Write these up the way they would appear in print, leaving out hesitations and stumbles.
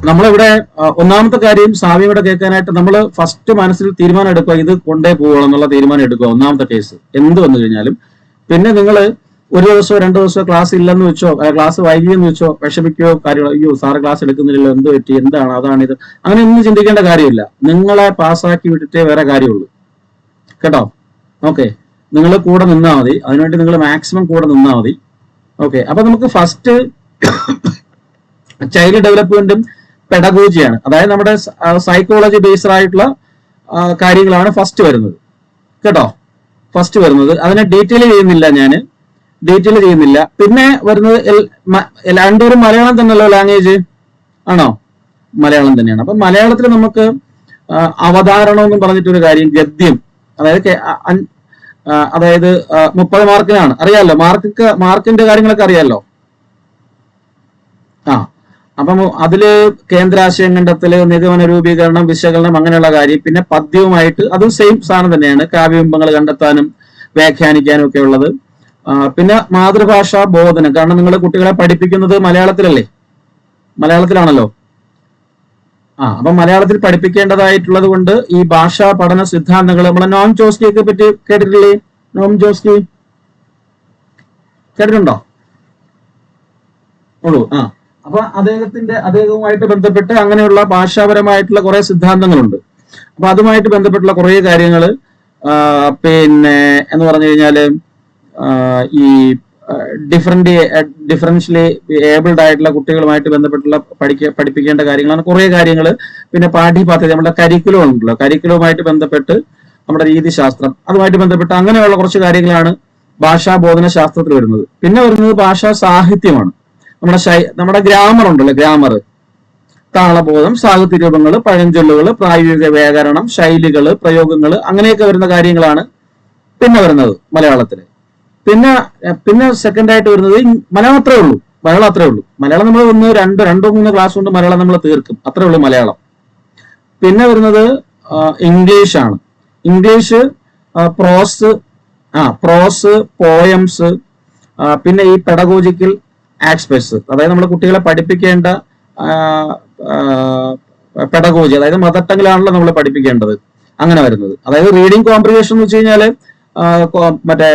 നമ്മളിവിടെ ഒന്നാമത്തെ കാര്യം സാവിയുടെ കേൾക്കാനായിട്ട് നമ്മൾ ഫസ്റ്റ് മനസ്സിൽ തീരുമാനം എടുക്കുക, ഇത് കൊണ്ടേ പോകണം എന്നുള്ള തീരുമാനം എടുക്കുക. ഒന്നാമത്തെ കേസ് എന്ത് വന്നു കഴിഞ്ഞാലും. പിന്നെ നിങ്ങൾ ഒരു ദിവസമോ 2 ദിവസമോ ക്ലാസ് ഇല്ലെന്ന് വെച്ചോ, ക്ലാസ് വൈകിയെന്ന് വെച്ചോ വിഷമിക്കുകയോ കാര്യങ്ങളോ, അയ്യോ സാറ് ക്ലാസ് എടുക്കുന്നില്ലല്ലോ, എന്ത് പറ്റി, എന്താണ്, അതാണ് ഇത്, അങ്ങനെ ഒന്നും ചിന്തിക്കേണ്ട കാര്യമില്ല. നിങ്ങളെ പാസ്സാക്കി വിട്ടിട്ടേ വേറെ കാര്യമുള്ളൂ കേട്ടോ. ഓക്കെ, നിങ്ങൾ കൂടെ നിന്നാൽ മതി, അതിനുവേണ്ടി നിങ്ങൾ മാക്സിമം കൂടെ നിന്നാൽ മതി. ഓക്കെ, അപ്പൊ നമുക്ക് ഫസ്റ്റ് ചൈൽഡ് ഡെവലപ്മെന്റും പെഡഗോജിയാണ്, അതായത് നമ്മുടെ സൈക്കോളജി ബേസ്ഡ് ആയിട്ടുള്ള കാര്യങ്ങളാണ് ഫസ്റ്റ് വരുന്നത് കേട്ടോ. ഫസ്റ്റ് വരുന്നത് അതിനെ ഡീറ്റെയിൽ ചെയ്യുന്നില്ല. പിന്നെ വരുന്നത് രണ്ടുപേരും മലയാളം തന്നെയല്ലോ ലാംഗ്വേജ് ആണോ? മലയാളം തന്നെയാണ്. അപ്പൊ മലയാളത്തിൽ നമുക്ക് അവതാരണം എന്ന് പറഞ്ഞിട്ടൊരു കാര്യം, ഗദ്യം, അതായത് 30 മാർക്കിനാണ്. അറിയാലോ, മാർക്കിന്റെ കാര്യങ്ങളൊക്കെ അറിയാലോ. അപ്പം അതില് കേന്ദ്രാശയം കണ്ടെത്തല്, നിഗമന രൂപീകരണം, വിശകലനം, അങ്ങനെയുള്ള കാര്യം. പിന്നെ പദ്യവുമായിട്ട് അതും സെയിം സാധനം തന്നെയാണ്, കാവ്യബിംബങ്ങൾ കണ്ടെത്താനും വ്യാഖ്യാനിക്കാനും ഒക്കെ ഉള്ളത്. പിന്നെ മാതൃഭാഷാ ബോധനം, കാരണം നിങ്ങൾ കുട്ടികളെ പഠിപ്പിക്കുന്നത് മലയാളത്തിലാണല്ലോ. അപ്പൊ മലയാളത്തിൽ പഠിപ്പിക്കേണ്ടതായിട്ടുള്ളത് കൊണ്ട് ഈ ഭാഷാ പഠന സിദ്ധാന്തങ്ങൾ നമ്മളെ നോം ചോസ്കിയൊക്കെ പറ്റി കേട്ടിട്ടില്ലേ? നോം ചോസ്കി കേട്ടിട്ടുണ്ടോ? ഉള്ളൂ. അപ്പൊ അദ്ദേഹവുമായിട്ട് ബന്ധപ്പെട്ട് അങ്ങനെയുള്ള ഭാഷാപരമായിട്ടുള്ള കുറെ സിദ്ധാന്തങ്ങളുണ്ട്. അപ്പൊ അതുമായിട്ട് ബന്ധപ്പെട്ടുള്ള കുറെ കാര്യങ്ങൾ പിന്നെ എന്ന് പറഞ്ഞു കഴിഞ്ഞാല് ഈ ഡിഫറൻഷ്യലി ഏബിൾഡ് ആയിട്ടുള്ള കുട്ടികളുമായിട്ട് ബന്ധപ്പെട്ടുള്ള പഠിപ്പിക്കേണ്ട കാര്യങ്ങളാണ് കുറെ കാര്യങ്ങൾ. പിന്നെ പാഠ്യപദ്ധതി, നമ്മുടെ കരിക്കുലം ഉണ്ടല്ലോ, കരിക്കുലവുമായിട്ട് ബന്ധപ്പെട്ട് നമ്മുടെ രീതിശാസ്ത്രം, അതുമായിട്ട് ബന്ധപ്പെട്ട് അങ്ങനെയുള്ള കുറച്ച് കാര്യങ്ങളാണ് ഭാഷാബോധന ശാസ്ത്രത്തിൽ വരുന്നത്. പിന്നെ വരുന്നത് ഭാഷാ സാഹിത്യമാണ്. നമ്മുടെ ഗ്രാമർ ഉണ്ടല്ലോ, ഗ്രാമർ, താളബോധം, സാഹിത്യ രൂപങ്ങൾ, പഴഞ്ചൊല്ലുകൾ, പ്രായോഗിക വ്യാകരണം, ശൈലികള്, പ്രയോഗങ്ങൾ, അങ്ങനെയൊക്കെ വരുന്ന കാര്യങ്ങളാണ് പിന്നെ വരുന്നത് മലയാളത്തില്. പിന്നെ സെക്കൻഡ് ആയിട്ട് വരുന്നത് മലയാളം അത്രേ ഉള്ളൂ. മലയാളം നമ്മൾ 2-3 ക്ലാസ് കൊണ്ട് മലയാളം നമ്മൾ തീർക്കും, അത്രേ ഉള്ളൂ മലയാളം. പിന്നെ വരുന്നത് ഇംഗ്ലീഷ് ആണ്. ഇംഗ്ലീഷ് പ്രോസ്, പോയംസ്, പിന്നെ ഈ പെഡഗോജിക്കൽ ആസ്പെക്ട്സ്, അതായത് നമ്മൾ കുട്ടികളെ പഠിപ്പിക്കേണ്ട പെഡഗോജി, അതായത് മദർ ടങ്ങിലാണല്ലോ നമ്മൾ പഠിപ്പിക്കേണ്ടത്, അങ്ങനെ വരുന്നത്. അതായത് റീഡിംഗ് കോംപ്രിഹെൻഷൻ എന്ന് വെച്ച് കഴിഞ്ഞാല് മറ്റേ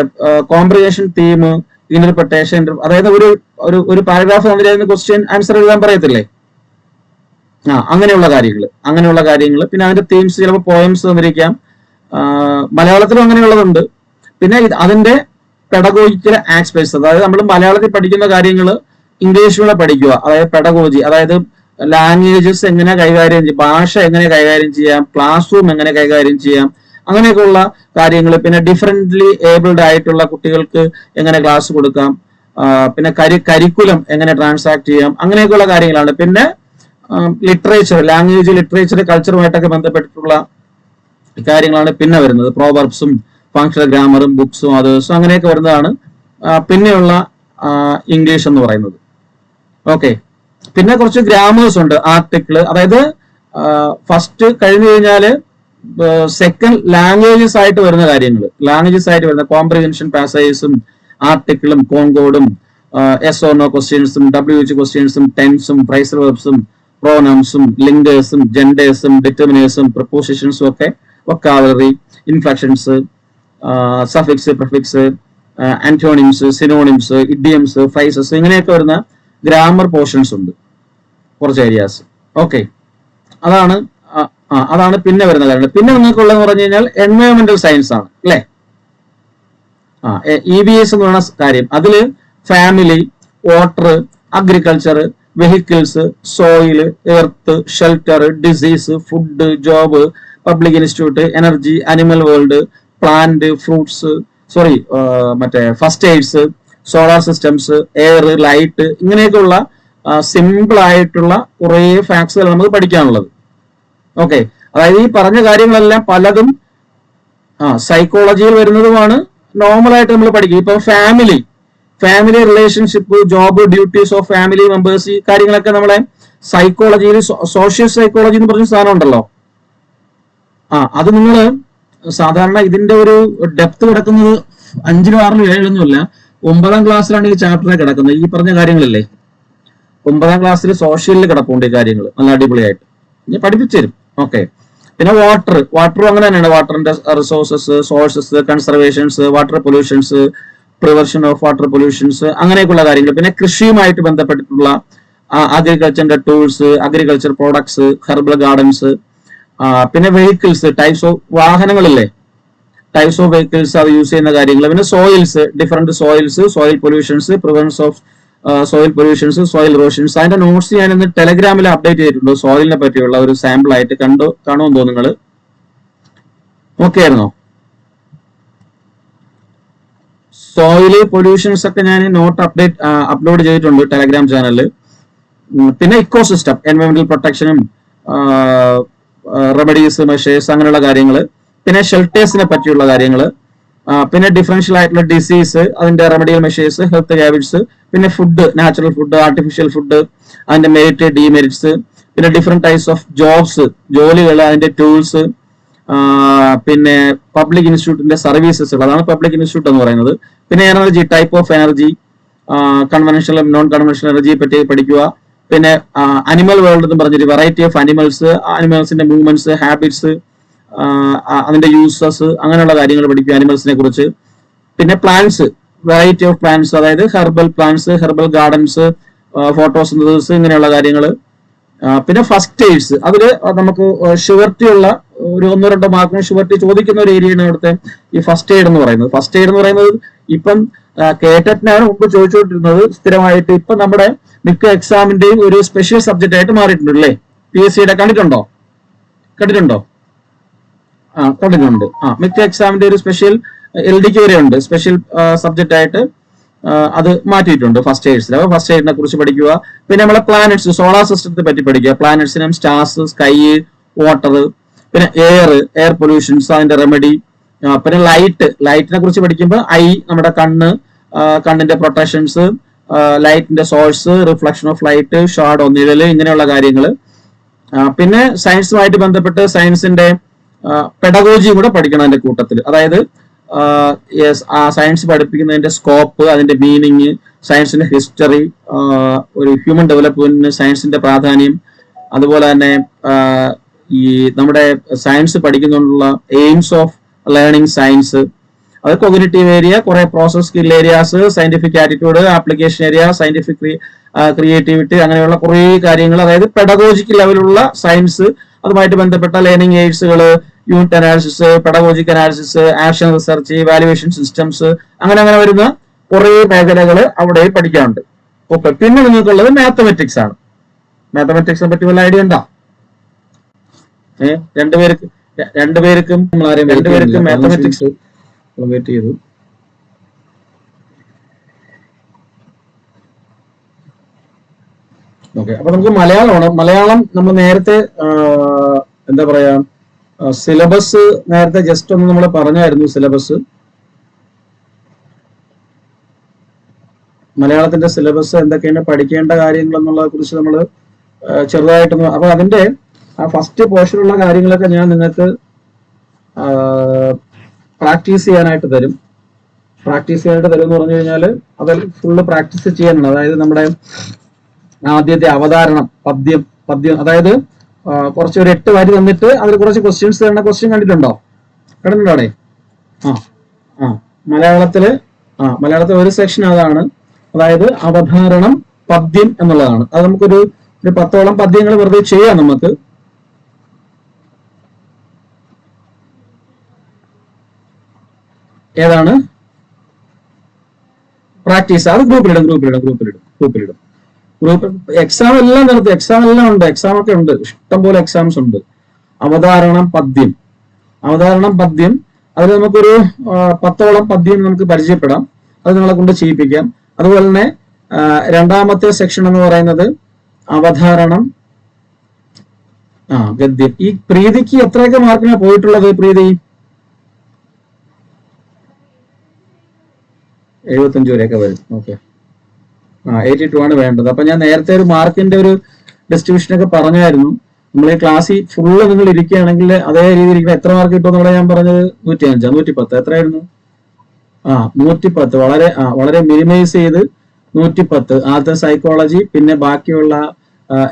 കോംപ്രിഹെൻഷൻ, തീം, ഇന്റർപ്രിട്ടേഷൻ, അതായത് ഒരു പാരഗ്രാഫ് തന്നിട്ട് ക്വസ്റ്റ്യൻ ആൻസർ എഴുതാൻ പറയത്തില്ലേ, അങ്ങനെയുള്ള കാര്യങ്ങൾ. പിന്നെ അതിന്റെ തീംസ് ചിലപ്പോൾ പോയംസ് തന്നിരിക്കാം. മലയാളത്തിലും അങ്ങനെയുള്ളതുണ്ട്. പിന്നെ അതിന്റെ പെഡഗോജിക്കൽ ആസ്പെക്ട്സ്, അതായത് നമ്മൾ മലയാളത്തിൽ പഠിക്കുന്ന കാര്യങ്ങൾ ഇംഗ്ലീഷിലൂടെ പഠിക്കുക, അതായത് പെഡഗോജി, അതായത് ലാംഗ്വേജസ് എങ്ങനെ കൈകാര്യം ചെയ്യാം, ഭാഷ എങ്ങനെ കൈകാര്യം ചെയ്യാം, ക്ലാസ് റൂം എങ്ങനെ കൈകാര്യം ചെയ്യാം, അങ്ങനെയൊക്കെയുള്ള കാര്യങ്ങൾ. പിന്നെ ഡിഫറൻ്റ്ലി ഏബിൾഡ് ആയിട്ടുള്ള കുട്ടികൾക്ക് എങ്ങനെ ക്ലാസ് കൊടുക്കാം, പിന്നെ കരിക്കുലം എങ്ങനെ ട്രാൻസാക്ട് ചെയ്യാം, അങ്ങനെയൊക്കെയുള്ള കാര്യങ്ങളാണ്. പിന്നെ ലിറ്ററേച്ചർ, ലിറ്ററേച്ചർ, കൾച്ചറുമായിട്ടൊക്കെ ബന്ധപ്പെട്ടിട്ടുള്ള കാര്യങ്ങളാണ് പിന്നെ വരുന്നത്. പ്രോവർബ്സും ഫങ്ഷണൽ ഗ്രാമറും ബുക്സും അതേഴ്സും അങ്ങനെയൊക്കെ വരുന്നതാണ് പിന്നെയുള്ള ഇംഗ്ലീഷ് എന്ന് പറയുന്നത്. ഓക്കെ, പിന്നെ കുറച്ച് ഗ്രാമേഴ്സ് ഉണ്ട്, ആർട്ടിക്കിൾ, അതായത് ഫസ്റ്റ് കഴിഞ്ഞു കഴിഞ്ഞാല് സെക്കൻഡ് ലാംഗ്വേജസ് ആയിട്ട് വരുന്ന കോംപ്രിഹെൻഷൻ, പാസേജസും, ആർട്ടിക്കിളും, കോൺകോഡും, എസ് ഓർ നോ ക്വസ്റ്റ്യൻസും, WH ക്വസ്റ്റ്യൻസും, ടെൻസും, ഫ്രൈസൽ വെർബ്സും, പ്രോനൗൺസും, ലിങ്കേഴ്സും, ജെൻഡേഴ്സും, ഡിറ്റർമിനേഴ്സും, പ്രപ്പോസിഷൻസും ഒക്കെ, vocabulary, inflections, suffix, prefix, antonyms, synonyms, idioms, friezes, ഇങ്ങനെയൊക്കെ വരുന്ന ഗ്രാമർ പോർഷൻസ് ഉണ്ട്, കുറച്ച് ഏരിയാസ്. ഓക്കെ, അതാണ് പിന്നെ വരുന്ന കാര്യങ്ങൾ. പിന്നെ നിങ്ങൾക്കുള്ളതെന്ന് പറഞ്ഞു കഴിഞ്ഞാൽ എൻവയോൺമെന്റൽ സയൻസ് ആണ് അല്ലെ. EVS എന്ന് പറയുന്ന കാര്യം, അതില് family, water, agriculture, vehicles, soil, earth, shelter, disease, food, job, public institute, energy, animal world, plant, fruits, first AIDS, solar systems, air, light, ഇങ്ങനെയൊക്കെയുള്ള സിമ്പിൾ ആയിട്ടുള്ള കുറെ ഫാക്ട്സുകൾ നമുക്ക് പഠിക്കാനുള്ളത്. ഓക്കെ, അതായത് ഈ പറഞ്ഞ കാര്യങ്ങളെല്ലാം പലതും സൈക്കോളജിയിൽ വരുന്നതുമാണ്, നോർമലായിട്ട് നമ്മൾ പഠിക്കും. ഇപ്പൊ family relationship, job, duties of family members, ഈ കാര്യങ്ങളൊക്കെ നമ്മളെ സൈക്കോളജിയിൽ സോഷ്യൽ സൈക്കോളജി എന്ന് പറഞ്ഞ സാധനം ഉണ്ടല്ലോ. അത് നിങ്ങൾ സാധാരണ ഇതിന്റെ ഒരു ഡെപ്ത് കിടക്കുന്നത് 5, 6, 7 9ാം ക്ലാസ്സിലാണ് ഈ ചാപ്റ്ററെ കിടക്കുന്നത്. ഈ പറഞ്ഞ കാര്യങ്ങളില്ലേ, 9ാം ക്ലാസ്സിൽ സോഷ്യലിൽ കിടപ്പുണ്ട് ഈ കാര്യങ്ങൾ നല്ല അടിപൊളിയായിട്ട് ഞാൻ പഠിപ്പിച്ചു തരും. ഓക്കെ. പിന്നെ വാട്ടറും അങ്ങനെ തന്നെയാണ്. വാട്ടറിന്റെ resources, sources, conservations, water pollutions, prevention of water pollutions, അങ്ങനെയൊക്കെയുള്ള കാര്യങ്ങൾ. പിന്നെ കൃഷിയുമായിട്ട് ബന്ധപ്പെട്ടിട്ടുള്ള അഗ്രികൾച്ചറിന്റെ tools, agriculture products, herbal gardens, പിന്നെ വെഹിക്കിൾസ്, ടൈപ്സ് ഓഫ് വാഹനങ്ങളില്ലേ, ടൈപ്സ് ഓഫ് വെഹിക്കിൾസ് അത് യൂസ് ചെയ്യുന്ന കാര്യങ്ങൾ. പിന്നെ soils, different soils, soil pollutions, prevention of soil pollutions, soil erosions. അതിന്റെ നോട്ട്സ് ഞാൻ ഇന്ന് ടെലഗ്രാമിൽ അപ്ഡേറ്റ് ചെയ്തിട്ടുണ്ട്. സോയിലിനെ പറ്റിയുള്ള ഒരു സാമ്പിൾ ആയിട്ട് കാണുമെന്ന് തോന്നുന്നു നിങ്ങൾ. ഓക്കെ ആയിരുന്നോ? സോയിൽ പൊല്യൂഷൻസ് ഒക്കെ ഞാൻ നോട്ട് അപ്ലോഡ് ചെയ്തിട്ടുണ്ട് ടെലഗ്രാം ചാനലിൽ. പിന്നെ ഇക്കോസിസ്റ്റം, എൻവയോൺമെന്റൽ പ്രൊട്ടക്ഷനും റെമഡീസ്, മെഷേഴ്സ്, അങ്ങനെയുള്ള കാര്യങ്ങൾ. പിന്നെ ഷെൽട്ടേഴ്സിനെ പറ്റിയുള്ള കാര്യങ്ങൾ. പിന്നെ ഡിഫറൻഷ്യൽ ആയിട്ടുള്ള ഡിസീസ്, അതിന്റെ റെമഡിയൽ മെഷേഴ്സ്, ഹെൽത്ത് ഹാബിറ്റ്സ്. പിന്നെ food, natural food, artificial food, അതിന്റെ മെറിറ്റ്, ഡിമെറിറ്റ്സ്. പിന്നെ ഡിഫറെന്റ് ടൈപ്സ് ഓഫ് ജോബ്സ്, ജോലികൾ, അതിന്റെ ടൂൾസ്. പിന്നെ പബ്ലിക് ഇൻസ്റ്റിറ്റ്യൂട്ടിന്റെ സർവീസസ്, അതാണ് പബ്ലിക് ഇൻസ്റ്റിറ്റ്യൂട്ട് എന്ന് പറയുന്നത്. പിന്നെ energy, type of energy, conventional, non conventional എനർജിയെ പറ്റി പഠിക്കുക. പിന്നെ അനിമൽ വേൾഡ് എന്ന് പറഞ്ഞൊരു വെറൈറ്റി ഓഫ് അനിമൽസിന്റെ മൂവ്മെന്റ്സ്, ഹാബിറ്റ്സ്, അതിന്റെ യൂസസ്, അങ്ങനെയുള്ള കാര്യങ്ങൾ പഠിക്കുക അനിമൽസിനെ കുറിച്ച്. പിന്നെ പ്ലാന്റ്സ്, വെറൈറ്റി ഓഫ് പ്ലാന്റ്സ്, അതായത് herbal plants, herbal gardens, photosynthesis, ഇങ്ങനെയുള്ള കാര്യങ്ങൾ. പിന്നെ ഫസ്റ്റ് എയ്ഡ്സ്, അതില് നമുക്ക് ഷുവർട്ടി ഉള്ള ഒരു 1-2 മാർക്കിന് ഷുവർട്ടി ചോദിക്കുന്ന ഒരു ഏരിയയാണ് ഇവിടുത്തെ ഈ ഫസ്റ്റ് എയ്ഡ് എന്ന് പറയുന്നത്. ഫസ്റ്റ് എയ്ഡ് എന്ന് പറയുന്നത് ഇപ്പം കേട്ടറ്റിനാണ് മുമ്പ് ചോദിച്ചുകൊണ്ടിരുന്നത് സ്ഥിരമായിട്ട്. ഇപ്പൊ നമ്മുടെ മിക്ക എക്സാമിന്റെയും ഒരു സ്പെഷ്യൽ സബ്ജക്റ്റ് ആയിട്ട് മാറിയിട്ടുണ്ട് അല്ലേ? PSC കണ്ടിട്ടുണ്ടോ? കണ്ടിട്ടുണ്ട്. മിക്ക എക്സാമിന്റെ ഒരു സ്പെഷ്യൽ LDക്ക് വരെ ഉണ്ട്, സ്പെഷ്യൽ സബ്ജക്റ്റ് ആയിട്ട് അത് മാറ്റിയിട്ടുണ്ട് ഫസ്റ്റ് എയ്ഡ്സിൽ. അപ്പോൾ ഫസ്റ്റ് എയ്ഡിനെ കുറിച്ച് പഠിക്കുക. പിന്നെ നമ്മളെ പ്ലാനറ്റ്സ്, സോളാർ സിസ്റ്റത്തെ പറ്റി പഠിക്കുക. പ്ലാനറ്റ്സിനും സ്റ്റാർസ്, സ്കൈ, വാട്ടർ, പിന്നെ എയർ പൊല്യൂഷൻസ്, അതിന്റെ റെമഡി. പിന്നെ ലൈറ്റിനെ കുറിച്ച് പഠിക്കുമ്പോൾ നമ്മുടെ കണ്ണിന്റെ പ്രൊട്ടക്ഷൻസ്, ലൈറ്റിന്റെ source, reflection of light, shadow, നിഴല്, ഇങ്ങനെയുള്ള കാര്യങ്ങൾ. പിന്നെ സയൻസുമായിട്ട് ബന്ധപ്പെട്ട് സയൻസിന്റെ പെഡഗോജിയും കൂടെ പഠിക്കണം അതിന്റെ കൂട്ടത്തിൽ. അതായത് സയൻസ് പഠിപ്പിക്കുന്നതിന്റെ സ്കോപ്പ്, അതിന്റെ മീനിങ്, സയൻസിന്റെ ഹിസ്റ്ററി, ഒരു ഹ്യൂമൻ ഡെവലപ്മെന്റിന് സയൻസിന്റെ പ്രാധാന്യം, അതുപോലെ തന്നെ ഈ നമ്മുടെ സയൻസ് പഠിക്കുന്നതിനുള്ള എയിംസ് ഓഫ് ലേണിംഗ് സയൻസ്, അത് കോഗ്നിറ്റീവ് ഏരിയ, കുറെ process skill areas, scientific attitude, application area, scientific creativity, അങ്ങനെയുള്ള കുറെ കാര്യങ്ങൾ. അതായത് പെഡഗോജിക്കൽ ലെവലുള്ള സയൻസ്, അതുമായിട്ട് ബന്ധപ്പെട്ട ലേണിംഗ് എയ്ഡ്സുകൾ, unit analysis, pedagogic analysis, action research, valuation systems, അങ്ങനെ വരുന്ന കുറെ മേഖലകൾ അവിടെ പഠിക്കാനുണ്ട്. ഓക്കെ. പിന്നെ നിങ്ങൾക്കുള്ളത് മാത്തമെറ്റിക്സ് ആണ്. മാത്തമെറ്റിക്സിനെ പറ്റി വല്ല ഐഡിയ ഉണ്ടോ? രണ്ടുപേർക്കും മാത്തമെറ്റിക്സ് വെയിറ്റ് ചെയ്തു. ഓക്കെ. അപ്പൊ നമുക്ക് മലയാളം നമ്മൾ നേരത്തെ എന്താ പറയാ, സിലബസ് നേരത്തെ ജസ്റ്റ് ഒന്ന് നമ്മൾ പറഞ്ഞായിരുന്നു. സിലബസ്, മലയാളത്തിന്റെ സിലബസ് എന്തൊക്കെയാണ് പഠിക്കേണ്ട കാര്യങ്ങൾ എന്നുള്ളതിനെ കുറിച്ച് നമ്മൾ ചെറുതായിട്ടൊന്ന്, അപ്പൊ അതിന്റെ ഫസ്റ്റ് പോർഷനുള്ള കാര്യങ്ങളൊക്കെ ഞാൻ നിങ്ങൾക്ക് പ്രാക്ടീസ് ചെയ്യാനായിട്ട് തരും എന്ന് പറഞ്ഞു കഴിഞ്ഞാൽ അത് ഫുള്ള് പ്രാക്ടീസ് ചെയ്യാനാണ്. അതായത് നമ്മുടെ ആദ്യത്തെ അവതാരണം, പദ്യം, അതായത് കുറച്ച് ഒരു 8 വരി തന്നിട്ട് അതിൽ കുറച്ച് ക്വസ്റ്റ്യൻസ് തരുന്ന ക്വസ്റ്റ്യൻ കണ്ടിട്ടുണ്ടോ? അവിടെ മലയാളത്തിലെ ഒരു സെക്ഷൻ അതാണ്. അതായത് അവതാരണം, പദ്യം എന്നുള്ളതാണ്. അത് നമുക്കൊരു 10ഓളം പദ്യങ്ങൾ വെറുതെ ചെയ്യാം നമുക്ക്. ഏതാണ് പ്രാക്ടീസ്? അത് ഗ്രൂപ്പിലിടും. എക്സാം എല്ലാം നടത്തും. എക്സാം ഒക്കെ ഉണ്ട്, ഇഷ്ടംപോലെ എക്സാംസ് ഉണ്ട്. അവതാരണം, പദ്യം, അതിൽ നമുക്കൊരു 10ഓളം പദ്യം നമുക്ക് പരിചയപ്പെടാം. അത് നിങ്ങളെ കൊണ്ട് ചെയ്യിപ്പിക്കാം. അതുപോലെ തന്നെ രണ്ടാമത്തെ സെക്ഷൻ എന്ന് പറയുന്നത് അവതാരണം, ഗദ്യം. ഈ പ്രീതിക്ക് എത്രയൊക്കെ മാർക്കിനാണ് പോയിട്ടുള്ളത്? പ്രീതി 75 വരെയൊക്കെ വരും. ഓക്കെ. 82 ആണ് വേണ്ടത്. അപ്പൊ ഞാൻ നേരത്തെ ഒരു മാർക്കിന്റെ ഒരു ഡിസ്ട്രിബ്യൂഷൻ ഒക്കെ പറഞ്ഞായിരുന്നു. നമ്മൾ ഈ ക്ലാസ്സിൽ ഫുള്ള് നിങ്ങൾ ഇരിക്കുകയാണെങ്കിൽ അതേ രീതിയിൽ എത്ര മാർക്ക് കിട്ടുമെന്നുള്ള ഞാൻ പറഞ്ഞത് 105, 110 എത്രയായിരുന്നു? 110. വളരെ മിനിമൈസ് ചെയ്ത് 110. ആദ്യത്തെ സൈക്കോളജി, പിന്നെ ബാക്കിയുള്ള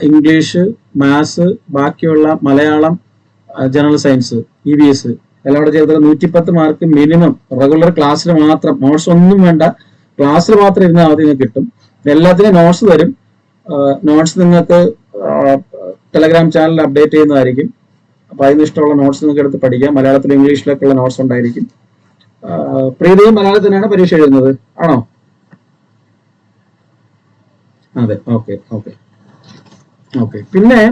ഇംഗ്ലീഷ്, മാത്സ്, ബാക്കിയുള്ള മലയാളം, ജനറൽ സയൻസ്, EVS എല്ലാം കൂടെ ചെയ്തത് 110 മാർക്ക് മിനിമം. റെഗുലർ ക്ലാസ്സിൽ മാത്രം, നോട്ട്സ് ഒന്നും വേണ്ട, ക്ലാസ്സിൽ മാത്രം ഇരുന്നാൽ മതി, നിങ്ങൾക്ക് കിട്ടും. എല്ലാത്തിനും നോട്ട്സ് തരും. നോട്ട്സ് നിങ്ങൾക്ക് ടെലഗ്രാം ചാനലിൽ അപ്ഡേറ്റ് ചെയ്യുന്നതായിരിക്കും. അപ്പൊ അതിന് ഇഷ്ടമുള്ള നോട്ട്സ് നിങ്ങൾക്ക് എടുത്ത് പഠിക്കാം. മലയാളത്തിലും ഇംഗ്ലീഷിലൊക്കെ ഉള്ള നോട്ട്സ് ഉണ്ടായിരിക്കും. പ്രീതിയും മലയാളത്തിൽ തന്നെയാണ് പരീക്ഷ എഴുതുന്നത്, ആണോ? അതെ, ഓക്കെ ഓക്കെ ഓക്കെ. പിന്നെ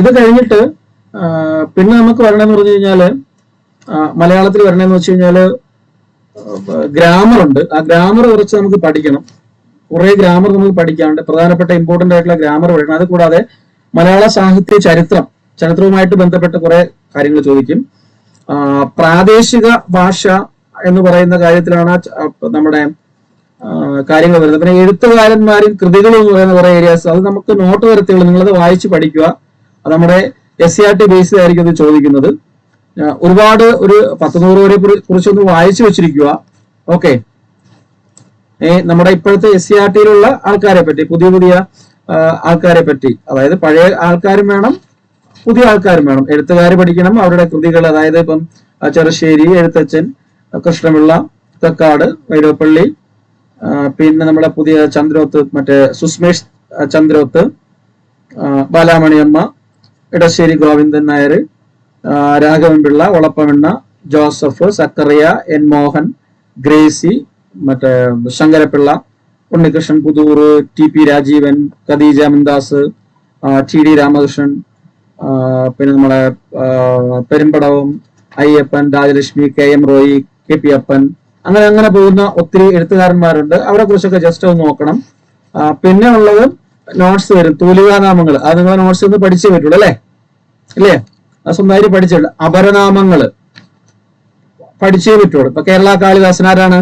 ഇത് കഴിഞ്ഞിട്ട് പിന്നെ നമുക്ക് വരണമെന്ന് പറഞ്ഞു കഴിഞ്ഞാല്, മലയാളത്തിൽ വരണമെന്ന് വെച്ച് കഴിഞ്ഞാല് ഗ്രാമർ ഉണ്ട്. ആ ഗ്രാമർ കുറച്ച് നമുക്ക് പഠിക്കണം. കുറെ ഗ്രാമർ നമുക്ക് പഠിക്കാനുണ്ട്. പ്രധാനപ്പെട്ട ഇമ്പോർട്ടന്റ് ആയിട്ടുള്ള ഗ്രാമർ പഠിക്കണം. അത് കൂടാതെ മലയാള സാഹിത്യ ചരിത്രവുമായിട്ട് ബന്ധപ്പെട്ട കുറെ കാര്യങ്ങൾ ചോദിക്കും. പ്രാദേശിക ഭാഷ എന്ന് പറയുന്ന കാര്യത്തിലാണ് നമ്മുടെ കാര്യങ്ങൾ വരുന്നത്. പിന്നെ എഴുത്തുകാരന്മാരും കൃതികളും എന്ന് പറയുന്ന കുറെ ഏരിയാസ്, അത് നമുക്ക് നോട്ട് വരത്തുള്ളൂ. നിങ്ങളത് വായിച്ച് പഠിക്കുക. അത് നമ്മുടെ SCERT ബേസിലായിരിക്കും അത് ചോദിക്കുന്നത്. ഒരുപാട് ഒരു 10-100 വരെ കുറിച്ചൊന്ന് വായിച്ചു വെച്ചിരിക്കുക. ഓക്കെ. നമ്മുടെ ഇപ്പോഴത്തെ SCERTയിലുള്ള ആൾക്കാരെ പറ്റി, പുതിയ ആൾക്കാരെ പറ്റി, അതായത് പഴയ ആൾക്കാരും വേണം, പുതിയ ആൾക്കാരും വേണം. എഴുത്തുകാർ പഠിക്കണം, അവരുടെ കൃതികൾ. അതായത് ഇപ്പം ചെറുശ്ശേരി എഴുത്തച്ഛൻ, കൃഷ്ണപിള്ള, കക്കാട്, വൈലോപ്പള്ളി, പിന്നെ നമ്മുടെ പുതിയ ചന്ദ്രോത്ത്, മറ്റേ സുസ്മേഷ് ചന്ദ്രോത്ത്, ബാലാമണിയമ്മ, ഇടശ്ശേരി ഗോവിന്ദൻ നായർ, രാഘവൻ പിള്ള, ഒളപ്പമെണ്ണ, ജോസഫ്, സക്കറിയ, N. മോഹൻ, ഗ്രേസി, മറ്റേ ശങ്കരപിള്ള, ഉണ്ണികൃഷ്ണൻ പുതൂർ, TP രാജീവൻ, ഖദീജ മുംതാസ്, TD രാമകൃഷ്ണൻ, പിന്നെ നമ്മളെ പെരുമ്പടവും, അയ്യപ്പൻ, രാജലക്ഷ്മി, KM റോയി, KP അപ്പൻ, അങ്ങനെ പോകുന്ന ഒത്തിരി എഴുത്തുകാരന്മാരുണ്ട്. അവരെ കുറിച്ചൊക്കെ ജസ്റ്റ് ഒന്ന് നോക്കണം. പിന്നെ ഉള്ളത് നോട്ട്സ് വരും, തൂലികാനാമങ്ങൾ. അത് നിങ്ങൾ നോട്ട്സ് ഒന്ന് പഠിച്ചേ പറ്റുള്ളൂ, അല്ലേ? അത് സ്വന്തമായിട്ട് പഠിച്ചിട്ടുണ്ട്. അപരനാമങ്ങൾ പഠിച്ചേ പറ്റുള്ളൂ. ഇപ്പൊ കേരള കാളിദാസൻ ആരാണ്?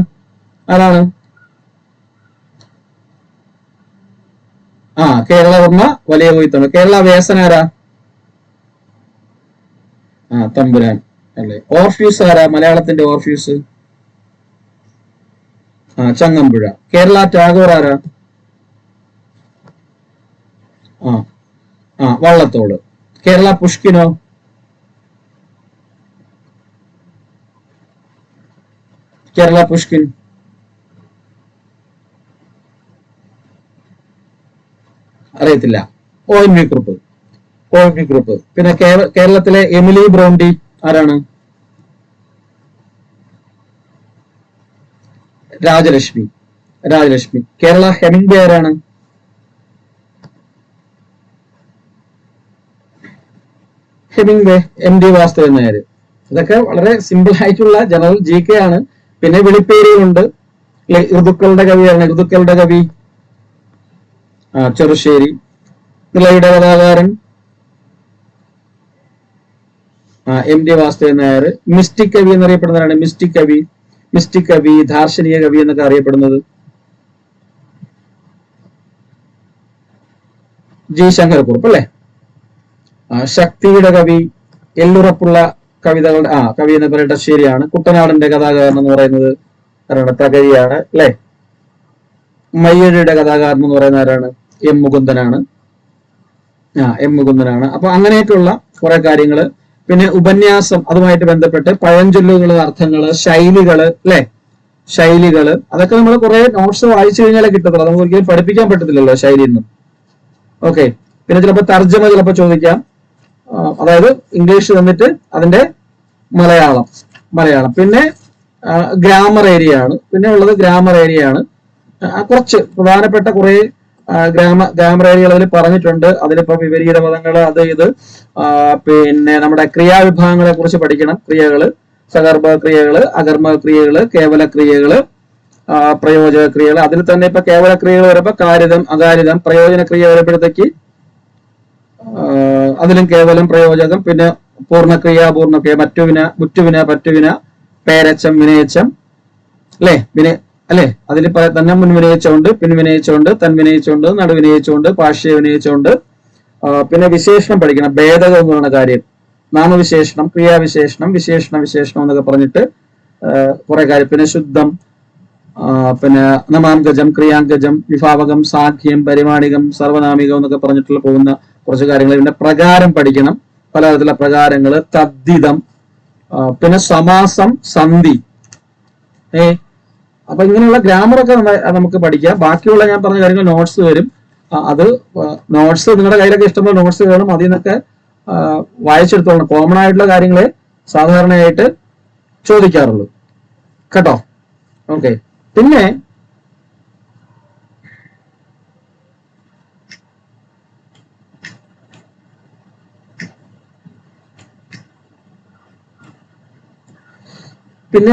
കേരളവർമ്മ വലിയ കൊയ്ത്താണ്. കേരള വ്യാസൻ ആരാ? തമ്പുരാൻ അല്ലേ. ഓർഫ്യൂസ് ആരാ? മലയാളത്തിന്റെ ഓർഫ്യൂസ് ചങ്ങമ്പുഴ. കേരള ടാഗോർ ആരാ? വള്ളത്തോള്. കേരള പുഷ്കിനോ? കേരള പുഷ്കിൻ അറിയത്തില്ല. ONV കുറുപ്പ്. പിന്നെ കേരളത്തിലെ എമിലി ബ്രോണ്ടി ആരാണ്? രാജലക്ഷ്മി. കേരള ഹെമിംഗ്വേ ആരാണ്? Hemingway MD Vasudevan Nair. ഇതൊക്കെ വളരെ സിമ്പിൾ ആയിട്ടുള്ള ജനറൽ GK ആണ്. പിന്നെ വിളിപ്പേരുകളുണ്ട്. ഋതുക്കളുടെ കവി ചെറുശ്ശേരി. നിളയുടെ കഥാകാരൻ MD വാസുദേവൻ നായർ. മിസ്റ്റിക് കവി എന്നറിയപ്പെടുന്നവരാണ്. മിസ്റ്റിക് കവി, ദാർശനിക കവി എന്നൊക്കെ അറിയപ്പെടുന്നത് G. ശങ്കരക്കുറുപ്പ്, അല്ലെ? ശക്തിയുടെ കവി, എല്ലുറപ്പുള്ള കവിതകളുടെ കവി എന്ന് പറയട്ടെ, ശരിയാണ്. കുട്ടനാടിന്റെ കഥാകാരൻ എന്ന് പറയുന്നത് ആരാണ്? തകഴിയാണ്, അല്ലെ? മയ്യഴിയുടെ കഥാകാരൻ എന്ന് പറയുന്ന ആരാണ്? M. മുകുന്ദനാണ്. അപ്പൊ അങ്ങനെയൊക്കെയുള്ള കുറെ കാര്യങ്ങള്. പിന്നെ ഉപന്യാസം, അതുമായിട്ട് ബന്ധപ്പെട്ട് പഴഞ്ചൊല്ലുകള്, അർത്ഥങ്ങള്, ശൈലികള്, അല്ലെ? അതൊക്കെ നമ്മൾ കുറെ നോട്ട്സ് വായിച്ചു കഴിഞ്ഞാലേ കിട്ടത്തുള്ളൂ. നമുക്ക് ഒരിക്കലും പഠിപ്പിക്കാൻ പറ്റത്തില്ലല്ലോ ശൈലിയൊന്നും. ഓക്കെ. പിന്നെ ചിലപ്പോൾ തർജ്ജമ ചിലപ്പോൾ ചോദിക്കാം. അതായത് ഇംഗ്ലീഷ് തന്നിട്ട് അതിന്റെ മലയാളം. പിന്നെ ഗ്രാമർ ഏരിയ ആണ്. കുറച്ച് പ്രധാനപ്പെട്ട കുറെ ഗ്രാമർ ഏരിയകൾ അതിൽ പറഞ്ഞിട്ടുണ്ട്. അതിലിപ്പോ വിപരീത പദങ്ങൾ, അത് ഇത്, പിന്നെ നമ്മുടെ ക്രിയാവിഭാഗങ്ങളെ കുറിച്ച് പഠിക്കണം. ക്രിയകള്, സകർമ്മ ക്രിയകള്, അകർമ്മ ക്രിയകള്, കേവല ക്രിയകള്, പ്രയോജക ക്രിയകൾ. അതിൽ തന്നെ ഇപ്പൊ കേവല ക്രിയകൾ വരുമ്പോ കാരിതം, അകാരിതം. പ്രയോജന ക്രിയ വരുമ്പോഴത്തേക്ക് അതിലും കേവലം, പ്രയോജകം. പിന്നെ പൂർണ്ണക്രിയ, അപൂർണക്രിയ, മുറ്റുവിന, പറ്റുവിന, പേരച്ചം, വിനയച്ചം, അല്ലെ? അതിൽ തന്നെ മുൻവിനയിച്ചുണ്ട്, പിൻവിനയിച്ചുണ്ട്, തൻവിനയിച്ചുണ്ട്, നടുവിനയിച്ചുണ്ട്, പാർശ്വ വിനയിച്ചുണ്ട്. പിന്നെ വിശേഷണം പഠിക്കണം. ഭേദകം എന്ന് പറയുന്ന കാര്യം, നാമവിശേഷണം, ക്രിയാവിശേഷണം, വിശേഷണം എന്നൊക്കെ പറഞ്ഞിട്ട് കുറെ കാര്യം. പിന്നെ ശുദ്ധം, പിന്നെ നമാംഗജം, ക്രിയാംഗജം, വിഭാവകം, സാഖ്യം, പരിമാണികം, സർവനാമികം എന്നൊക്കെ പറഞ്ഞിട്ടുള്ള പോകുന്ന കുറച്ച് കാര്യങ്ങൾ. ഇതിന്റെ പ്രകാരം പഠിക്കണം, പലതരത്തിലുള്ള പ്രകാരങ്ങള്, തദ്ധിതം, പിന്നെ സമാസം, സന്ധി. അപ്പൊ ഇങ്ങനെയുള്ള ഗ്രാമറൊക്കെ നമുക്ക് പഠിക്കാം. ബാക്കിയുള്ള ഞാൻ പറഞ്ഞ കാര്യങ്ങൾ നോട്ട്സ് വരും. അത് നോട്ട്സ് നിങ്ങളുടെ കയ്യിലൊക്കെ ഇഷ്ടംപോലെ നോട്ട്സ് വേണം. അതിൽ നിന്നൊക്കെ വായിച്ചെടുത്തോളണം. കോമൺ ആയിട്ടുള്ള കാര്യങ്ങളെ സാധാരണയായിട്ട് ചോദിക്കാറുള്ളൂ കേട്ടോ. ഓക്കെ. പിന്നെ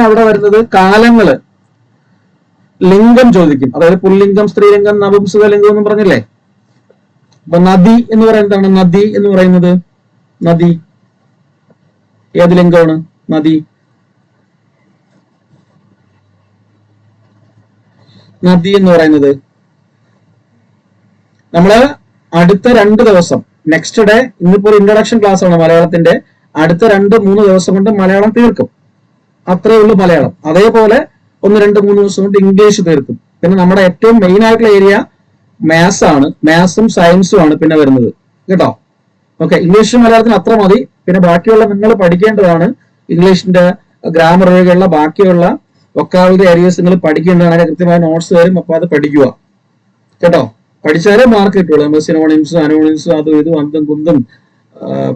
അവിടെ വരുന്നത് കാലങ്ങള്, ലിംഗം ചോദിക്കും. അതായത് പുല്ലിംഗം, സ്ത്രീലിംഗം, നപുംസകലിംഗം എന്ന് പറഞ്ഞില്ലേ. അപ്പൊ നദി എന്ന് പറയുന്നതാണ്. നദി എന്ന് പറയുന്നത്, നദി ഏത് ലിംഗമാണ്? നദി. നദി എന്ന് പറയുന്നത് നമ്മള് അടുത്ത 2 ദിവസം, നെക്സ്റ്റ് ഡേ, ഇന്നിപ്പോ ഒരു ഇൻട്രൊഡക്ഷൻ ക്ലാസ് ആണ് മലയാളത്തിന്റെ. അടുത്ത 2-3 ദിവസം കൊണ്ട് മലയാളം തീർക്കും. അത്രേ ഉള്ളൂ മലയാളം. അതേപോലെ 1-2-3 ദിവസം കൊണ്ട് ഇംഗ്ലീഷ് തീർക്കും. പിന്നെ നമ്മുടെ ഏറ്റവും മെയിൻ ആയിട്ടുള്ള ഏരിയ മാത്സ് ആണ്. മാത്സും സയൻസും ആണ് പിന്നെ വരുന്നത് കേട്ടോ. ഓക്കെ. ഇംഗ്ലീഷും മലയാളത്തിന് അത്ര മതി. പിന്നെ ബാക്കിയുള്ള നിങ്ങൾ പഠിക്കേണ്ടതാണ്. ഇംഗ്ലീഷിന്റെ ഗ്രാമർ ഒഴികെയുള്ള ബാക്കിയുള്ള വൊക്കാബുലറി ഏരിയസ് നിങ്ങൾ പഠിക്കേണ്ടതാണ്. കൃത്യമായ നോട്ട്സ് വരും. അപ്പൊ അത് പഠിക്കുക കേട്ടോ. പഠിച്ചാലേ മാർക്ക് കിട്ടുള്ളൂ. നമ്മൾ സിനോണിംസും അനോണിംസും അതും ഇതും അന്തും കുന്തും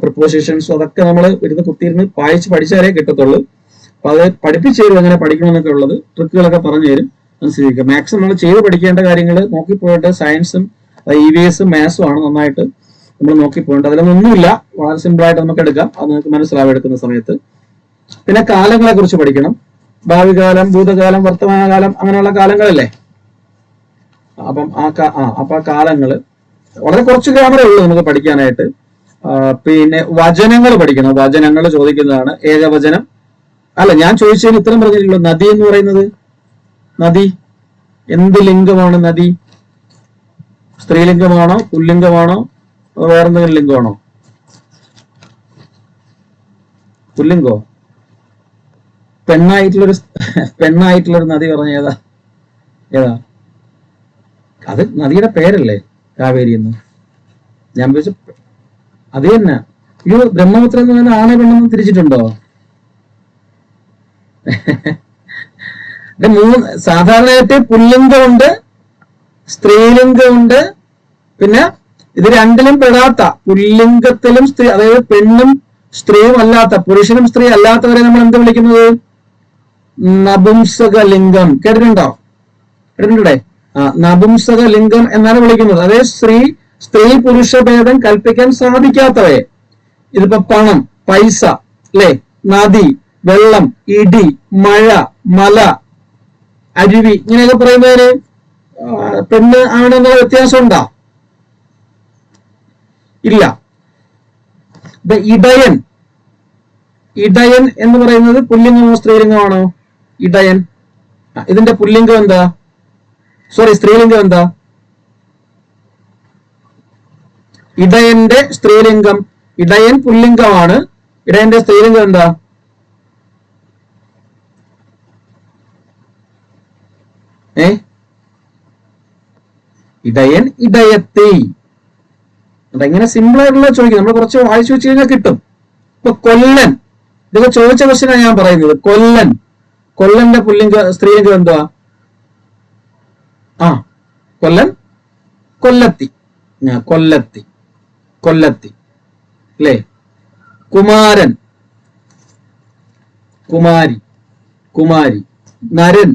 പ്രിപ്പോസിഷൻസും അതൊക്കെ നമ്മൾ ഇരുന്ന് കുത്തിയിരുന്ന് വായിച്ച് പഠിച്ചാലേ കിട്ടത്തുള്ളൂ. അപ്പൊ അത് പഠിപ്പിച്ചു തരും എങ്ങനെ പഠിക്കണമെന്നൊക്കെ ഉള്ളത്. ട്രിക്കുകളൊക്കെ പറഞ്ഞു തരും. അനുസരിക്കുക. മാക്സിമം നമ്മൾ ചെയ്ത് പഠിക്കേണ്ട കാര്യങ്ങൾ നോക്കിപ്പോയിട്ട് സയൻസും EVS മാത്സും ആണ് നന്നായിട്ട് നമ്മൾ നോക്കിപ്പോയിട്ട്. അതിലൊന്നുമില്ല, വളരെ സിമ്പിൾ ആയിട്ട് നമുക്ക് എടുക്കാം. അത് നമുക്ക് മനസ്സിലാവും എടുക്കുന്ന സമയത്ത്. പിന്നെ കാലങ്ങളെ കുറിച്ച് പഠിക്കണം. ഭാവി കാലം, ഭൂതകാലം, വർത്തമാനകാലം, അങ്ങനെയുള്ള കാലങ്ങളല്ലേ. അപ്പം ആ കാലങ്ങള് വളരെ കുറച്ച് ഗ്രാമറേ ഉള്ളൂ നമുക്ക് പഠിക്കാനായിട്ട്. പിന്നെ വചനങ്ങൾ പഠിക്കണം. വചനങ്ങൾ ചോദിക്കുന്നതാണ്. ഏകവചനം അല്ല, ഞാൻ ചോദിച്ചതിന് ഉത്തരം പറഞ്ഞിട്ടുള്ളൂ. നദി എന്ന് പറയുന്നത്, നദി എന്ത് ലിംഗമാണ്? നദി സ്ത്രീലിംഗമാണോ, പുല്ലിംഗമാണോ, വേറെന്തെങ്കിലും ലിംഗമാണോ? പുല്ലിംഗോ? പെണ്ണായിട്ടുള്ളൊരു നദി പറഞ്ഞ ഏതാ? അത് നദിയുടെ പേരല്ലേ, കാവേരി എന്ന്. ഞാൻ ചോദിച്ച അത് തന്നെ. ബ്രഹ്മപുത്ര എന്ന് പറയുന്ന ആണെ പെണ്ണെന്ന് തിരിച്ചിട്ടുണ്ടോ? സാധാരണയായിട്ട് പുല്ലിംഗമുണ്ട്, സ്ത്രീലിംഗമുണ്ട്. പിന്നെ ഇത് രണ്ടിലും പെടാത്ത, പുല്ലിംഗത്തിലും സ്ത്രീ, അതായത് പെണ്ണും സ്ത്രീയും അല്ലാത്ത, പുരുഷനും സ്ത്രീ അല്ലാത്തവരെ നമ്മൾ എന്ത് വിളിക്കുന്നത്? നപുംസകലിംഗം. കേട്ടിട്ടുണ്ടോ? കേട്ടിട്ടുണ്ടേ? നപുംസകലിംഗം എന്നാണ് വിളിക്കുന്നത്. അതായത് സ്ത്രീ പുരുഷ ഭേദം കൽപ്പിക്കാൻ സാധിക്കാത്തവയെ. ഇതിപ്പോ പണം, പൈസ, അല്ലെ, നദി, വെള്ളം, ഇടി, മഴ, മല, അരുവി, ഇങ്ങനെയൊക്കെ പറയുന്നതിന് പെണ്ണ് ആണെന്നുള്ള വ്യത്യാസം ഉണ്ടോ? ഇല്ല. ഇടയൻ എന്ന് പറയുന്നത് പുല്ലിംഗമോ സ്ത്രീലിംഗമാണോ? ഇടയൻ. ഇതിന്റെ പുല്ലിംഗം എന്താ? സ്ത്രീലിംഗം എന്താ? ഇടയന്റെ സ്ത്രീലിംഗം. ഇടയൻ പുല്ലിംഗമാണ്. ഇടയന്റെ സ്ത്രീലിംഗം എന്താ? ഇടയൻ, ഇടയത്തി. അതെങ്ങനെ സിമ്പിൾ ആയിട്ടുള്ള ചോദിക്കും. നമ്മൾ കുറച്ച് വായിച്ചു വെച്ച് കഴിഞ്ഞാൽ കിട്ടും. ഇപ്പൊ കൊല്ലൻ, ഇതൊക്കെ ചോദിച്ച ക്വസ്റ്റ്യനാണ് ഞാൻ പറയുന്നത്. കൊല്ലന്റെ സ്ത്രീലിംഗം എന്താ? കൊല്ലൻ, കൊല്ലത്തി. കൊല്ലത്തി അല്ലേ. കുമാരൻ, കുമാരി. നരൻ,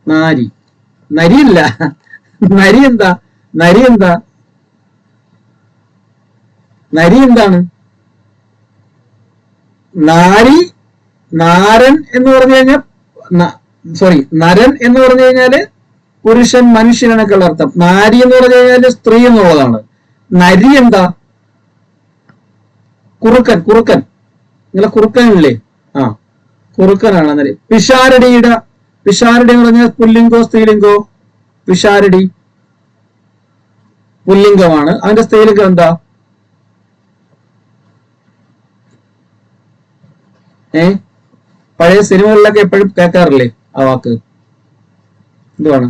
നാരി. നരിയില്ല. നരി എന്താണ്? നാരൻ എന്ന് പറഞ്ഞു കഴിഞ്ഞാൽ, നരൻ എന്ന് പറഞ്ഞു കഴിഞ്ഞാല് പുരുഷൻ, മനുഷ്യൻ എന്നൊക്കെയുള്ള അർത്ഥം. നാരി എന്ന് പറഞ്ഞു കഴിഞ്ഞാല് സ്ത്രീ എന്നുള്ളതാണ്. നരി എന്താ? കുറുക്കൻ. നിങ്ങളെ കുറുക്കനില്ലേ? കുറുക്കനാണ് നരി. പിഷാരടി എന്ന് പറഞ്ഞാൽ പുല്ലിംഗോ സ്ത്രീലിംഗോ? പിഷാരടി പുല്ലിംഗമാണ്. അതിന്റെ സ്ത്രീലിംഗം എന്താ? പഴയ സിനിമകളിലൊക്കെ എപ്പോഴും കേൾക്കാറില്ലേ ആ വാക്ക്? എന്തുവാണ്?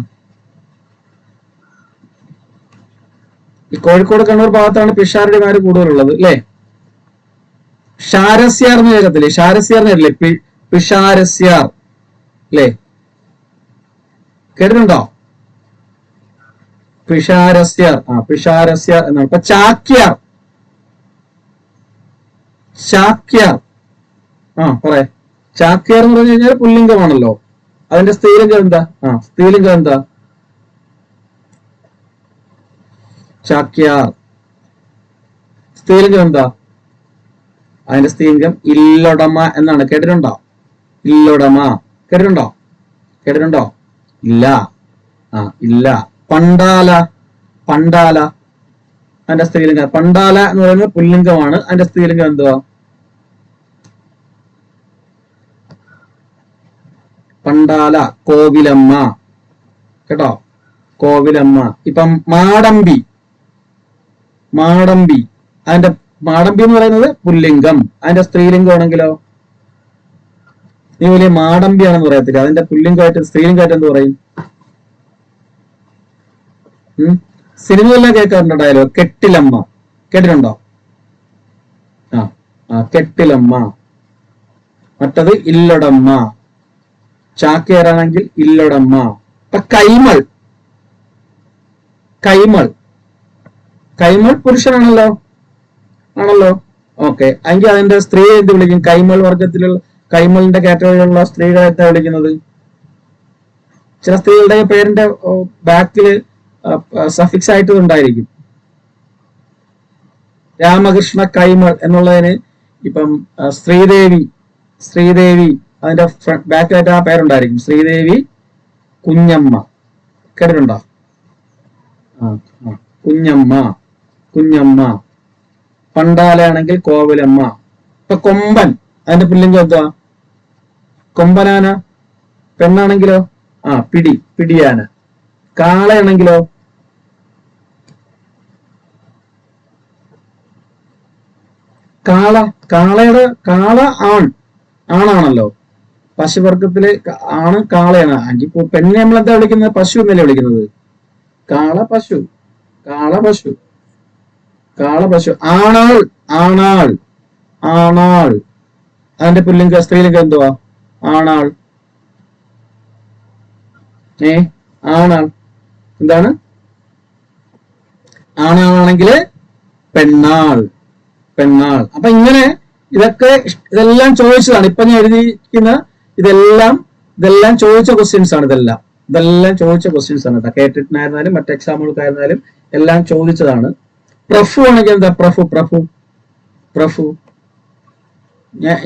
ഈ കോഴിക്കോട് കണ്ണൂർ ഭാഗത്താണ് പിഷാരടിമാര് കൂടുതലുള്ളത് അല്ലേ? ഷാരസ്യാർ എന്ന് കേൾക്കത്തില്ലേ? ഷാരസ്യാർ എന്നല്ലേ പിഷാരസ്യാർ അല്ലേ? കേട്ടിട്ടുണ്ടോ? പിഷാരസ്യാർ, പിഷാരസ്യാർ എന്നാണ്. ഇപ്പൊ ചാക്യാർ, ചാക്യാർ, പറയാ. ചാക്യാർ എന്ന് പറഞ്ഞു കഴിഞ്ഞാൽ പുല്ലിംഗമാണല്ലോ. അതിന്റെ സ്ത്രീലിംഗം എന്താ? സ്ത്രീലിംഗം എന്താ? ചാക്യാർ. സ്ത്രീലിംഗം എന്താ? അതിന്റെ സ്ത്രീലിംഗം ഇല്ലൊടമ എന്നാണ്. കേട്ടിട്ടുണ്ടോ? ഇല്ലൊടമ കേട്ടിട്ടുണ്ടോ? കേട്ടിട്ടുണ്ടോ? ഇല്ല. ഇല്ല. പണ്ടാല, പണ്ടാല അതിന്റെ സ്ത്രീലിംഗം. പണ്ടാല എന്ന് പറയുന്നത് പുല്ലിംഗമാണ്. അതിന്റെ സ്ത്രീലിംഗം എന്തുവാ? പണ്ടാല. കോവിലമ്മ. കേട്ടോ? കോവിലമ്മ. ഇപ്പം മാടമ്പി, മാടമ്പി അതിന്റെ മാടമ്പി എന്ന് പറയുന്നത് പുല്ലിംഗം. അതിന്റെ സ്ത്രീലിംഗം ആണെങ്കിലോ? നീ വലിയ മാടമ്പിയാണെന്ന് പറയത്തില്ല. അതിന്റെ പുല്ലിംഗമായിട്ട് സ്ത്രീലിംഗമായിട്ട് എന്ത് പറയും? സിനിമയെല്ലാം കേൾക്കാറുണ്ടോ ഡയലോഗ്? കെട്ടിലമ്മ. കേട്ടിട്ടുണ്ടോ? കെട്ടിലമ്മ. മറ്റത് ഇല്ലൊടമ്മ. ചാക്യാറാണെങ്കിൽ ഇല്ലൊടമ്മ. ഇപ്പൊ കൈമൾ, കൈമൾ, കൈമൾ പുരുഷനാണല്ലോ, ആണല്ലോ. ഓക്കെ, എങ്കിൽ അതിന്റെ സ്ത്രീ എന്ത് വിളിക്കും? കൈമൾ വർഗത്തിലുള്ള, കൈമളിന്റെ കാറ്റഗറിയിലുള്ള സ്ത്രീകളെ എന്താ വിളിക്കുന്നത്? ചില സ്ത്രീകളുടെ പേരിന്റെ ബാക്കില് സഫിക്സ് ആയിട്ട് ഉണ്ടായിരിക്കും. രാമകൃഷ്ണ കൈമൾ എന്നുള്ളതിന് ഇപ്പം ശ്രീദേവി, ശ്രീദേവി അതിന്റെ ബാക്കിലായിട്ട് ആ പേരുണ്ടായിരിക്കും. ശ്രീദേവി കുഞ്ഞമ്മ. കേട്ടിട്ടുണ്ടോ? കുഞ്ഞമ്മ, കുഞ്ഞമ്മ. പണ്ടാലയാണെങ്കിൽ കോവിലമ്മ. ഇപ്പൊ കൊമ്പൻ അതിന്റെ പുല്ലിംഗം എന്താ? കൊമ്പനാന. പെണ്ണാണെങ്കിലോ? പിടി, പിടിയാന. കാളയാണെങ്കിലോ? കാള. കാളയുടെ കാള ആണാണല്ലോ. പശുവർഗത്തില് ആണ്, കാളയാണ്. അഞ്ചിപ്പോ പെണ്ണിനെ നമ്മൾ എന്താ വിളിക്കുന്നത്? പശു എന്നല്ലേ വിളിക്കുന്നത്? കാള പശു, കാള പശു, കാള പശു. ആണാൾ, ആണാൾ, ആണാൾ അതിന്റെ പുല്ലിംഗ സ്ത്രീലിംഗം എന്തുവാ? ആണാൾ. ആണാൾ എന്താണ്? ആണാണെങ്കിൽ പെണ്ണാൾ, പെണ്ണാൾ. അപ്പൊ ഇങ്ങനെ ഇതെല്ലാം ചോദിച്ചതാണ്. ഇപ്പൊ ഞാൻ എഴുതിയിരിക്കുന്ന ഇതെല്ലാം ചോദിച്ച ക്വസ്റ്റ്യൻസ് ആണ്. ഇതെല്ലാം ചോദിച്ച ക്വസ്റ്റ്യൻസ് ആണ് കേട്ടോ. കേട്ടിട്ടായിരുന്നാലും മറ്റ് എക്സാമുകൾക്കായിരുന്നാലും എല്ലാം ചോദിച്ചതാണ്. പ്രഫു ആണെങ്കിൽ എന്താ? പ്രഫു, പ്രഫു, പ്രഫു.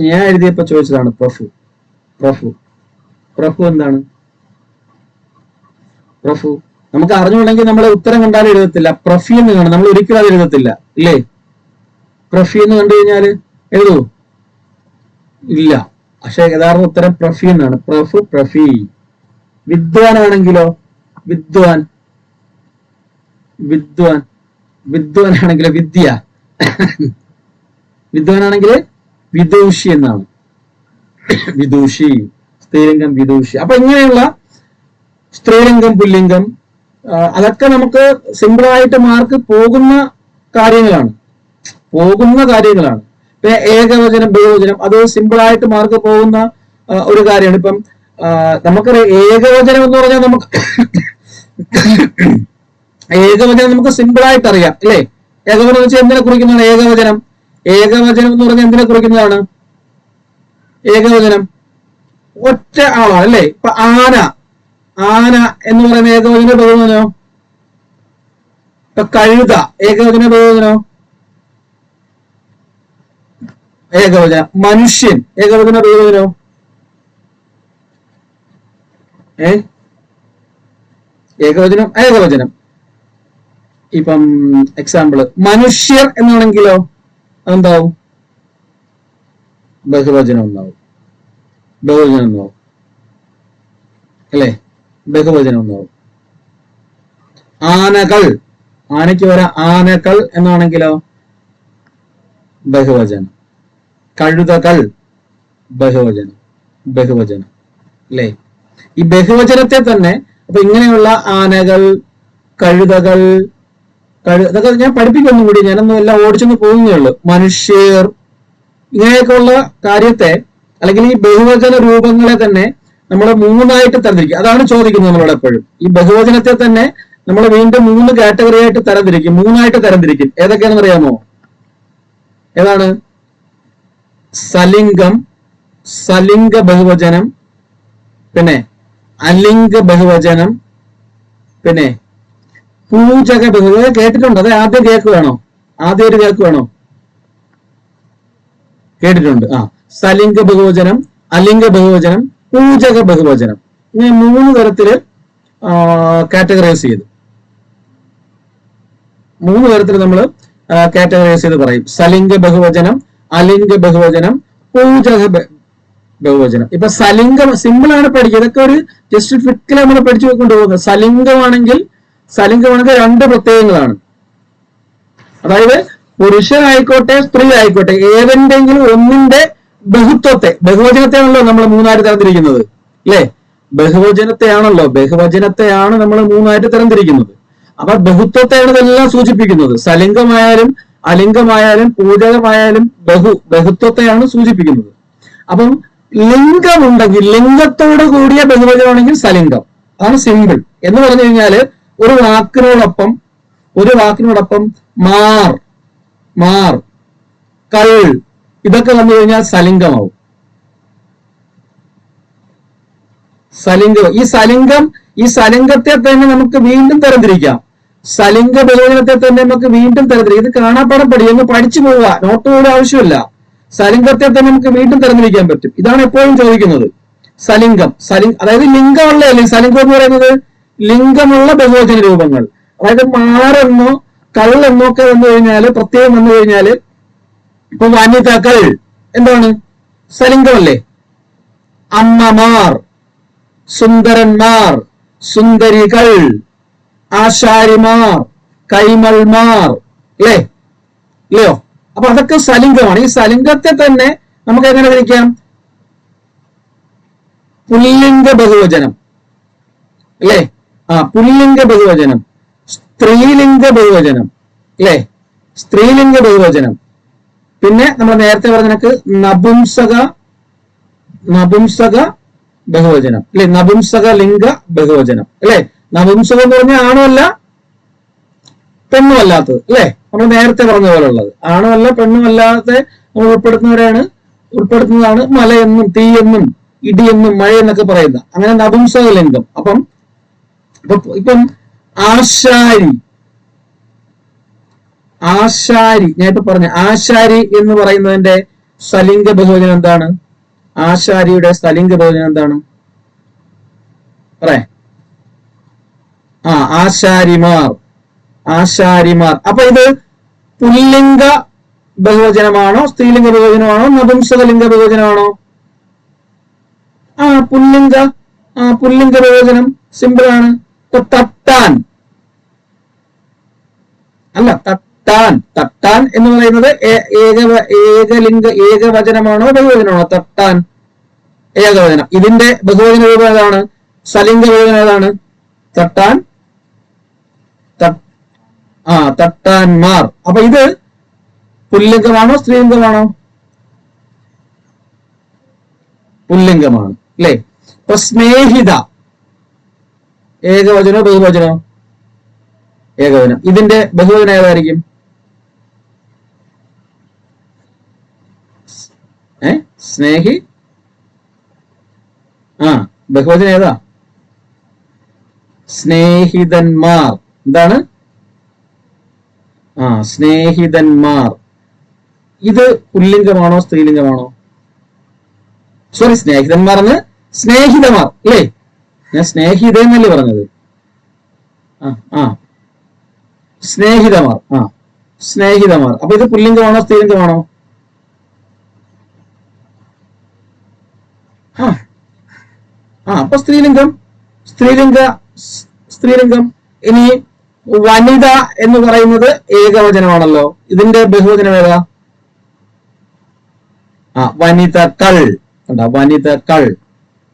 ഞാൻ എഴുതിയപ്പോ ചോദിച്ചതാണ് പ്രഫു, പ്രഫു. പ്രഫു എന്താണ്? പ്രഫു നമുക്ക് അറിഞ്ഞുകൊണ്ടെങ്കിൽ നമ്മൾ ഉത്തരം കണ്ടാലും എഴുതത്തില്ല. പ്രഫി എന്ന് കാണും, നമ്മൾ ഒരിക്കലും അത് എഴുതത്തില്ല ഇല്ലേ? പ്രഫി എന്ന് കണ്ടു കഴിഞ്ഞാല് എഴുതൂ? ഇല്ല. പക്ഷെ യഥാർത്ഥ ഉത്തരം പ്രഫി എന്നാണ്. പ്രഫു, പ്രഫി. വിദ്വാൻ ആണെങ്കിലോ? വിദ്വാൻ, വിദ്വാൻ. വിദ്വാൻ ആണെങ്കിലോ? വിദ്യ. വിദ്വാൻ ആണെങ്കിൽ വിദൂഷി എന്നാണ്. വിദൂഷി. സ്ത്രീലിംഗം വിദൂഷി. അപ്പൊ ഇങ്ങനെയുള്ള സ്ത്രീലിംഗം, പുല്ലിംഗം, അതൊക്കെ നമുക്ക് സിമ്പിളായിട്ട് മാർക്ക് പോകുന്ന കാര്യങ്ങളാണ്. പിന്നെ ഏകവചനം, ബഹുവചനം അത് സിമ്പിളായിട്ട് മാർക്ക് പോകുന്ന ഒരു കാര്യമാണ്. ഇപ്പം നമുക്കറിയാം ഏകവചനം എന്ന് പറഞ്ഞാൽ ഏകവചനം നമുക്ക് സിമ്പിളായിട്ട് അറിയാം അല്ലേ? ഏകവചനം എന്ന് വെച്ചാൽ എന്തിനെ കുറിക്കുന്നതാണ്? ഏകവചനം. ഏകവചനം എന്ന് പറഞ്ഞാൽ എന്തിനെ കുറിക്കുന്നതാണ്? ഏകവചനം ഒറ്റ ആളാണ് അല്ലേ? ഇപ്പൊ ആന, ആന എന്ന് പറയുന്ന ഏകവചന ബഹുവചനോ? ഇപ്പൊ കഴുത ഏകവചന ബഹുവചനോ? ഏകവചനം. മനുഷ്യൻ ഏകവചന ബഹുവചനോ? ഏകവചനം, ഏകവചനം. ഇപ്പം എക്സാമ്പിള് മനുഷ്യർ എന്നാണെങ്കിലോ എന്താവും? ബഹുവചനം ഉണ്ടാവും. ബഹുവചനം ഉണ്ടാവും അല്ലേ? ബഹുവചനം ഉണ്ടാവും. ആനകൾ, ആനയ്ക്ക് വരാം ആനകൾ എന്നാണെങ്കിലോ ബഹുവചനം. കഴുതകൾ ബഹുവചനം. ബഹുവചനം അല്ലേ? ഈ ബഹുവചനത്തെ തന്നെ അപ്പൊ ഇങ്ങനെയുള്ള ആനകൾ, കഴുതകൾ, ഇതൊക്കെ ഞാൻ പഠിപ്പിക്കൊന്നും കൂടി, ഞാനൊന്നും എല്ലാം ഓടിച്ചൊന്ന് പോകുന്നേ ഉള്ളൂ. മനുഷ്യർ, ഇങ്ങനെയൊക്കെയുള്ള കാര്യത്തെ അല്ലെങ്കിൽ ഈ ബഹുവചന രൂപങ്ങളെ തന്നെ നമ്മൾ മൂന്നായിട്ട് തരംതിരിക്കും. അതാണ് ചോദിക്കുന്നത് നമ്മളോട് എപ്പോഴും. ഈ ബഹുവചനത്തെ തന്നെ നമ്മൾ വീണ്ടും 3 കാറ്റഗറി ആയിട്ട് തരംതിരിക്കും, 3ആയിട്ട് തരംതിരിക്കും. ഏതൊക്കെയാണെന്ന് അറിയാമോ? ഏതാണ്? സലിംഗം, സലിംഗ ബഹുവചനം, പിന്നെ അലിംഗ ബഹുവചനം, പിന്നെ പൂജക ബഹുവചനം. കേട്ടിട്ടുണ്ട്? അത് ആദ്യം കേൾക്കുവാണോ? ആദ്യം ഒരു കേൾക്കുവാണോ? കേട്ടിട്ടുണ്ട്. സലിംഗ ബഹുവചനം, അലിംഗ ബഹുവചനം, പൂജക ബഹുവചനം, ഇങ്ങനെ 3 തരത്തില് കാറ്റഗറൈസ് ചെയ്തു. 3 തരത്തിൽ നമ്മൾ കാറ്റഗറൈസ് ചെയ്ത് പറയും. സലിംഗ ബഹുവചനം, അലിംഗ ബഹുവചനം, പൂജക ബഹുവചനം. ഇപ്പൊ സലിംഗം സിമ്പിൾ ആണ് പഠിക്കുക. ഇതൊക്കെ ഒരു ജസ്റ്റ് ട്രിക്കിൽ നമ്മൾ പഠിച്ചു കൊണ്ടുപോകുന്നത്. സലിംഗമാണെങ്കിൽ 2 പ്രത്യയങ്ങളാണ്. അതായത് പുരുഷനായിക്കോട്ടെ സ്ത്രീ ആയിക്കോട്ടെ ഏതെങ്കിലും ഒന്നിന്റെ ബഹുവചനത്തെയാണല്ലോ നമ്മൾ 3ആയിട്ട് തരംതിരിക്കുന്നത് അല്ലെ? ബഹുവചനത്തെയാണ് നമ്മൾ 3ആയിട്ട് തരംതിരിക്കുന്നത്. അപ്പൊ ബഹുത്വത്തെയാണ് ഇതെല്ലാം സൂചിപ്പിക്കുന്നത്. സലിംഗമായാലും അലിംഗമായാലും പൂജകമായാലും ബഹുത്വത്തെയാണ് സൂചിപ്പിക്കുന്നത്. അപ്പം ലിംഗമുണ്ടെങ്കിൽ, ലിംഗത്തോട് കൂടിയ ബഹുവചനമാണെങ്കിൽ സലിംഗം. അതാണ് സിമ്പിൾ. എന്ന് പറഞ്ഞു കഴിഞ്ഞാല് ഒരു വാക്കിനോടൊപ്പം മാർ, കൾ, ഇതൊക്കെ വന്നു കഴിഞ്ഞാൽ സലിംഗമാവും. ഈ സലിംഗത്തെ തന്നെ നമുക്ക് വീണ്ടും തരംതിരിക്കാം. സലിംഗ ബഹുവചനത്തെ തന്നെ നമുക്ക് വീണ്ടും തരംതിരിക്കാം. ഇത് കാണാപ്പാടം ഒന്ന് പഠിച്ചു പോവുക, നോട്ടുകളുടെ ആവശ്യമില്ല. സലിംഗത്തെ തന്നെ നമുക്ക് വീണ്ടും തരംതിരിക്കാൻ പറ്റും. ഇതാണ് എപ്പോഴും ചോദിക്കുന്നത്. സലിംഗം, അതായത് ലിംഗമുള്ള, സലിംഗം എന്ന് പറയുന്നത് ലിംഗമുള്ള ബഹുവചന രൂപങ്ങൾ. അതായത് മാറെന്നോ കള്ളെന്നോ ഒക്കെ വന്നു കഴിഞ്ഞാല്, പ്രത്യേകം വന്നു കഴിഞ്ഞാല്, ഇപ്പൊ വനിതകൾ എന്താണ്? സലിംഗമല്ലേ? അമ്മമാർ, സുന്ദരന്മാർ, സുന്ദരികൾ, ആശാരിമാർ, കൈമൾമാർ, ഇല്ലയോ? അപ്പൊ അതൊക്കെ സലിംഗമാണ്. ഈ സലിംഗത്തെ തന്നെ നമുക്ക് എങ്ങനെ തിരിക്കാം? പുല്ലിംഗ ബഹുവചനം അല്ലേ? പുല്ലിംഗ ബഹുവചനം, സ്ത്രീലിംഗ ബഹുവചനം അല്ലേ? സ്ത്രീലിംഗ ബഹുവചനം. പിന്നെ നമ്മൾ നേരത്തെ പറഞ്ഞ നപുംസക ബഹുവചനം അല്ലെ? നപുംസക ലിംഗ ബഹുവചനം അല്ലെ? നപുംസകം എന്ന് പറഞ്ഞാൽ ആണുമല്ല പെണ്ണുമല്ലാത്തത് അല്ലെ? നമ്മൾ നേരത്തെ പറഞ്ഞ പോലെ ഉള്ളത്. ആണുമല്ല പെണ്ണുമല്ലാതെ നമ്മൾ ഉൾപ്പെടുത്തുന്നതാണ് മലയെന്നും തീയെന്നും ഇടിയെന്നും മഴയെന്നൊക്കെ പറയുന്ന, അങ്ങനെ നപുംസക ലിംഗം. ഇപ്പം ആശാരി ഞാൻ ഇപ്പൊ പറഞ്ഞ ആശാരി എന്ന് പറയുന്നതിന്റെ സലിംഗ ബഹുവചനം എന്താണ്? ആശാരിയുടെ സലിംഗ ബഹുവചനം എന്താണ്? പറയാം. ആശാരിമാർ. അപ്പൊ ഇത് പുല്ലിംഗ ബഹുവചനമാണോ സ്ത്രീലിംഗ ബഹുവചനമാണോ നപുംസകലിംഗ ബഹുവചനമാണോ? പുല്ലിംഗ ബഹുവചനം സിമ്പിൾ ആണ്. തട്ടാൻ എന്ന് പറയുന്നത് ഏകവചനമാണോ ബഹുവചനമാണോ? തട്ടാൻ ഏകവചനം. ഇതിന്റെ ബഹുവചന രൂപം ഏതാണ്? സലിംഗ ബഹുവചനം ഏതാണ്? തട്ടാൻമാർ. അപ്പൊ ഇത് പുല്ലിംഗമാണോ സ്ത്രീലിംഗമാണോ? പുല്ലിംഗമാണ് അല്ലെ? ഇപ്പൊ സ്നേഹിത ഏകവചനോ ബഹുവചനോ? ഏകവചനം. ഇതിന്റെ ബഹുവചനം ഏതായിരിക്കും? സ്നേഹി. ബഹുവചനം ഏതാ? സ്നേഹിതന്മാർ. എന്താണ്? സ്നേഹിതന്മാർ. ഇത് പുല്ലിംഗമാണോ സ്ത്രീലിംഗമാണോ? സോറി, സ്നേഹിതന്മാർ എന്ന് സ്നേഹിതമാർ അല്ലേ? ഞാൻ സ്നേഹിത എന്നല്ലേ പറഞ്ഞത്? സ്നേഹിതമാർ. അപ്പൊ ഇത് പുല്ലിംഗമാണോ സ്ത്രീലിംഗമാണോ? അപ്പൊ സ്ത്രീലിംഗം. ഇനി വനിത എന്ന് പറയുന്നത് ഏകവചനമാണല്ലോ. ഇതിന്റെ ബഹുവചനം ഏതാ? വനിതകൾ കണ്ടോ, വനിതകൾ,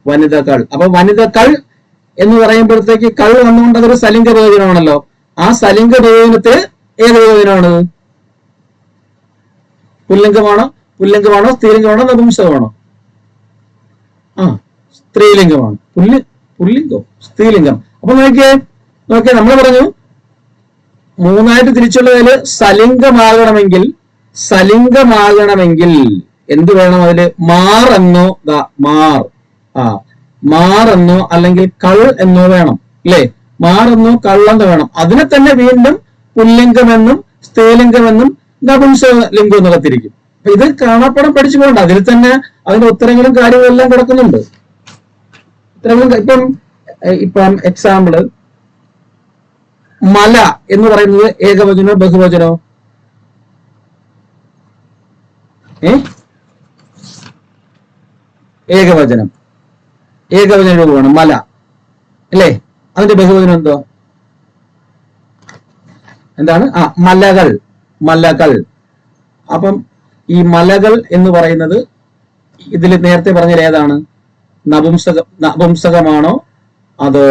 വനിതകൾ. അപ്പൊ വനിതകൾ എന്ന് പറയുമ്പോഴത്തേക്ക് കൾ വന്നുകൊണ്ട് അതൊരു സലിംഗ ബഹുവചനമാണല്ലോ. ആ സലിംഗ ബഹുവചനത്തിൽ ഏത് ബഹുവചനമാണ്? പുല്ലിംഗമാണോ, പുല്ലിംഗമാണോ, സ്ത്രീലിംഗമാണോ, നപുംസകമാണോ? ആ, സ്ത്രീലിംഗമാണ്. പുല്ലിംഗം, സ്ത്രീലിംഗം. അപ്പൊ നോക്കിയേ, നമ്മൾ പറഞ്ഞു മൂന്നായിട്ട് തിരിച്ചുള്ളതിൽ സലിംഗമാകണമെങ്കിൽ എന്ത് വേണം അതില്? മാർ എന്നോ, മാർ എന്നോ അല്ലെങ്കിൽ കൾ എന്നോ വേണം, അല്ലെ? മാർ എന്നോ കള്ളെന്നോ വേണം. അതിനെ തന്നെ വീണ്ടും പുല്ലിംഗമെന്നും സ്ത്രീലിംഗമെന്നും നപുംസകലിംഗം എന്നുള്ള തിരിക്കും. അപ്പൊ ഇത് കാണാപ്പടം പഠിച്ചു പോകണ്ട, അതിൽ തന്നെ അതിന്റെ ഉത്തരങ്ങളും കാര്യങ്ങളും എല്ലാം കിടക്കുന്നുണ്ട്. ഇപ്പം എക്സാമ്പിള്, മല എന്ന് പറയുന്നത് ഏകവചനോ ബഹുവചനോ? ഏകവചനം, ഏകവചന രൂപമാണ് മല, അല്ലേ? അതിന്റെ ബഹുവചനം എന്തോ? എന്താണ്? മലകൾ, മലകൾ. അപ്പം ഈ മലകൾ എന്ന് പറയുന്നത് ഇതിൽ നേരത്തെ പറഞ്ഞാൽ ഏതാണ്? നപുംസകമാണോ അതോ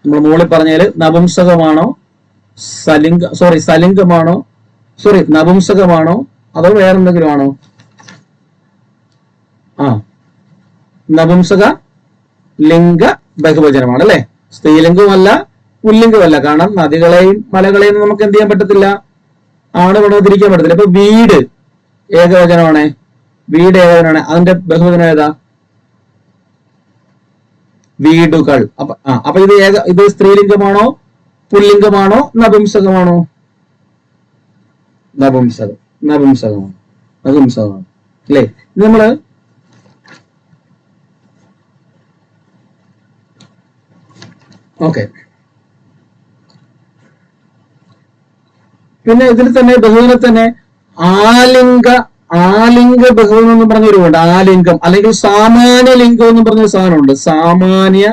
നമ്മൾ മുകളിൽ പറഞ്ഞാല് നപുംസകമാണോ, സലിംഗമാണോ, നപുംസകമാണോ അതോ വേറെന്തെങ്കിലും ആണോ? നപുംസക ലിംഗ ബഹുവചനമാണ്, അല്ലെ? സ്ത്രീലിംഗമല്ല, പുല്ലിംഗമല്ല. കാരണം നദികളെയും മലകളെയും നമുക്ക് എന്ത് ചെയ്യാൻ പറ്റത്തില്ല, ആണ് കൊണ്ടുവന്നിരിക്കാൻ പറ്റത്തില്ല. ഇപ്പൊ വീട് ഏകവചനമാണ്, വീട് ഏകവചനമാണ്. അതിന്റെ ബഹുവചനം ഏതാ? വീടുകൾ. അപ്പൊ ഇത് സ്ത്രീലിംഗമാണോ, പുല്ലിംഗമാണോ, നപുംസകമാണോ? നപുംസകമാണ്, അല്ലേ? ഇത് നമ്മള് ഓക്കെ. പിന്നെ ഇതിൽ തന്നെ ബഹുവചനം തന്നെ ആലിംഗ ബഹുവചനം എന്ന് പറഞ്ഞ രൂപമുണ്ട്. ആലിംഗം അല്ലെങ്കിൽ സാമാന്യ ലിംഗം എന്ന് പറഞ്ഞൊരു സാധനമുണ്ട്. സാമാന്യ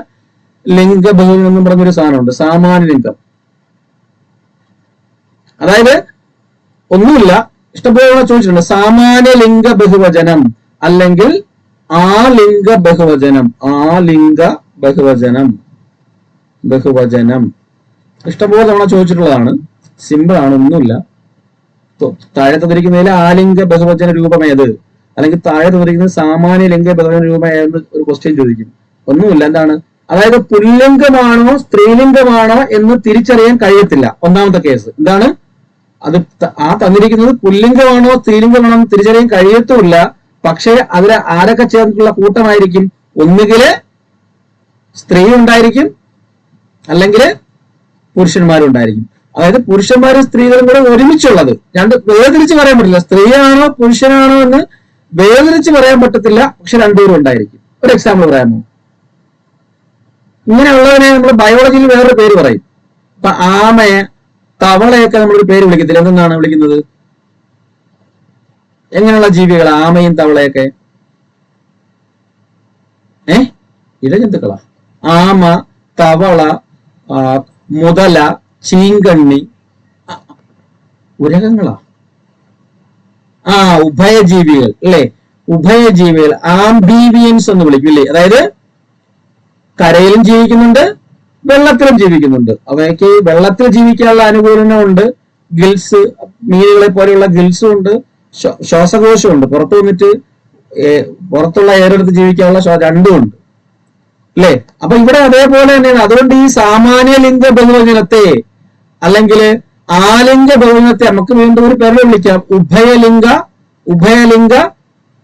ലിംഗ ബഹുവചനം എന്ന് പറഞ്ഞൊരു സാധനമുണ്ട്. സാമാന്യ ലിംഗം അതായത് ഒന്നുമില്ല, ഇഷ്ടംപോലെ ചോദിച്ചിട്ടുണ്ട്. സാമാന്യ ലിംഗ ബഹുവചനം അല്ലെങ്കിൽ ആലിംഗ ബഹുവചനം, ബഹുവചനം ഇഷ്ടംപോലെ തവണ ചോദിച്ചിട്ടുള്ളതാണ്. സിമ്പിൾ ആണ്, ഒന്നുമില്ല. താഴെ തന്നിരിക്കുന്നതിൽ ആലിംഗ ബഹുവചന രൂപം ഏത്, അല്ലെങ്കിൽ താഴെ തന്നിരിക്കുന്നത് സാമാന്യ ലിംഗ ബഹുവചന രൂപം ഏതെന്ന് ഒരു ക്വസ്റ്റ്യൻ ചോദിക്കും. ഒന്നുമില്ല. എന്താണ്? അതായത് പുല്ലിംഗമാണോ സ്ത്രീലിംഗമാണോ എന്ന് തിരിച്ചറിയാൻ കഴിയത്തില്ല. ഒന്നാമത്തെ കേസ് എന്താണ്? അത് തന്നിരിക്കുന്നത് പുല്ലിംഗമാണോ സ്ത്രീലിംഗമാണോ എന്ന് തിരിച്ചറിയാൻ കഴിയത്തുമില്ല. പക്ഷേ അതിൽ ആരൊക്കെ ചേർന്നിട്ടുള്ള കൂട്ടമായിരിക്കും? ഒന്നുകില് സ്ത്രീ ഉണ്ടായിരിക്കും, അല്ലെങ്കിൽ പുരുഷന്മാരുണ്ടായിരിക്കും. അതായത് പുരുഷന്മാരും സ്ത്രീകളും കൂടെ ഒരുമിച്ചുള്ളത്. രണ്ട് വേർതിരിച്ച് പറയാൻ പറ്റില്ല. സ്ത്രീയാണോ പുരുഷനാണോ എന്ന് വേർതിരിച്ച് പറയാൻ പറ്റത്തില്ല. പക്ഷെ രണ്ടുപേരും ഉണ്ടായിരിക്കും. ഒരു എക്സാമ്പിൾ പറയാമോ? ഇങ്ങനെയുള്ളതിനെ നമ്മൾ ബയോളജിയിൽ വേറൊരു പേര് പറയും. ഇപ്പൊ ആമയെ, തവളയൊക്കെ നമ്മളൊരു പേര് വിളിക്കത്തില്ല. എന്തെന്നാണ് വിളിക്കുന്നത്? എങ്ങനെയുള്ള ജീവികളാ ആമയും തവളയൊക്കെ? ഇഴജന്തുക്കളാ. ആമ, തവള, മുതല, ചീങ്കണ്ണി, ഉരകങ്ങളാ. ഉഭയജീവികൾ, അല്ലെ? ഉഭയജീവികൾ, ആംബീവിയൻസ് എന്ന് വിളിക്കും, ഇല്ലേ? അതായത് കരയിലും ജീവിക്കുന്നുണ്ട്, വെള്ളത്തിലും ജീവിക്കുന്നുണ്ട്. അവയ്ക്ക് വെള്ളത്തിൽ ജീവിക്കാനുള്ള അനുകൂലനമുണ്ട്. ഗിൽസ്, മീനുകളെ പോലെയുള്ള ഗിൽസും ഉണ്ട്, ശ്വാസകോശം ഉണ്ട്. പുറത്തു വന്നിട്ട് പുറത്തുള്ള എയറെടുത്ത് ജീവിക്കാനുള്ള രണ്ടും ഉണ്ട്, അല്ലെ? അപ്പൊ ഇവിടെ അതേപോലെ തന്നെയാണ്. അതുകൊണ്ട് ഈ സാമാന്യ ലിംഗ ബഹുവചനത്തെ അല്ലെങ്കിൽ ആലിംഗ ബഹുവചനത്തെ നമുക്ക് വീണ്ടും ഒരു പേരിൽ വിളിക്കാം. ഉഭയലിംഗ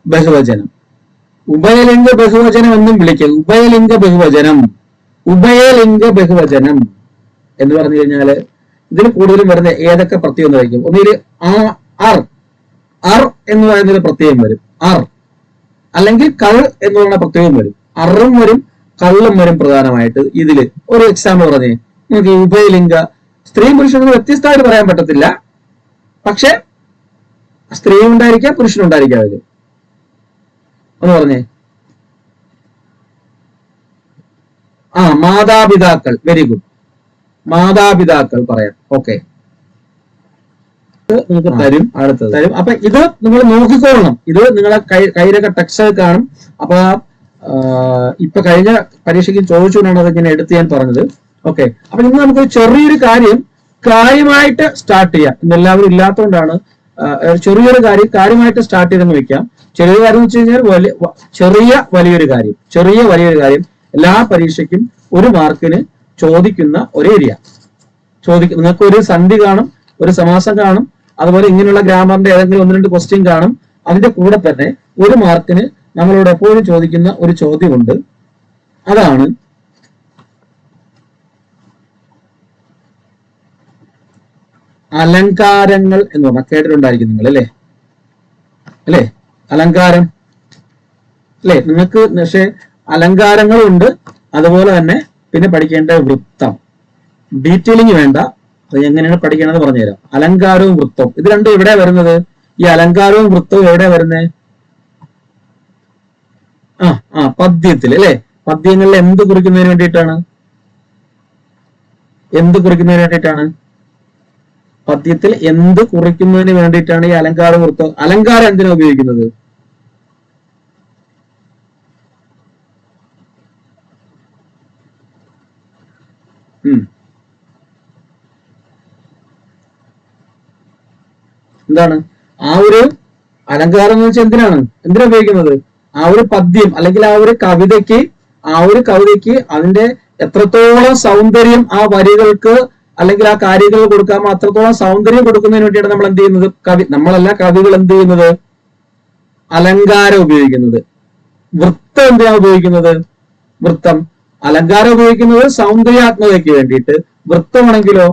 ബഹുവചനം, ഉഭയലിംഗ ബഹുവചനം എന്നും വിളിക്കും. ഉഭയലിംഗ ബഹുവചനം എന്ന് പറഞ്ഞു കഴിഞ്ഞാല് ഇതിൽ കൂടുതലും വരുന്ന ഏതൊക്കെ പ്രത്യയം വഹിക്കും? ഒന്നിൽ അർ എന്ന് പറയുന്നൊരു പ്രത്യയം വരും, അർ. അല്ലെങ്കിൽ കൾ എന്ന് പറയുന്ന പ്രത്യയം വരും. അറും വരും, കള്ളും വരും പ്രധാനമായിട്ട്. ഇതില് ഒരു എക്സാമ്പിൾ പറഞ്ഞേ നമുക്ക്. ഉഭയലിംഗ സ്ത്രീയും പുരുഷനും വ്യത്യസ്തമായിട്ട് പറയാൻ പറ്റത്തില്ല. പക്ഷെ സ്ത്രീ ഉണ്ടായിരിക്കാം, പുരുഷനുണ്ടായിരിക്കാം. അതില് ഒന്ന് പറഞ്ഞേ. മാതാപിതാക്കൾ. Very good. മാതാപിതാക്കൾ പറയാം. ഓക്കെ. മാർക്ക് നിങ്ങൾക്ക് തരും. അപ്പൊ ഇത് നിങ്ങൾ നോക്കിക്കൊള്ളണം. ഇത് നിങ്ങളെ കയ്യിലൊക്കെ ടെക്സ്റ്റ് കാണും. അപ്പൊ ഇപ്പൊ കഴിഞ്ഞ പരീക്ഷയ്ക്ക് ചോദിച്ചുകൊണ്ടാണ് അത് ഇങ്ങനെ എടുത്ത് ഞാൻ പറഞ്ഞത്. ഓക്കെ, അപ്പൊ ഇന്ന് നമുക്ക് ചെറിയൊരു കാര്യം കാര്യമായിട്ട് സ്റ്റാർട്ട് ചെയ്യാം. ഇന്ന് എല്ലാവരും ഇല്ലാത്തതുകൊണ്ടാണ് ചെറിയൊരു കാര്യം കാര്യമായിട്ട് സ്റ്റാർട്ട് ചെയ്തെന്ന് വെക്കാം. ചെറിയ കാര്യം എന്ന് വെച്ച് കഴിഞ്ഞാൽ ചെറിയ വലിയൊരു കാര്യം എല്ലാ പരീക്ഷയ്ക്കും 1 മാർക്കിന് ചോദിക്കുന്ന ഒരു ഏരിയ നിങ്ങൾക്ക് ഒരു സന്ധി കാണും, ഒരു സമാസം കാണും, അതുപോലെ ഇങ്ങനെയുള്ള ഗ്രാമറിന്റെ ഏതെങ്കിലും 1-2 ക്വസ്റ്റ്യൻ കാണും. അതിന്റെ കൂടെ തന്നെ 1 മാർക്കിന് നമ്മളോട് എപ്പോഴും ചോദിക്കുന്ന ഒരു ചോദ്യമുണ്ട്. അതാണ് അലങ്കാരങ്ങൾ എന്ന് പറഞ്ഞാൽ കേട്ടിട്ടുണ്ടായിരിക്കും നിങ്ങൾ അല്ലേ? അലങ്കാരം അല്ലേ? നിങ്ങൾക്ക് പക്ഷേ അലങ്കാരങ്ങളുണ്ട്. അതുപോലെ തന്നെ പിന്നെ പഠിക്കേണ്ട വൃത്തം. ഡീറ്റെയിലിംഗ് വേണ്ട, അത് എങ്ങനെയാണ് പഠിക്കണമെന്ന് പറഞ്ഞുതരാം. അലങ്കാരവും വൃത്തവും ഇത് രണ്ടും എവിടെയാ വരുന്നത്? ഈ അലങ്കാരവും വൃത്തവും എവിടെയാ വരുന്നത്? പദ്യത്തിൽ അല്ലെ? പദ്യങ്ങളിൽ എന്ത് കുറിക്കുന്നതിന് വേണ്ടിയിട്ടാണ്? പദ്യത്തിൽ എന്ത് കുറിക്കുന്നതിന് വേണ്ടിയിട്ടാണ് ഈ അലങ്കാരം വൃത്തം? അലങ്കാരം എന്തിനാ ഉപയോഗിക്കുന്നത്? എന്താണ് ആ ഒരു അലങ്കാരം എന്ന് വെച്ചാൽ എന്തിനാ ഉപയോഗിക്കുന്നത്? ആ ഒരു പദ്യം അല്ലെങ്കിൽ ആ ഒരു കവിതയ്ക്ക് അതിന്റെ എത്രത്തോളം സൗന്ദര്യം ആ വരികൾക്ക് അല്ലെങ്കിൽ ആ കാര്യങ്ങൾ കൊടുക്കാമോ അത്രത്തോളം സൗന്ദര്യം കൊടുക്കുന്നതിന് വേണ്ടിയാണ് നമ്മൾ എന്ത് ചെയ്യുന്നത്? കവികൾ എന്ത് ചെയ്യുന്നത്? അലങ്കാരം ഉപയോഗിക്കുന്നത്. വൃത്തം എന്തിനാ ഉപയോഗിക്കുന്നത്? അലങ്കാരം ഉപയോഗിക്കുന്നത് സൗന്ദര്യാത്മകതയ്ക്ക് വേണ്ടിയിട്ട്. വൃത്തമാണെങ്കിലോ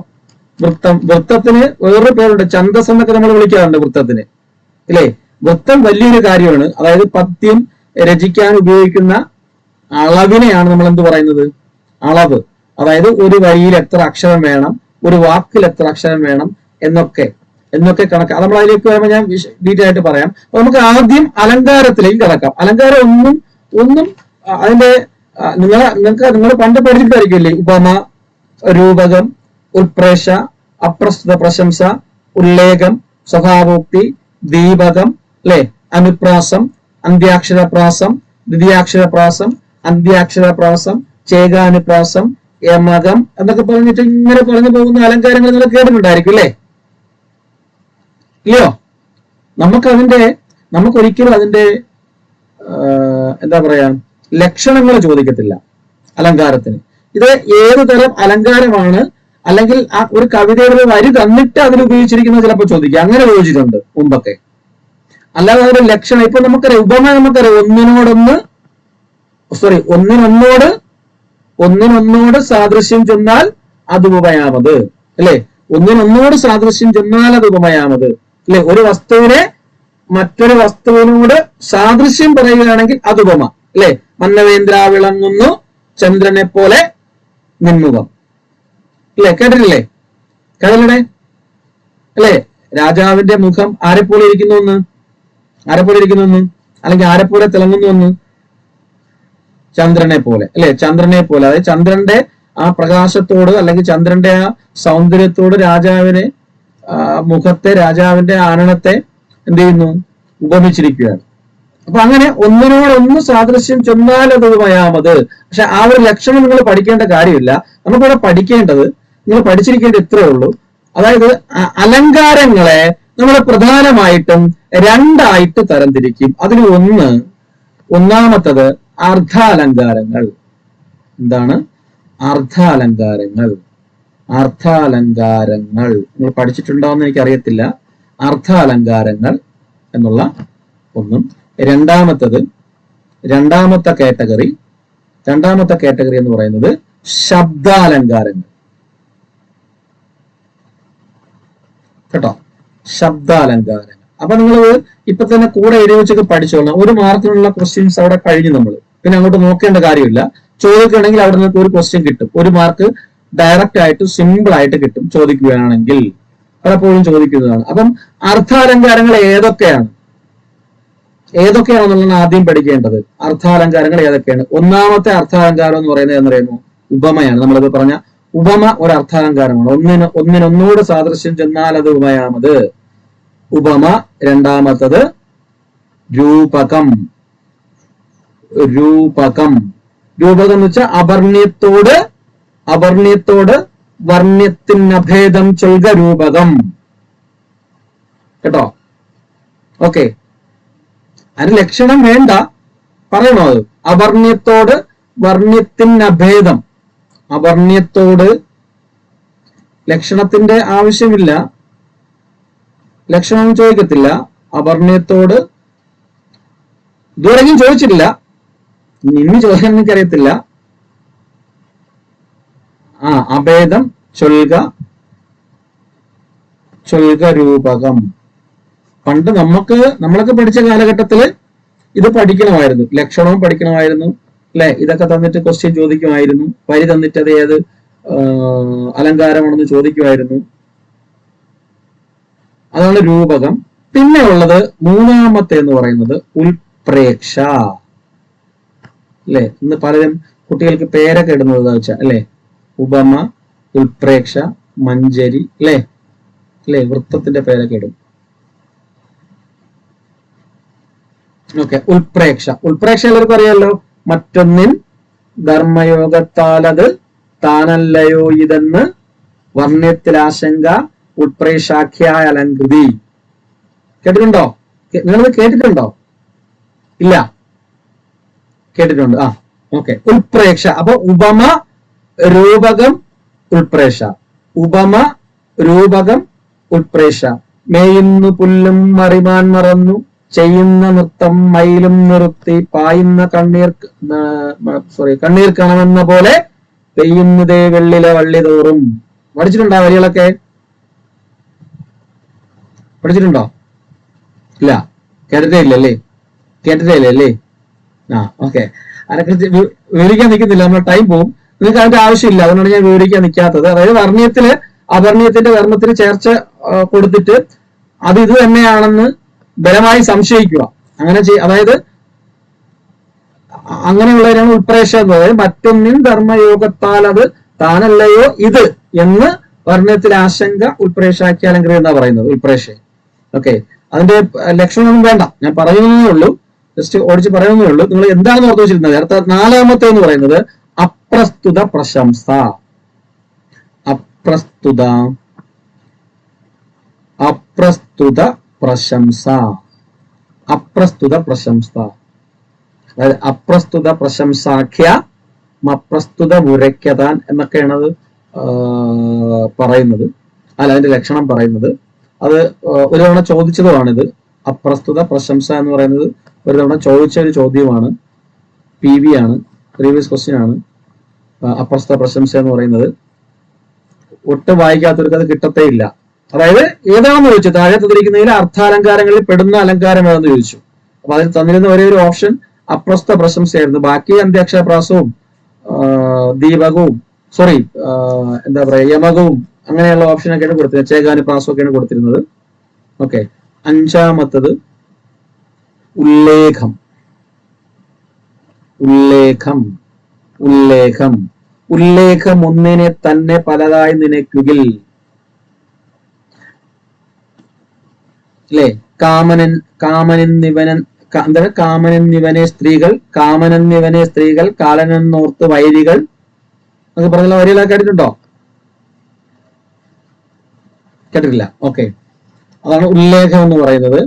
വൃത്തത്തിന് വേറൊരു പേരുണ്ട്, ഛന്ദസ് എന്നൊക്കെ നമ്മൾ വിളിക്കാറുണ്ട് വൃത്തത്തിന്, അല്ലേ? വൃത്തം വലിയൊരു കാര്യമാണ്. അതായത് പദ്യം രചിക്കാൻ ഉപയോഗിക്കുന്ന അളവിനെയാണ് നമ്മൾ എന്ത് പറയുന്നത്? അളവ്. അതായത് ഒരു വരിയിൽ എത്ര അക്ഷരം വേണം, ഒരു വാക്കിൽ എത്ര അക്ഷരം വേണം എന്നൊക്കെ കണക്ക്. നമ്മൾ അതിലേക്ക് വരുമ്പോൾ ഞാൻ ഡീറ്റെയിൽ ആയിട്ട് പറയാം. അപ്പൊ നമുക്ക് ആദ്യം അലങ്കാരത്തിലേക്ക് കിടക്കാം. അലങ്കാരം ഒന്നും അതിന്റെ നിങ്ങൾ പണ്ട് പഠിച്ചിട്ടായിരിക്കില്ലേ? ഉപമ, രൂപകം, ഉത്പ്രേക്ഷ, അപ്രസ്തുത പ്രശംസ, ഉല്ലേഖം, സ്വഭാവോക്തി, ദീപകം, അല്ലെ? അനുപ്രാസം, അന്ത്യാക്ഷരപ്രാസം, ദ്വിതീയാക്ഷരപ്രാസം, അന്ത്യാക്ഷരപ്രാസം, ചേകാനുപ്രാസം, യമകം എന്നൊക്കെ പറഞ്ഞിട്ട് ഇങ്ങനെ പറഞ്ഞു പോകുന്ന അലങ്കാരങ്ങൾ നിങ്ങൾ കേട്ടിട്ടുണ്ടായിരിക്കും അല്ലേ? ഇല്ലയോ? നമുക്കൊരിക്കലും അതിന്റെ എന്താ പറയാ ലക്ഷണങ്ങൾ ചോദിക്കത്തില്ല അലങ്കാരത്തിന്. ഇത് ഏത് തരം അലങ്കാരമാണ്, അല്ലെങ്കിൽ ആ ഒരു കവിതയുടെ വരി തന്നിട്ട് അതിൽ ഉപയോഗിച്ചിരിക്കുന്നത് ചിലപ്പോൾ ചോദിക്കുക. അങ്ങനെ ചോദിച്ചിട്ടുണ്ട് മുമ്പൊക്കെ. അല്ലാതെ അതിന്റെ ലക്ഷണം ഇപ്പൊ നമുക്കറിയാം. ഉപമ നമുക്കറിയാം, ഒന്നിനൊന്നോട് സാദൃശ്യം ചെന്നാൽ അത് ഉപമയാമത്, അല്ലെ? ഒന്നിനൊന്നോട് സാദൃശ്യം ചെന്നാൽ അത് ഉപമയാമത്, അല്ലെ? ഒരു വസ്തുവിനെ മറ്റൊരു വസ്തുവിനോട് സാദൃശ്യം പറയുകയാണെങ്കിൽ അത് ഉപമ, അല്ലെ? മന്നവേന്ദ്ര വിളങ്ങുന്നു ചന്ദ്രനെ പോലെ നിൻമുഖം, അല്ലെ? കേട്ടിട്ടില്ലേ? അല്ലെ? രാജാവിന്റെ മുഖം ആരെപ്പോലെ ഇരിക്കുന്നു എന്ന്, അല്ലെങ്കിൽ ആരെപ്പോലെ തിളങ്ങുന്നു എന്ന്? ചന്ദ്രനെ പോലെ, അല്ലെ? ചന്ദ്രനെ പോലെ. അതായത് ചന്ദ്രന്റെ ആ പ്രകാശത്തോട് അല്ലെങ്കിൽ ചന്ദ്രന്റെ ആ സൗന്ദര്യത്തോട് രാജാവിനെ മുഖത്തെ, രാജാവിന്റെ ആനണത്തെ എന്ത് ചെയ്യുന്നു? ഉപമിച്ചിരിക്കുകയാണ്. അപ്പൊ അങ്ങനെ ഒന്നിനോടൊന്ന് സാദൃശ്യം ചെന്നാൽ അത് ഉപമയാമത്. പക്ഷെ ആ ഒരു ലക്ഷണം നിങ്ങൾ പഠിക്കേണ്ട കാര്യമില്ല. നമുക്കിവിടെ പഠിക്കേണ്ടത്, നിങ്ങൾ പഠിച്ചിരിക്കേണ്ടത് ഇത്രയേ ഉള്ളൂ. അതായത് അലങ്കാരങ്ങളെ നമ്മൾ പ്രധാനമായിട്ടും 2ആയിട്ട് തരംതിരിക്കും. അതിൽ ഒന്നാമത്തത് അർദ്ധാലങ്കാരങ്ങൾ. എന്താണ് അർദ്ധാലങ്കാരങ്ങൾ? നിങ്ങൾ പഠിച്ചിട്ടുണ്ടോന്ന് എനിക്കറിയത്തില്ല. അർദ്ധാലങ്കാരങ്ങൾ എന്നുള്ള ഒന്നും. രണ്ടാമത്തെ കാറ്റഗറി എന്ന് പറയുന്നത് ശബ്ദാലങ്കാരങ്ങൾ. കേട്ടോ? ശബ്ദാലങ്കാരങ്ങൾ. അപ്പൊ നിങ്ങൾ ഇപ്പൊ തന്നെ കൂടെ എഴുതി വെച്ചൊക്കെ പഠിച്ചോളാം. 1 മാർക്കിനുള്ള ക്വസ്റ്റ്യൻസ് അവിടെ കഴിഞ്ഞു. നമ്മൾ പിന്നെ അങ്ങോട്ട് നോക്കേണ്ട കാര്യമില്ല. ചോദിക്കുകയാണെങ്കിൽ അവിടെ നിങ്ങൾക്ക് ഒരു ക്വസ്റ്റ്യൻ കിട്ടും. 1 മാർക്ക് ഡയറക്റ്റ് ആയിട്ട് സിമ്പിൾ ആയിട്ട് കിട്ടും ചോദിക്കുകയാണെങ്കിൽ. പലപ്പോഴും ചോദിക്കുന്നതാണ്. അപ്പം അർദ്ധാലങ്കാരങ്ങൾ ഏതൊക്കെയാണെന്നുള്ളതാണ് ആദ്യം പഠിക്കേണ്ടത്. അർദ്ധാലങ്കാരങ്ങൾ ഏതൊക്കെയാണ്? ഒന്നാമത്തെ അർദ്ധാലങ്കാരം എന്ന് പറയുന്നത് എന്നറിയുമോ? ഉപമയാണ്. നമ്മളിപ്പോ പറഞ്ഞ ഉപമ ഒരു അർത്ഥാലങ്കാരമാണ്. ഒന്നിനൊന്നോട് സാദൃശ്യം ചെന്നാൽ അത് ഉപമയാമത്. ഉപമ. രണ്ടാമത്തത് രൂപകം. രൂപകം എന്ന് വെച്ചാൽ അവർണ്യത്തോട് വർണ്ണ്യത്തിന് അഭേദം ചൊൽക രൂപകം. കേട്ടോ? ഓക്കെ, അതിന് ലക്ഷണം വേണ്ട, പറയണോ? അത് അവർണ്യത്തോട് വർണ്ണ്യത്തിന് അഭേദം. അവർണ്യത്തോട് ലക്ഷണത്തിന്റെ ആവശ്യമില്ല, ലക്ഷണം ചോദിക്കത്തില്ല. അവർണ്യത്തോട് ഇതുവരെയും ചോദിച്ചിട്ടില്ല, ഇനി ചോദിക്കാൻ എനിക്കറിയത്തില്ല. അഭേദം ചൊൽക രൂപകം. പണ്ട് നമ്മളൊക്കെ പഠിച്ച കാലഘട്ടത്തില് ഇത് പഠിക്കണമായിരുന്നു, ലക്ഷണവും പഠിക്കണമായിരുന്നു അല്ലെ? ഇതൊക്കെ തന്നിട്ട് ക്വസ്റ്റ്യൻ ചോദിക്കുമായിരുന്നു, വരി തന്നിട്ട് അത് ഏത് അലങ്കാരമാണെന്ന് ചോദിക്കുമായിരുന്നു. അതാണ് രൂപകം. പിന്നെ ഉള്ളത് മൂന്നാമത്തെ എന്ന് പറയുന്നത് ഉൽപ്രേക്ഷ അല്ലെ? ഇന്ന് പലരും കുട്ടികൾക്ക് പേരൊക്കെ ഇടുന്നത് വെച്ചാൽ അല്ലെ? ഉപമ, ഉൽപ്രേക്ഷ, മഞ്ജരി അല്ലെ? വൃത്തത്തിന്റെ പേരൊക്കെ ഇടും. ഓക്കെ, ഉൽപ്രേക്ഷ. ഉൽപ്രേക്ഷ എല്ലാവർക്കും അറിയാലോ. മറ്റൊന്നിൻ ധർമ്മയോഗത്താലത് താനല്ലയോ ഇതെന്ന് വർണ്ണ്യത്തിലാശങ്ക ഉൽപ്രേക്ഷാഖ്യായ അലങ്കൃതി. കേട്ടിട്ടുണ്ടോ? നിങ്ങളിത് കേട്ടിട്ടുണ്ടോ? ഇല്ല, കേട്ടിട്ടുണ്ട്. ഓക്കെ, ഉൽപ്രേക്ഷ. അപ്പൊ ഉപമ, രൂപകം, ഉൽപ്രേക്ഷ. ഉപമ, രൂപകം, ഉൽപ്രേക്ഷ. മേയുന്നു പുല്ലും മറിമാൻ മറന്നു, ചെയ്യുന്ന നൃത്തം മയിലും നിർത്തി, പായുന്ന കണ്ണീർ കണമെന്ന പോലെ പെയ്യുന്നതേ വെള്ളിലെ വള്ളി തോറും. പഠിച്ചിട്ടുണ്ടോ വരികളൊക്കെ? പഠിച്ചിട്ടുണ്ടോ? ഇല്ല, കേട്ടിട്ടേ ഇല്ലല്ലേ? ഓക്കെ, അതിനെക്കുറിച്ച് വിവരിക്കാൻ നിൽക്കുന്നില്ല, നമ്മുടെ ടൈം പോകും. നിങ്ങൾക്ക് അതിന്റെ ആവശ്യമില്ല, അതുകൊണ്ടാണ് ഞാൻ വിവരിക്കാൻ നിൽക്കാത്തത്. അതായത് വർണ്ണ്യത്തില് അവർണ്യത്തിന്റെ ധർമ്മത്തിന് ചേർച്ച കൊടുത്തിട്ട് അത് ഇത് തന്നെയാണെന്ന് ബലമായി സംശയിക്കുക, അങ്ങനെ അതായത് അങ്ങനെയുള്ളവരാണ് ഉൽപ്രേക്ഷ എന്ന് പറയുന്നത്. മറ്റൊന്നിൻ ധർമ്മയോഗത്താൽ അത് താനല്ലയോ ഇത് എന്ന് വർണ്ണ്യത്തിൽ ആശങ്ക ഉൽപ്രേക്ഷാഖ്യ അലങ്കൃതി എന്നാ പറയുന്നത്, ഉൽപ്രേക്ഷ. ഓക്കെ, അതിന്റെ ലക്ഷണമൊന്നും വേണ്ട, ഞാൻ പറയുന്നതേ ഉള്ളൂ, ജസ്റ്റ് ഓടിച്ച് പറയുന്നതേ ഉള്ളൂ. നിങ്ങൾ എന്താണെന്ന് ഓർത്ത് വെച്ചിരുന്നത്? അടുത്ത നാലാമത്തെ എന്ന് പറയുന്നത് അപ്രസ്തുത പ്രശംസ. അപ്രസ്തുത പ്രശംസ. അപ്രസ്തുത പ്രശംസ, അതായത് അപ്രസ്തുത പ്രശംസാഖ്യ അപ്രസ്തുത മുരയ്ക്കതാൻ എന്നൊക്കെയാണ് അത് പറയുന്നത്. അല്ല, അതിന്റെ ലക്ഷണം പറയുന്നത്. അത് ഒരു തവണ ചോദിച്ചതുമാണിത്. അപ്രസ്തുത പ്രശംസ എന്ന് പറയുന്നത് ഒരു തവണ ചോദിച്ച ഒരു ചോദ്യമാണ്, PV ആണ്, പ്രീവിയസ് ക്വസ്റ്റ്യൻ ആണ്. അപ്രസ്തുത പ്രശംസ എന്ന് പറയുന്നത് ഒട്ടും വായിക്കാത്തവർക്ക് അത് കിട്ടത്തേ ഇല്ല. അതായത് ഏതാണെന്ന് ചോദിച്ചു, താഴെ തന്നിരിക്കുന്നതിൽ അർത്ഥാലങ്കാരങ്ങളിൽ പെടുന്ന അലങ്കാരം ഏതെന്ന് ചോദിച്ചു. അപ്പൊ അതിൽ തന്നിരുന്ന ഒരേ ഒരു ഓപ്ഷൻ അപ്രസ്തുത പ്രശംസയായിരുന്നു. ബാക്കി അന്ത്യാക്ഷരപ്രാസവും ദീപകവും എന്താ പറയാ യമകവും അങ്ങനെയുള്ള ഓപ്ഷനൊക്കെയാണ് കൊടുത്തിരുന്നത്. ചേകാനുപ്രാസമൊക്കെയാണ് കൊടുത്തിരുന്നത്. ഓക്കെ, അഞ്ചാമത്തത് ഉല്ലേഖം. ഉല്ലേഖം ഒന്നിനെ തന്നെ പലതായി നിനയ്ക്കുകിൽ അല്ലെ? കാമനെന്നിവനെ സ്ത്രീകൾ, കാലനെന്നോർത്ത് വൈരികൾ എന്നൊക്കെ പറഞ്ഞുള്ള വരികളൊക്കെ കേട്ടിട്ടുണ്ടോ? കേട്ടിട്ടില്ല. ഓക്കെ, അതാണ് ഉല്ലേഖം എന്ന് പറയുന്നത്.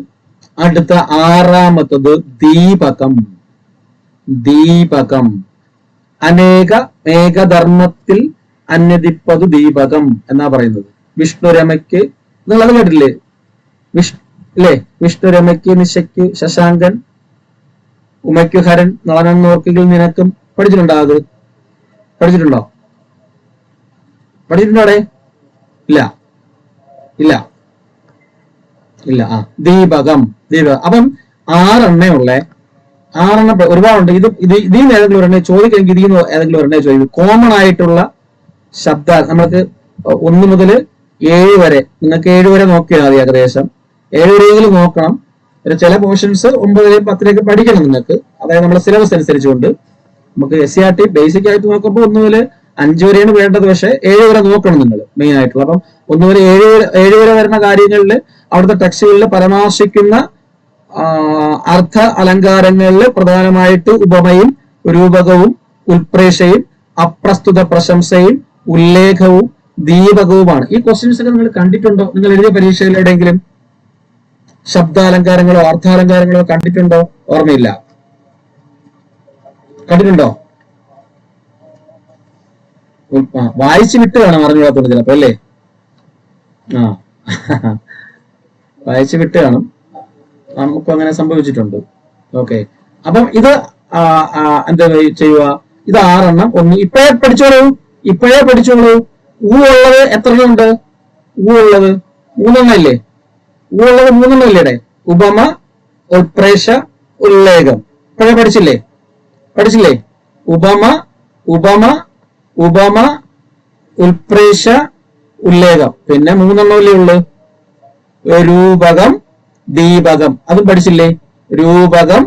അടുത്ത ആറാമത്തത് ദീപകം. ഏകധർമ്മത്തിൽ അന്യതിപ്പതു ദീപകം എന്നാ പറയുന്നത്. വിഷ്ണുരമയ്ക്ക്, നിങ്ങളത് കേട്ടില്ലേ? വിഷ്ണുരമയ്ക്ക് നിശയ്ക്ക് ശശാങ്കൻ, ഉമയ്ക്കു ഹരൻ, നളനെന്നോർക്കുകിൽ നിനക്കും. പഠിച്ചിട്ടുണ്ടോ? അത് പഠിച്ചിട്ടുണ്ടോ? അവിടെ? ഇല്ല. ദീപകം. അപ്പം 6 എണ്ണയുള്ളേ. 6 എണ്ണം ഒരുപാടുണ്ട്. ഇതിന്ന് ഏതെങ്കിലും ഒരെണ്ണ ചോദിക്കെങ്കിൽ ഇതിന്ന് ഏതെങ്കിലും ഒരെണ്ണ ചോദിക്കും. കോമൺ ആയിട്ടുള്ള ശബ്ദ നമ്മൾക്ക് 1 മുതൽ 7 വരെ, നിങ്ങൾക്ക് 7 വരെ നോക്കിയാൽ മതി. ഏകദേശം 7 വരെയെങ്കിലും നോക്കണം. ചില പോർഷൻസ് 9 10 പഠിക്കണം നിങ്ങൾക്ക്. അതായത് നമ്മുടെ സിലബസ് അനുസരിച്ചുകൊണ്ട് നമുക്ക് SCRT ബേസിക് ആയിട്ട് നോക്കുമ്പോൾ 1 മുതൽ 5 വരെയാണ് വേണ്ടത്, പക്ഷെ 7 വരെ നോക്കണം നിങ്ങൾ മെയിൻ ആയിട്ടുള്ള. അപ്പം 1 വരെ 7 വരെ വരുന്ന കാര്യങ്ങളിൽ അവിടുത്തെ ടെക്സ്റ്റുകളിൽ പരാമർശിക്കുന്ന അർത്ഥ അലങ്കാരങ്ങളിൽ പ്രധാനമായിട്ട് ഉപമയും രൂപകവും ഉൽപ്രേക്ഷയും അപ്രസ്തുത പ്രശംസയും ഉല്ലേഖവും ദീപകവുമാണ്. ഈ ക്വസ്റ്റ്യൻസ് ഒക്കെ നിങ്ങൾ കണ്ടിട്ടുണ്ടോ? നിങ്ങൾ എഴുതിയ പരീക്ഷയിൽ എവിടെയെങ്കിലും ശബ്ദാലങ്കാരങ്ങളോ അർത്ഥാലങ്കാരങ്ങളോ കണ്ടിട്ടുണ്ടോ? ഓർമ്മയില്ല. കണ്ടിട്ടുണ്ടോ? വായിച്ചു വിട്ട് കാണാൻ അറിഞ്ഞുകൂടാത്തോണ്ട് ചിലപ്പോ അല്ലേ? വായിച്ചു വിട്ട് കാണും, നമുക്ക് അങ്ങനെ സംഭവിച്ചിട്ടുണ്ട്. ഓക്കെ, അപ്പം ഇത് എന്താ ചെയ്യുക? ഇത് 6 എണ്ണം. ഇപ്പോഴേ പഠിച്ചോളൂ. ഊ ഉള്ളത് എത്ര എണ്ണം ഉണ്ട്? ഊ ഉള്ളത് 3 എണ്ണം ഇല്ലേ? ഊ ഉള്ളത് 3 എണ്ണം ഇല്ലേ? ഉപമ, ഉൽപ്രേക്ഷ, ഉല്ലേഖം. ഇപ്പോഴേ പഠിച്ചില്ലേ? ഉപമ, ഉൽപ്രേക്ഷ, ഉല്ലേഖം. പിന്നെ 3 എണ്ണമല്ലേ ഉള്ളു? രൂപകം, ദീപകം. അതും പഠിച്ചില്ലേ? രൂപകം,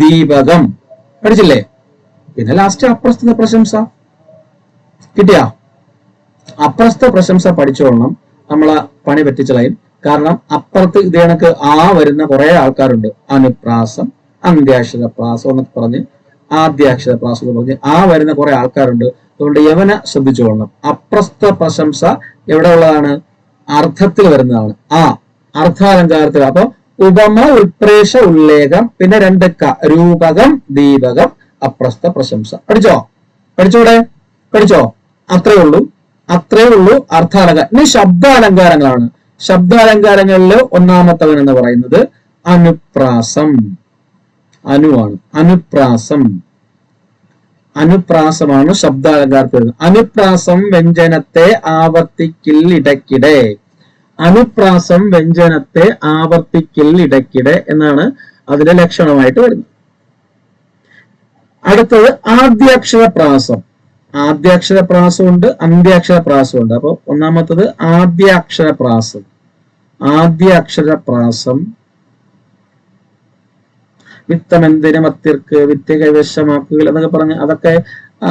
ദീപകം പഠിച്ചില്ലേ? പിന്നെ ലാസ്റ്റ് അപ്രസ്തുത പ്രശംസ. കിട്ടിയാ? അപ്രസ്തുത പ്രശംസ പഠിച്ചോളണം, നമ്മളെ പണി പറ്റിച്ചളയും. കാരണം അപ്പുറത്ത് ഇതേ കണക്ക് വരുന്ന കുറെ ആൾക്കാരുണ്ട്. അനുപ്രാസം, അന്ത്യാക്ഷര പ്രാസം എന്നൊക്കെ പറഞ്ഞ്, ആദ്യാക്ഷര പ്രാസം എന്ന് പറഞ്ഞ് വരുന്ന കുറെ ആൾക്കാരുണ്ട്. അതുകൊണ്ട് യവനെ ശ്രദ്ധിച്ചോളണം. അപ്രസ്തുത പ്രശംസ എവിടെ ഉള്ളതാണ്? അർത്ഥത്തിൽ വരുന്നതാണ്. അർത്ഥാലങ്കാരത്തിൽ. അപ്പൊ ഉപമ, ഉൽപ്രേക്ഷ, ഉല്ലേഖം, പിന്നെ 2 രൂപകം, ദീപകം, അപ്രസ്തുത പ്രശംസ. പഠിച്ചോ? അത്രേ ഉള്ളൂ അർത്ഥാലങ്കാരം. ഇനി ശബ്ദാലങ്കാരങ്ങളാണ്. ശബ്ദാലങ്കാരങ്ങളിൽ ഒന്നാമത്തവൻ എന്ന് പറയുന്നത് അനുപ്രാസം. അനുപ്രാസമാണ് ശബ്ദാലങ്കാരത്തിൽ വരുന്നത്. അനുപ്രാസം വ്യഞ്ജനത്തെ ആവർത്തിക്കിൽ ഇടയ്ക്കിടെ. അനുപ്രാസം വ്യഞ്ജനത്തെ ആവർത്തിക്കിൽ ഇടയ്ക്കിടെ എന്നാണ് അതിന്റെ ലക്ഷണമായിട്ട് വരുന്നത്. അടുത്തത് ആദ്യാക്ഷരപ്രാസം. ആദ്യാക്ഷരപ്രാസമുണ്ട്, അന്ത്യാക്ഷരപ്രാസമുണ്ട്. അപ്പൊ ഒന്നാമത്തത് ആദ്യാക്ഷരപ്രാസം. വിത്തമെന്തിന് മത്യർക്ക് വിദ്യ കൈവശമാക്കുക എന്നൊക്കെ പറഞ്ഞ് അതൊക്കെ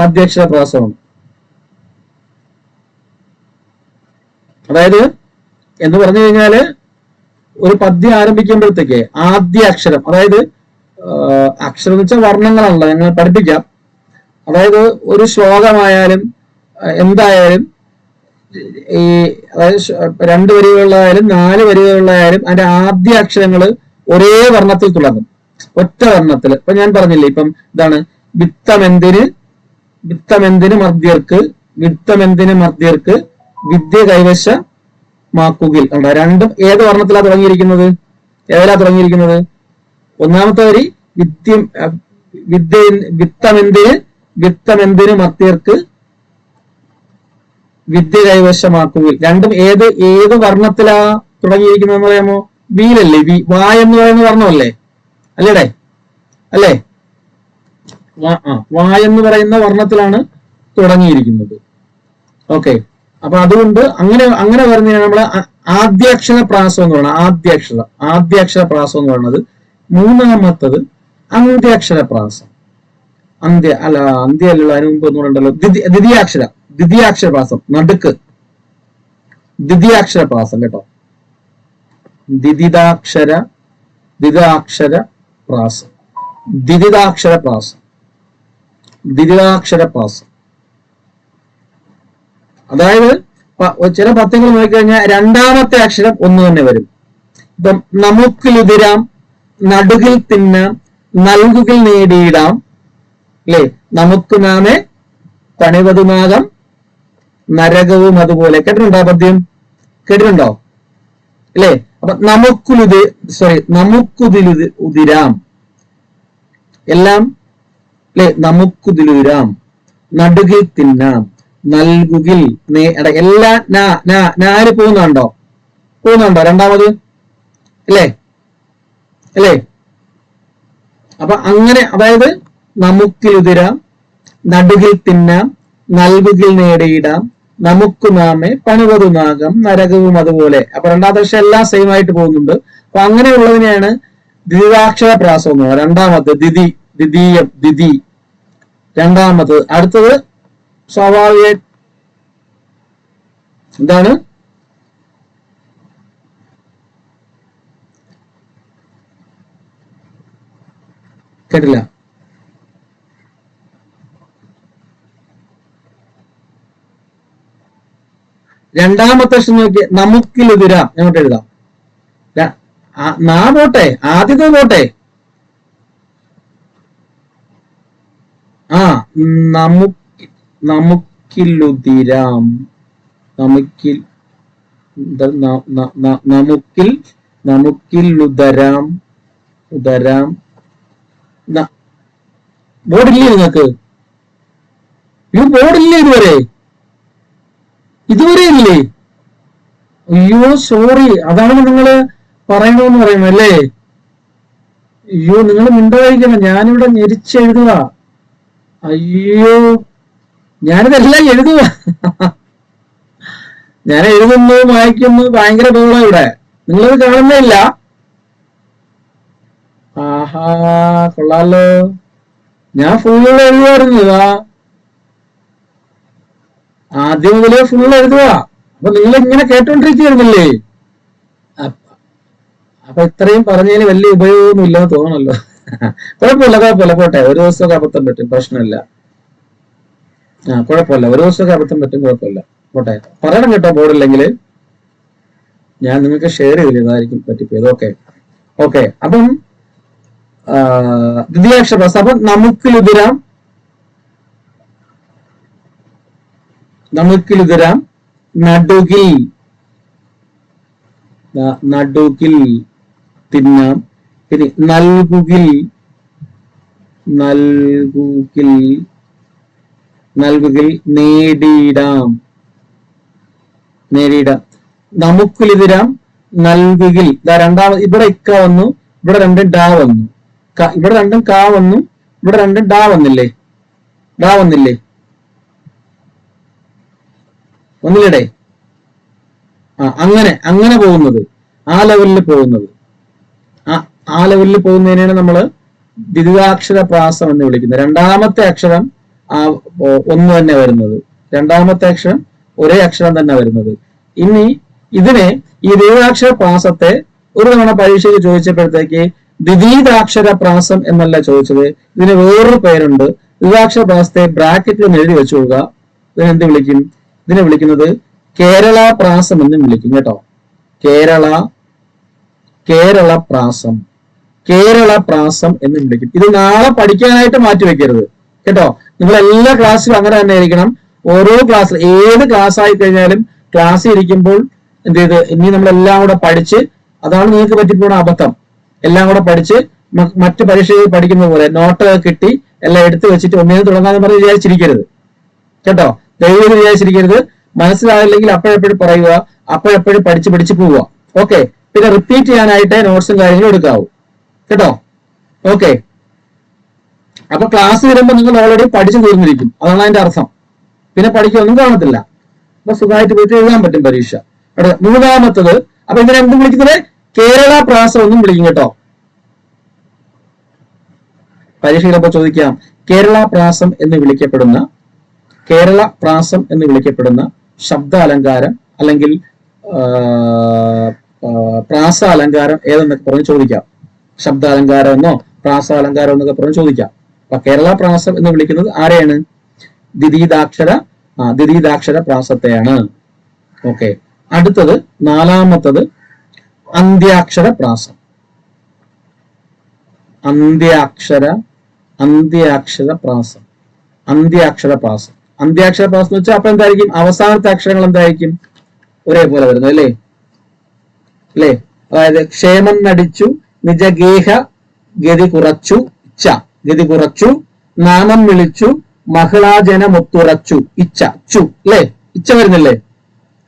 ആദ്യാക്ഷരപ്രാസമാണ്. അതായത് എന്ന് പറഞ്ഞു കഴിഞ്ഞാല് ഒരു പദ്യം ആരംഭിക്കുമ്പോഴത്തേക്ക് ആദ്യ അക്ഷരം, അതായത് അക്ഷരം എന്ന് വെച്ചാൽ വർണ്ണങ്ങളാണല്ലോ, ഞങ്ങൾ പഠിപ്പിക്കാം. അതായത് ഒരു ശ്ലോകമായാലും എന്തായാലും അതായത് 2 വരികളിലായാലും 4 വരികളിലായാലും അതിന്റെ ആദ്യ അക്ഷരങ്ങൾ ഒരേ വർണ്ണത്തിൽ തുടങ്ങും, ഒറ്റ വർണ്ണത്തിൽ. ഇപ്പൊ ഞാൻ പറഞ്ഞില്ലേ, ഇപ്പം ഇതാണ് വിത്തമെന്തിന് മർദ്യർക്ക് വിദ്യ കൈവശമാക്കുകിൽ. രണ്ടും ഏത് വർണ്ണത്തിലാണ് തുടങ്ങിയിരിക്കുന്നത്? ഒന്നാമത്തെ വരി വിത്തമെന്തിന് മർദ്യർക്ക് വിദ്യ കൈവശമാക്കുകിൽ. രണ്ടും ഏത് വർണ്ണത്തിലാ തുടങ്ങിയിരിക്കുന്നതെന്ന് പറയാമോ? വീലല്ലേ? വാ എന്ന് പറയുന്ന വർണ്ണമല്ലേ? അല്ലേ? വാ എന്ന് പറയുന്ന വർണ്ണത്തിലാണ് തുടങ്ങിയിരിക്കുന്നത്. ഓക്കെ, അപ്പൊ അതുകൊണ്ട് അങ്ങനെ പറഞ്ഞാൽ നമ്മള് ആദ്യാക്ഷര പ്രാസം എന്ന് പറയുന്നത് ആദ്യാക്ഷര പ്രാസം എന്ന് പറയുന്നത്. മൂന്നാമത്തത് അന്ത്യാക്ഷര പ്രാസം. അന്ത്യല്ല, അതിന് മുമ്പ് ഒന്നുകൂടെ ദ്വിതീയാക്ഷര പ്രാസം. നടുക്ക് ദ്വിതീയാക്ഷര പ്രാസം കേട്ടോ. ദ്വിതീയാക്ഷര പ്രാസം. അതായത് ചില പദ്യങ്ങൾ നോക്കിക്കഴിഞ്ഞാൽ രണ്ടാമത്തെ അക്ഷരം ഒന്ന് തന്നെ വരും. ഇപ്പം നമുക്കിലുതിരാം, നടുകിൽ തിന്നാം, നൽകുകിൽ നേടിയിടാം, അല്ലെ? നമുക്ക് നാമെ പണിവതുമാകം, നരകവും അതുപോലെ. കേട്ടിട്ടുണ്ടോ പദ്യം? കേട്ടിട്ടുണ്ടോ? അല്ലെ? അപ്പൊ നമുക്കുതിലുതിരാം എല്ലാം, അല്ലെ? നമുക്കുതിലുതിരാം, നടുകിൽ തിന്നാം, നൽകുകിൽ എല്ലാം നാല് പോകുന്നുണ്ടോ? രണ്ടാമത് അല്ലേ? അപ്പൊ അങ്ങനെ, അതായത് നമുക്കിലുതിരാം, നടുകിൽ തിന്നാം, നൽകുകിൽ നേടിയിടാം, നമുക്ക് നാമെ പണിവതുമാകം, നരകവും അതുപോലെ. അപ്പൊ രണ്ടാമത്തെ പക്ഷെ എല്ലാം സെയിം ആയിട്ട് പോകുന്നുണ്ട്. അപ്പൊ അങ്ങനെയുള്ളതിനെയാണ് ദ്വിതാക്ഷര പ്രാസം എന്ന് പറയുന്നത്. രണ്ടാമത്തെ ദ്വിതീയം ദ്വിതി. രണ്ടാമത്തത്. അടുത്തത് സ്വാഭാവിക എന്താണ്? കേട്ടില്ല. രണ്ടാമത്തെ അക്ഷരം നോക്കി, നമുക്കിലെതിരാം. ഞങ്ങോട്ട് എഴുതാം. നാ പോട്ടെ, ആദ്യത്തെ പോട്ടെ. ആ നമുക്കിലുതിരാം. നമുക്കിൽ നമുക്കിലുതരാം. ഉദരാം. ബോർഡില്ലേ നിങ്ങൾക്ക്? ബോർഡില്ലേ ഇതുവരെ ഇല്ലേ? അയ്യോ സോറി, അതാണ് നിങ്ങള് പറയണമെന്ന് പറയുന്നത് അല്ലേ? അയ്യോ നിങ്ങൾ മിണ്ടായിരിക്കണം, ഞാനിവിടെ ഞെരിച്ചെഴുതുക. അയ്യോ ഞാനിതെല്ലാം എഴുതുക. ഞാൻ എഴുതുന്നു വായിക്കുന്നു, ഭയങ്കര ബഹളം ഇവിടെ. നിങ്ങളത് കാണുന്നില്ല. ആഹാ കൊള്ളാലോ, ഞാൻ ഫുള്ള് എഴുതുമായിരുന്നു. ആദ്യം മുതലേ ഫുള്ള് എഴുതുക. അപ്പൊ നിങ്ങൾ ഇങ്ങനെ കേട്ടോണ്ടിരിക്കുകയായിരുന്നില്ലേ? അപ്പൊ ഇത്രയും പറഞ്ഞതിന് വലിയ ഉപയോഗമൊന്നും ഇല്ലെന്ന് തോന്നണല്ലോ. കുഴപ്പമില്ല പോട്ടെ. ഒരു ദിവസമൊക്കെ അബദ്ധം പറ്റും, പ്രശ്നമില്ല. കുഴപ്പമില്ല, ഒരു ദിവസമൊക്കെ അബദ്ധം പറ്റും, കുഴപ്പമില്ല, പോട്ടെ. പറയണം കേട്ടോ, ബോർഡില്ലെങ്കിൽ ഞാൻ നിങ്ങൾക്ക് ഷെയർ ചെയ്തതായിരിക്കും പറ്റിപ്പോയത്. ഓക്കെ. അപ്പം ദ്വിതീയാക്ഷര പ്രാസം. അപ്പൊ നമുക്കിലുതിരാം, നടുകിൽ തിന്നാം. പിന്നെ നൽകുകിൽ നേടിയിടാം. നമുക്കിലെതിരാം, നൽകുകിൽ. രണ്ടാമത് ഇവിടെ ഇക്ക വന്നു, ഇവിടെ രണ്ടും ഡാ വന്നു. ഇവിടെ രണ്ടും കാ വന്നു, ഇവിടെ രണ്ടും ഡാ വന്നില്ലേ? ഒന്നില്ലടേ. അങ്ങനെ പോകുന്നത്, ആ ലെവലിൽ പോകുന്നത്. ആ ലെവലിൽ പോകുന്നതിനാണ് നമ്മള് ദ്വിതീയാക്ഷര പ്രാസം എന്ന് വിളിക്കുന്നത്. രണ്ടാമത്തെ അക്ഷരം ഒന്ന് തന്നെ വരുന്നത്, രണ്ടാമത്തെ അക്ഷരം ഒരേ അക്ഷരം തന്നെ വരുന്നത്. ഇനി ഇതിനെ, ഈ ദ്വിതീയാക്ഷര പ്രാസത്തെ ഒരു തവണ പരീക്ഷയ്ക്ക് ചോദിച്ചപ്പോഴത്തേക്ക് ദ്വിതീയാക്ഷര പ്രാസം എന്നല്ല ചോദിച്ചത്, ഇതിന് വേറൊരു പേരുണ്ട്. ദ്വിതീയാക്ഷര പ്രാസത്തെ ബ്രാക്കറ്റിൽ എഴുതി വെച്ചു കൊടുക്കുക. ഇതിനെന്ത് വിളിക്കും? ഇതിനെ വിളിക്കുന്നത് കേരള പ്രാസം എന്നും വിളിക്കും കേട്ടോ. കേരള പ്രാസം എന്ന് വിളിക്കും. ഇത് നാളെ പഠിക്കാനായിട്ട് മാറ്റി വെക്കരുത് കേട്ടോ. നിങ്ങൾ എല്ലാ ക്ലാസ്സിലും അങ്ങനെ തന്നെ ആയിരിക്കണം. ഓരോ ക്ലാസ്സിൽ, ഏത് ക്ലാസ് ആയി കഴിഞ്ഞാലും ക്ലാസ്സിൽ ഇരിക്കുമ്പോൾ എന്ത് ചെയ്ത് ഇനി നമ്മളെല്ലാം കൂടെ പഠിച്ച്, അതാണ് നിങ്ങൾക്ക് പറ്റിപ്പോണ അബദ്ധം. എല്ലാം കൂടെ പഠിച്ച് മറ്റ് പരീക്ഷയിൽ പഠിക്കുന്ന പോലെ നോട്ട് കിട്ടി എല്ലാം എടുത്തു വെച്ചിട്ട് ഒന്നേ തുടങ്ങാന്ന് പറഞ്ഞ് വിചാരിച്ചിരിക്കരുത് കേട്ടോ. ദയവ് വിചാരിച്ചിരിക്കരുത്. മനസ്സിലായില്ലെങ്കിൽ അപ്പോഴെപ്പോഴും പറയുക, അപ്പോഴെപ്പോഴും പഠിച്ച് പോവുക. ഓക്കെ. പിന്നെ റിപ്പീറ്റ് ചെയ്യാനായിട്ട് നോട്ട്സും കാര്യങ്ങളും എടുക്കാവൂ കേട്ടോ. ഓക്കെ. അപ്പൊ ക്ലാസ് വരുമ്പോൾ നിങ്ങൾ ഓൾറെഡി പഠിച്ചു തീർന്നിരിക്കും, അതാണ് അതിന്റെ അർത്ഥം. പിന്നെ പഠിക്കൊന്നും കാണത്തില്ല. അപ്പൊ സുഖമായിട്ട് പോയിട്ട് എഴുതാൻ പറ്റും പരീക്ഷ. മൂന്നാമത്തത്, അപ്പൊ ഇതിനെ എന്തും വിളിക്കുന്നത്? കേരള പ്രാസം എന്നും വിളിക്കും കേട്ടോ. പരീക്ഷയിലപ്പോ ചോദിക്കാം, കേരള പ്രാസം എന്ന് വിളിക്കപ്പെടുന്ന ശബ്ദ അലങ്കാരം അല്ലെങ്കിൽ പ്രാസാലങ്കാരം ഏതെന്നൊക്കെ പറഞ്ഞ് ചോദിക്കാം. ശബ്ദാലങ്കാരം എന്നോ പ്രാസാലങ്കാരം എന്നൊക്കെ പറഞ്ഞ് ചോദിക്കാം. അപ്പൊ കേരള പ്രാസം എന്ന് വിളിക്കുന്നത് ആരെയാണ്? ദ്വിതീയാക്ഷര പ്രാസത്തെയാണ്. ഓക്കെ. അടുത്തത് നാലാമത്തത് അന്ത്യാക്ഷര പ്രാസം. അന്ത്യാക്ഷര പ്രാസം എന്ന് വെച്ചാൽ അപ്പൊ എന്തായിരിക്കും? അവസാനത്തെ അക്ഷരങ്ങൾ എന്തായിരിക്കും? ഒരേപോലെ വരുന്നത് അല്ലേ? അതായത് ക്ഷേമം നടിച്ചു, നിജഗേഹ ഗതി കുറച്ചു, നാമം വിളിച്ചു, മഹിളാജനമൊത്തുറച്ചു. അല്ലേ? ഇച്ച വരുന്നില്ലേ?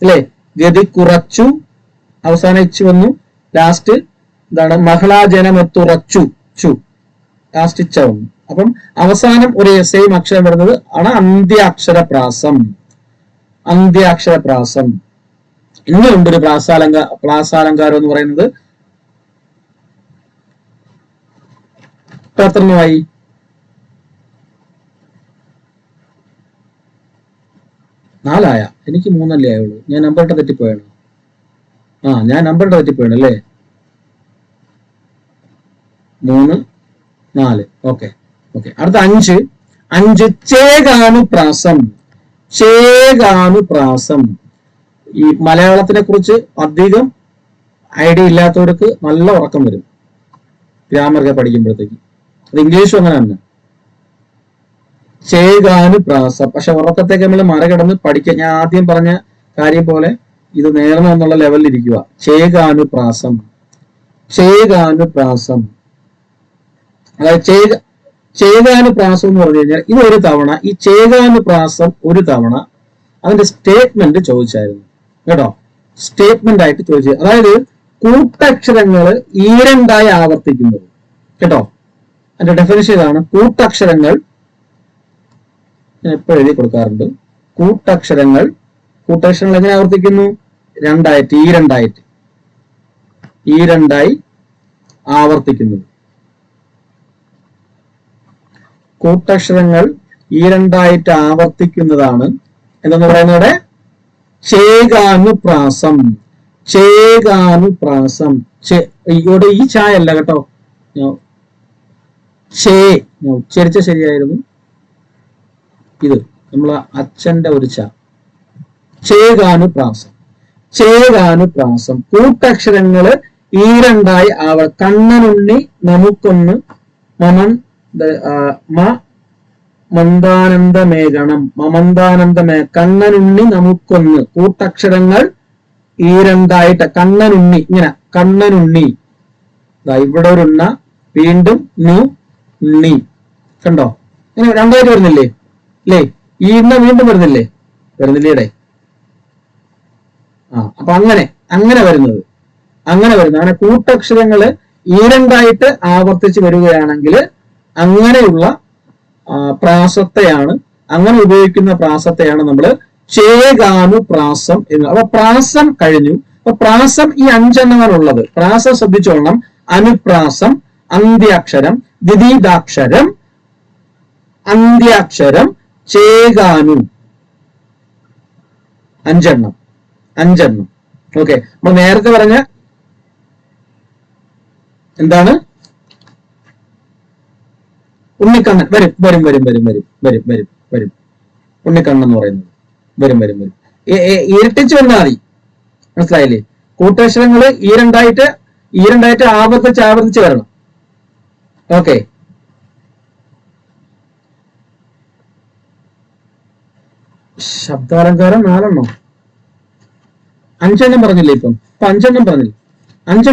അല്ലേ? ഗതി കുറച്ചു, അവസാനം ഇച്ച് വന്നു, ലാസ്റ്റ് എന്താണ്? മഹിളാജനമൊത്തുറച്ചു, ലാസ്റ്റ് ഇച്ച വന്നു. അപ്പം അവസാനം ഒരു സെയിം അക്ഷരം വരുന്നത് ആണ് അന്ത്യാക്ഷര പ്രാസം. ഇനിയുണ്ട് ഒരു പ്രാസാലങ്കാരം എന്ന് പറയുന്നത്. എത്രമായി? 4 എനിക്ക് 3 ആയുള്ളൂ. ഞാൻ നമ്പറിട്ട് തെറ്റിപ്പോയാണ്. ഞാൻ നമ്പറിട്ട് തെറ്റിപ്പോയാണ് അല്ലേ? 3, 4. ഓക്കെ. അടുത്ത 5 ചേകാനുപ്രാസം. ചേകാനുപ്രാസം. ഈ മലയാളത്തിനെ കുറിച്ച് അധികം ഐഡിയ ഇല്ലാത്തവർക്ക് നല്ല ഉറക്കം വരും ഗ്രാമറൊക്കെ പഠിക്കുമ്പോഴത്തേക്ക്. അത് ഇംഗ്ലീഷും അങ്ങനെ തന്നെ. ചേകാനുപ്രാസം. പക്ഷെ ഉറക്കത്തേക്ക് നമ്മൾ മറികടന്ന് പഠിക്കുക. ഞാൻ ആദ്യം പറഞ്ഞ കാര്യം പോലെ ഇത് നേർന്നു എന്നുള്ള ലെവലിൽ ഇരിക്കുക. ചേകാനുപ്രാസം. ചേകാനുപ്രാസം. അതായത് ചേകാനുപ്രാസം എന്ന് പറഞ്ഞു കഴിഞ്ഞാൽ ഇത് ഒരു തവണ, ഈ ചേകാനുപ്രാസം ഒരു തവണ അതിന്റെ സ്റ്റേറ്റ്മെന്റ് ചോദിച്ചായിരുന്നു കേട്ടോ. സ്റ്റേറ്റ്മെന്റ് ആയിട്ട് ചോദിച്ചത്, അതായത് കൂട്ടക്ഷരങ്ങൾ ഈരണ്ടായി ആവർത്തിക്കുന്നത് കേട്ടോ. അതിന്റെ ഡെഫിനിഷൻ ഇതാണ്. കൂട്ടക്ഷരങ്ങൾ ഞാൻ എപ്പോഴും എഴുതി കൊടുക്കാറുണ്ട്. കൂട്ടക്ഷരങ്ങൾ എങ്ങനെ ആവർത്തിക്കുന്നു? ഈരണ്ടായി ആവർത്തിക്കുന്നത്. കൂട്ടക്ഷരങ്ങൾ ഈരണ്ടായിട്ട് ആവർത്തിക്കുന്നതാണ് എന്തെന്ന് പറയുന്നത് ചേകാനുപ്രാസം. ചേകാനുപ്രാസം. ഇവിടെ ഈ ചായ അല്ല കേട്ടോ, ഞാൻ ഉച്ചരിച്ച ശരിയായിരുന്നു. ഇത് നമ്മളെ അച്ഛന്റെ ഒരു ചേകാനുപ്രാസം. ചേകാനുപ്രാസം. കൂട്ടക്ഷരങ്ങള് ഈരണ്ടായി കണ്ണനുണ്ണി നമുക്കൊന്ന് മമന്താനന്ദമേകണം. കണ്ണനുണ്ണി നമുക്കൊന്ന്. കൂട്ടക്ഷരങ്ങൾ ഈരണ്ടായിട്ട് കണ്ണനുണ്ണി. ഇങ്ങനെ കണ്ണനുണ്ണി. ഇവിടെ ഒരു ഉണ്ണ, വീണ്ടും ഉണ്ണി. കണ്ടോ? ഇങ്ങനെ രണ്ടായിട്ട് വരുന്നില്ലേ അല്ലേ? ഈ ഉണ്ണ വീണ്ടും വരുന്നില്ലേ? വരുന്നില്ലേടെ? അപ്പൊ അങ്ങനെ വരുന്നത്. അങ്ങനെ കൂട്ടക്ഷരങ്ങള് ഈരണ്ടായിട്ട് ആവർത്തിച്ച് വരികയാണെങ്കിൽ അങ്ങനെയുള്ള പ്രാസത്തെയാണ്, അങ്ങനെ ഉപയോഗിക്കുന്ന പ്രാസത്തെയാണ് നമ്മൾ ചേകാനുപ്രാസം എന്ന്. അപ്പൊ പ്രാസം കഴിഞ്ഞു. അപ്പൊ പ്രാസം ഈ 5 എണ്ണമാണുള്ളത്. പ്രാസം ശ്രദ്ധിച്ചോളണം. അനുപ്രാസം, അന്ത്യാക്ഷരം, ദ്വിതീയാക്ഷരം, അന്ത്യാക്ഷരം, ചേകാനു. 5 എണ്ണം. ഓക്കെ. നമ്മൾ നേരത്തെ പറഞ്ഞ എന്താണ്? ഉണ്ണിക്കണ്ണൻ വരും. ഉണ്ണിക്കണ്ണൻ എന്ന് പറയുന്നത് വരും. ഇരട്ടിച്ച് വന്നാൽ മതി. മനസ്സിലായില്ലേ? കൂട്ടക്ഷരങ്ങള് ഈരണ്ടായിട്ട് ആവർത്തിച്ച് വരണം. ഓക്കെ. ശബ്ദാലങ്കാരം 4 എണ്ണം. 5 എണ്ണം പറഞ്ഞില്ലേ? ഇപ്പൊ 5 എണ്ണം പറഞ്ഞില്ലേ? 5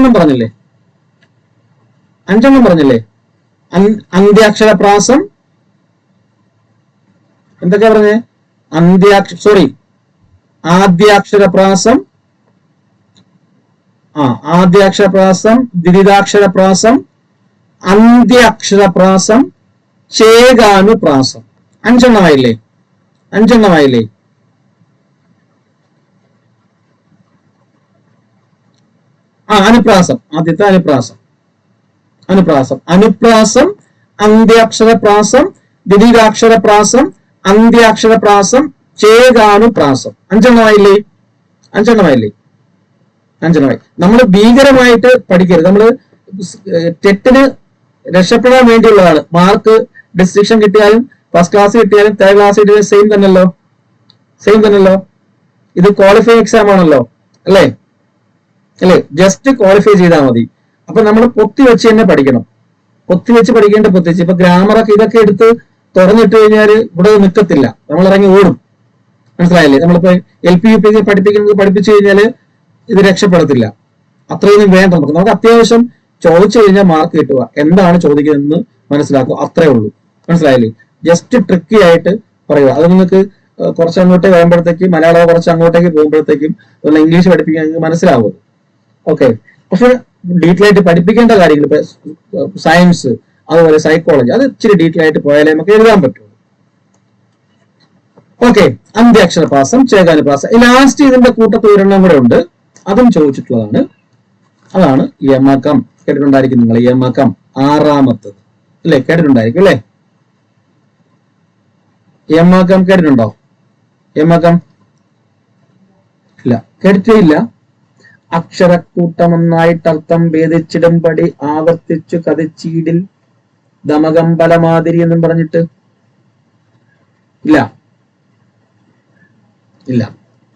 എണ്ണം പറഞ്ഞില്ലേ? അന്ത്യാക്ഷരപ്രാസം എന്തൊക്കെയാ പറഞ്ഞേ? ആദ്യാക്ഷരപ്രാസം, ദ്വിതീയാക്ഷരപ്രാസം, അന്ത്യാക്ഷരപ്രാസം, ചേകാനുപ്രാസം. 5 എണ്ണമായില്ലേ? അനുപ്രാസം. ആദ്യത്തെ അനുപ്രാസം, അന്ത്യാക്ഷരപ്രാസം, ദ്വിതീയാക്ഷരപ്രാസം, അന്ത്യാക്ഷരപ്രാസം, ചേകാനുപ്രാസം. 5 എണ്ണമായില്ലേ? നമ്മൾ ഭീകരമായിട്ട് പഠിക്കരുത്. നമ്മൾ ടെറ്റിന് രക്ഷപ്പെടാൻ വേണ്ടിയുള്ളതാണ്. മാർക്ക് ഡിസ്റ്റിങ്ഷൻ കിട്ടിയാലും ഫസ്റ്റ് ക്ലാസ് കിട്ടിയാലും തേർഡ് ക്ലാസ് കിട്ടിയാലും സെയിം തന്നെയല്ലോ. ഇത് ക്വാളിഫൈ എക്സാം ആണല്ലോ അല്ലേ? ജസ്റ്റ് ക്വാളിഫൈ ചെയ്താൽ മതി. അപ്പൊ നമ്മൾ പൊത്തി വെച്ച് തന്നെ പഠിക്കണം. പൊത്തിവെച്ച് ഇപ്പൊ ഗ്രാമറൊക്കെ ഇതൊക്കെ എടുത്ത് തുറന്നിട്ട് കഴിഞ്ഞാൽ ഇവിടെ നിൽക്കത്തില്ല, നമ്മൾ ഇറങ്ങി ഓടും. മനസ്സിലായില്ലേ? നമ്മളിപ്പോ LP UP പഠിപ്പിച്ചു കഴിഞ്ഞാല് ഇത് രക്ഷപ്പെടത്തില്ല. അത്രയൊന്നും വേണ്ട. നമുക്ക് അത്യാവശ്യം ചോദിച്ചു കഴിഞ്ഞാൽ മാർക്ക് കിട്ടുക, എന്താണ് ചോദിക്കുന്നതെന്ന് മനസ്സിലാക്കുക, അത്രേ ഉള്ളൂ. മനസ്സിലായില്ലേ? ജസ്റ്റ് ട്രിക്കി ആയിട്ട് പറയുക. അത് നിങ്ങൾക്ക് കുറച്ച് അങ്ങോട്ടേ വരുമ്പോഴത്തേക്കും, മലയാളം കുറച്ച് അങ്ങോട്ടേക്ക് പോകുമ്പോഴത്തേക്കും ഇംഗ്ലീഷ് പഠിപ്പിക്കാൻ മനസ്സിലാവും. ഓക്കെ. പക്ഷെ ഡീറ്റെയിൽ ആയിട്ട് പഠിപ്പിക്കേണ്ട കാര്യങ്ങൾ, ഇപ്പൊ സയൻസ് അതുപോലെ സൈക്കോളജി, അത് ഇച്ചിരി ഡീറ്റെയിൽ ആയിട്ട് പോയാലേ നമുക്ക് എഴുതാൻ പറ്റുള്ളൂ. ഓക്കെ. അന്ത്യാക്ഷരപ്രാസം, ചേകാനുപ്രാസം. ലാസ്റ്റ് ഇതിന്റെ കൂട്ടത്തിൽ ഒരെണ്ണം കൂടെ ഉണ്ട്, അതും ചോദിച്ചിട്ടുള്ളതാണ്. അതാണ് യമകം. കേട്ടിട്ടുണ്ടായിരിക്കും നിങ്ങൾ. യമകം 6ാമത്തത് അല്ലെ? കേട്ടിട്ടുണ്ടായിരിക്കും അല്ലെ? യമകം കേട്ടിട്ടുണ്ടോ? യമകം ഇല്ല, കേട്ടിട്ടേ ഇല്ല. അക്ഷരക്കൂട്ടമൊന്നായിട്ടർത്ഥം ഭേദിച്ചിടുംപടി ആവർത്തിച്ചു കഥിച്ചീടിൽ ദമകമ്പലമാതിരി എന്നും പറഞ്ഞിട്ട് ഇല്ല ഇല്ല.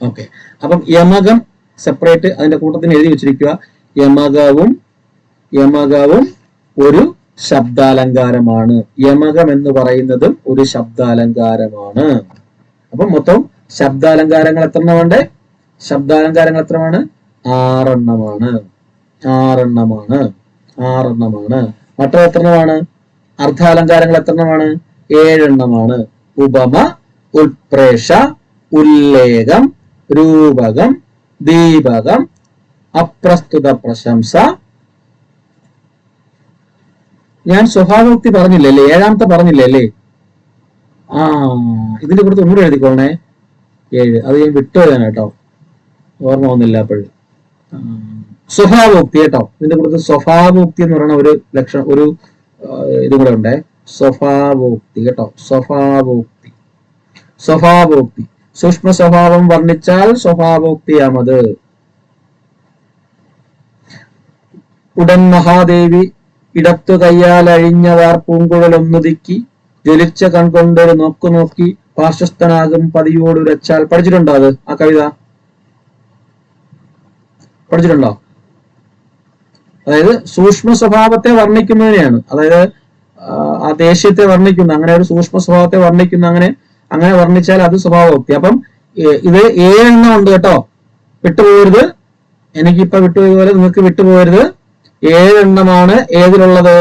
ഓക്കെ, അപ്പം യമകം സെപ്പറേറ്റ് അതിന്റെ കൂട്ടത്തിന് എഴുതി വെച്ചിരിക്കുക. യമകവും ഒരു ശബ്ദാലങ്കാരമാണ്. യമകം എന്ന് പറയുന്നതും ഒരു ശബ്ദാലങ്കാരമാണ്. അപ്പം മൊത്തം ശബ്ദാലങ്കാരങ്ങൾ എത്രണ്ണമുണ്ട്? ശബ്ദാലങ്കാരങ്ങൾ എത്രമാണ്? 6 എണ്ണമാണ്. 6 എണ്ണമാണ്. 6 എണ്ണമാണ്. മറ്റത് എത്രണ്ണമാണ്? അർദ്ധാലങ്കാരങ്ങൾ എത്രണ്ണമാണ്? 7 എണ്ണമാണ്. ഉപമ, ഉൽപ്രേഷ, ഉല്ലേഖം, രൂപകം, ദീപകം, അപ്രസ്തുത പ്രശംസ. ഞാൻ സ്വഭാവോക്തി പറഞ്ഞില്ലേ? 7ാമത്തെ പറഞ്ഞില്ലേ? ഇതിന്റെ കൂടുതൽ ഒന്നുകൂടെ എഴുതിക്കോളണേ. 7 അത് ഞാൻ വിട്ടുപോയാണ് കേട്ടോ, ഓർമ്മ വന്നില്ല അപ്പോഴും. സ്വഭാവോക്തി കേട്ടോ, ഇതിന്റെ കൂടുതൽ സ്വഭാവോക്തി എന്ന് പറയുന്ന ഒരു ലക്ഷണം, ഒരു ഇതും കൂടെ ഉണ്ടേ. സ്വഭാവോക്തി കേട്ടോ, സ്വഭാവോക്തി. സൂക്ഷ്മ സ്വഭാവം വർണ്ണിച്ചാൽ സ്വഭാവോക്തിയാമത്. ഉടൻ മഹാദേവി ഇടത്തു കയ്യാൽ അഴിഞ്ഞവാർ പൂങ്കുഴലൊന്നുതിക്കി ജ്വലിച്ച കൺകൊണ്ടൊരു നോക്കി പാർശ്വസ്ഥനാകും പതിയോട് ഉരച്ചാൽ. പഠിച്ചിട്ടുണ്ടോ അത്? ആ കവിത പഠിച്ചിട്ടുണ്ടോ? അതായത് സൂക്ഷ്മ സ്വഭാവത്തെ വർണ്ണിക്കുന്നതിനെയാണ്, അതായത് ആ ദേഷ്യത്തെ വർണ്ണിക്കുന്ന, അങ്ങനെ ഒരു സൂക്ഷ്മ സ്വഭാവത്തെ വർണ്ണിക്കുന്ന, അങ്ങനെ വർണ്ണിച്ചാൽ അത് സ്വഭാവോക്തി. അപ്പം ഇത് 7 എണ്ണം ഉണ്ട് കേട്ടോ, വിട്ടുപോകരുത്. എനിക്കിപ്പോ വിട്ടുപോയതുപോലെ നിങ്ങൾക്ക് വിട്ടുപോകരുത്. 7 എണ്ണമാണ് ഏതിലുള്ളത്?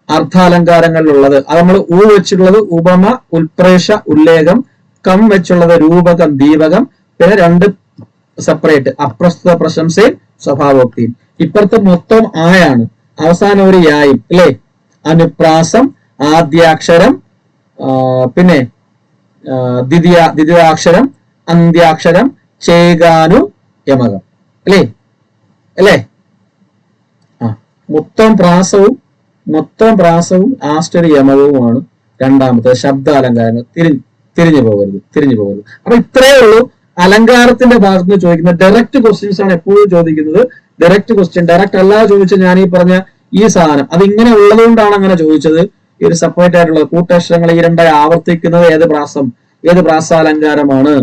അർത്ഥാലങ്കാരങ്ങളിലുള്ളത്. അത് നമ്മൾ ഊ വെച്ചിട്ടുള്ളത് ഉപമ, ഉൽപ്രേഷ, ഉല്ലേഖം, കം വെച്ചുള്ളത് രൂപകം, ദീപകം, പിന്നെ 2 സെപ്പറേറ്റ് അപ്രസ്തുത പ്രശംസയും സ്വഭാവോക്തിയും. ഇപ്പുറത്ത് മൊത്തം ആയാണ്, അവസാനം ഒരു യായും അല്ലേ? അനുപ്രാസം, ആദ്യാക്ഷരം, പിന്നെ ദ്വിതീയാക്ഷരം, അന്ത്യാക്ഷരം, ചേകാനു, യമകം അല്ലേ? മൊത്തം പ്രാസവും ആസ്റ്റർ യമകവുമാണ് രണ്ടാമത്തെ ശബ്ദാലങ്കാരങ്ങൾ. തിരിഞ്ഞു പോകരുത്. അപ്പൊ ഇത്രയേ ഉള്ളൂ അലങ്കാരത്തിന്റെ ഭാഗത്ത് നിന്ന് ചോദിക്കുന്ന ഡയറക്റ്റ് ക്വസ്റ്റ്യൻസ് ആണ് എപ്പോഴും ചോദിക്കുന്നത്. ഡയറക്റ്റ് ക്വസ്റ്റ്യൻ, ഡയറക്റ്റ് അല്ലാതെ ചോദിച്ച ഞാൻ ഈ പറഞ്ഞ ഈ സാധനം അത് ഇങ്ങനെ ഉള്ളതുകൊണ്ടാണ് അങ്ങനെ ചോദിച്ചത്. ഈ ഒരു സെപ്പറേറ്റ് ആയിട്ടുള്ളത് കൂട്ടക്ഷരങ്ങൾ ഈ 2 ആവർത്തിക്കുന്നത് ഏത് പ്രാസാലങ്കാരമാണ്,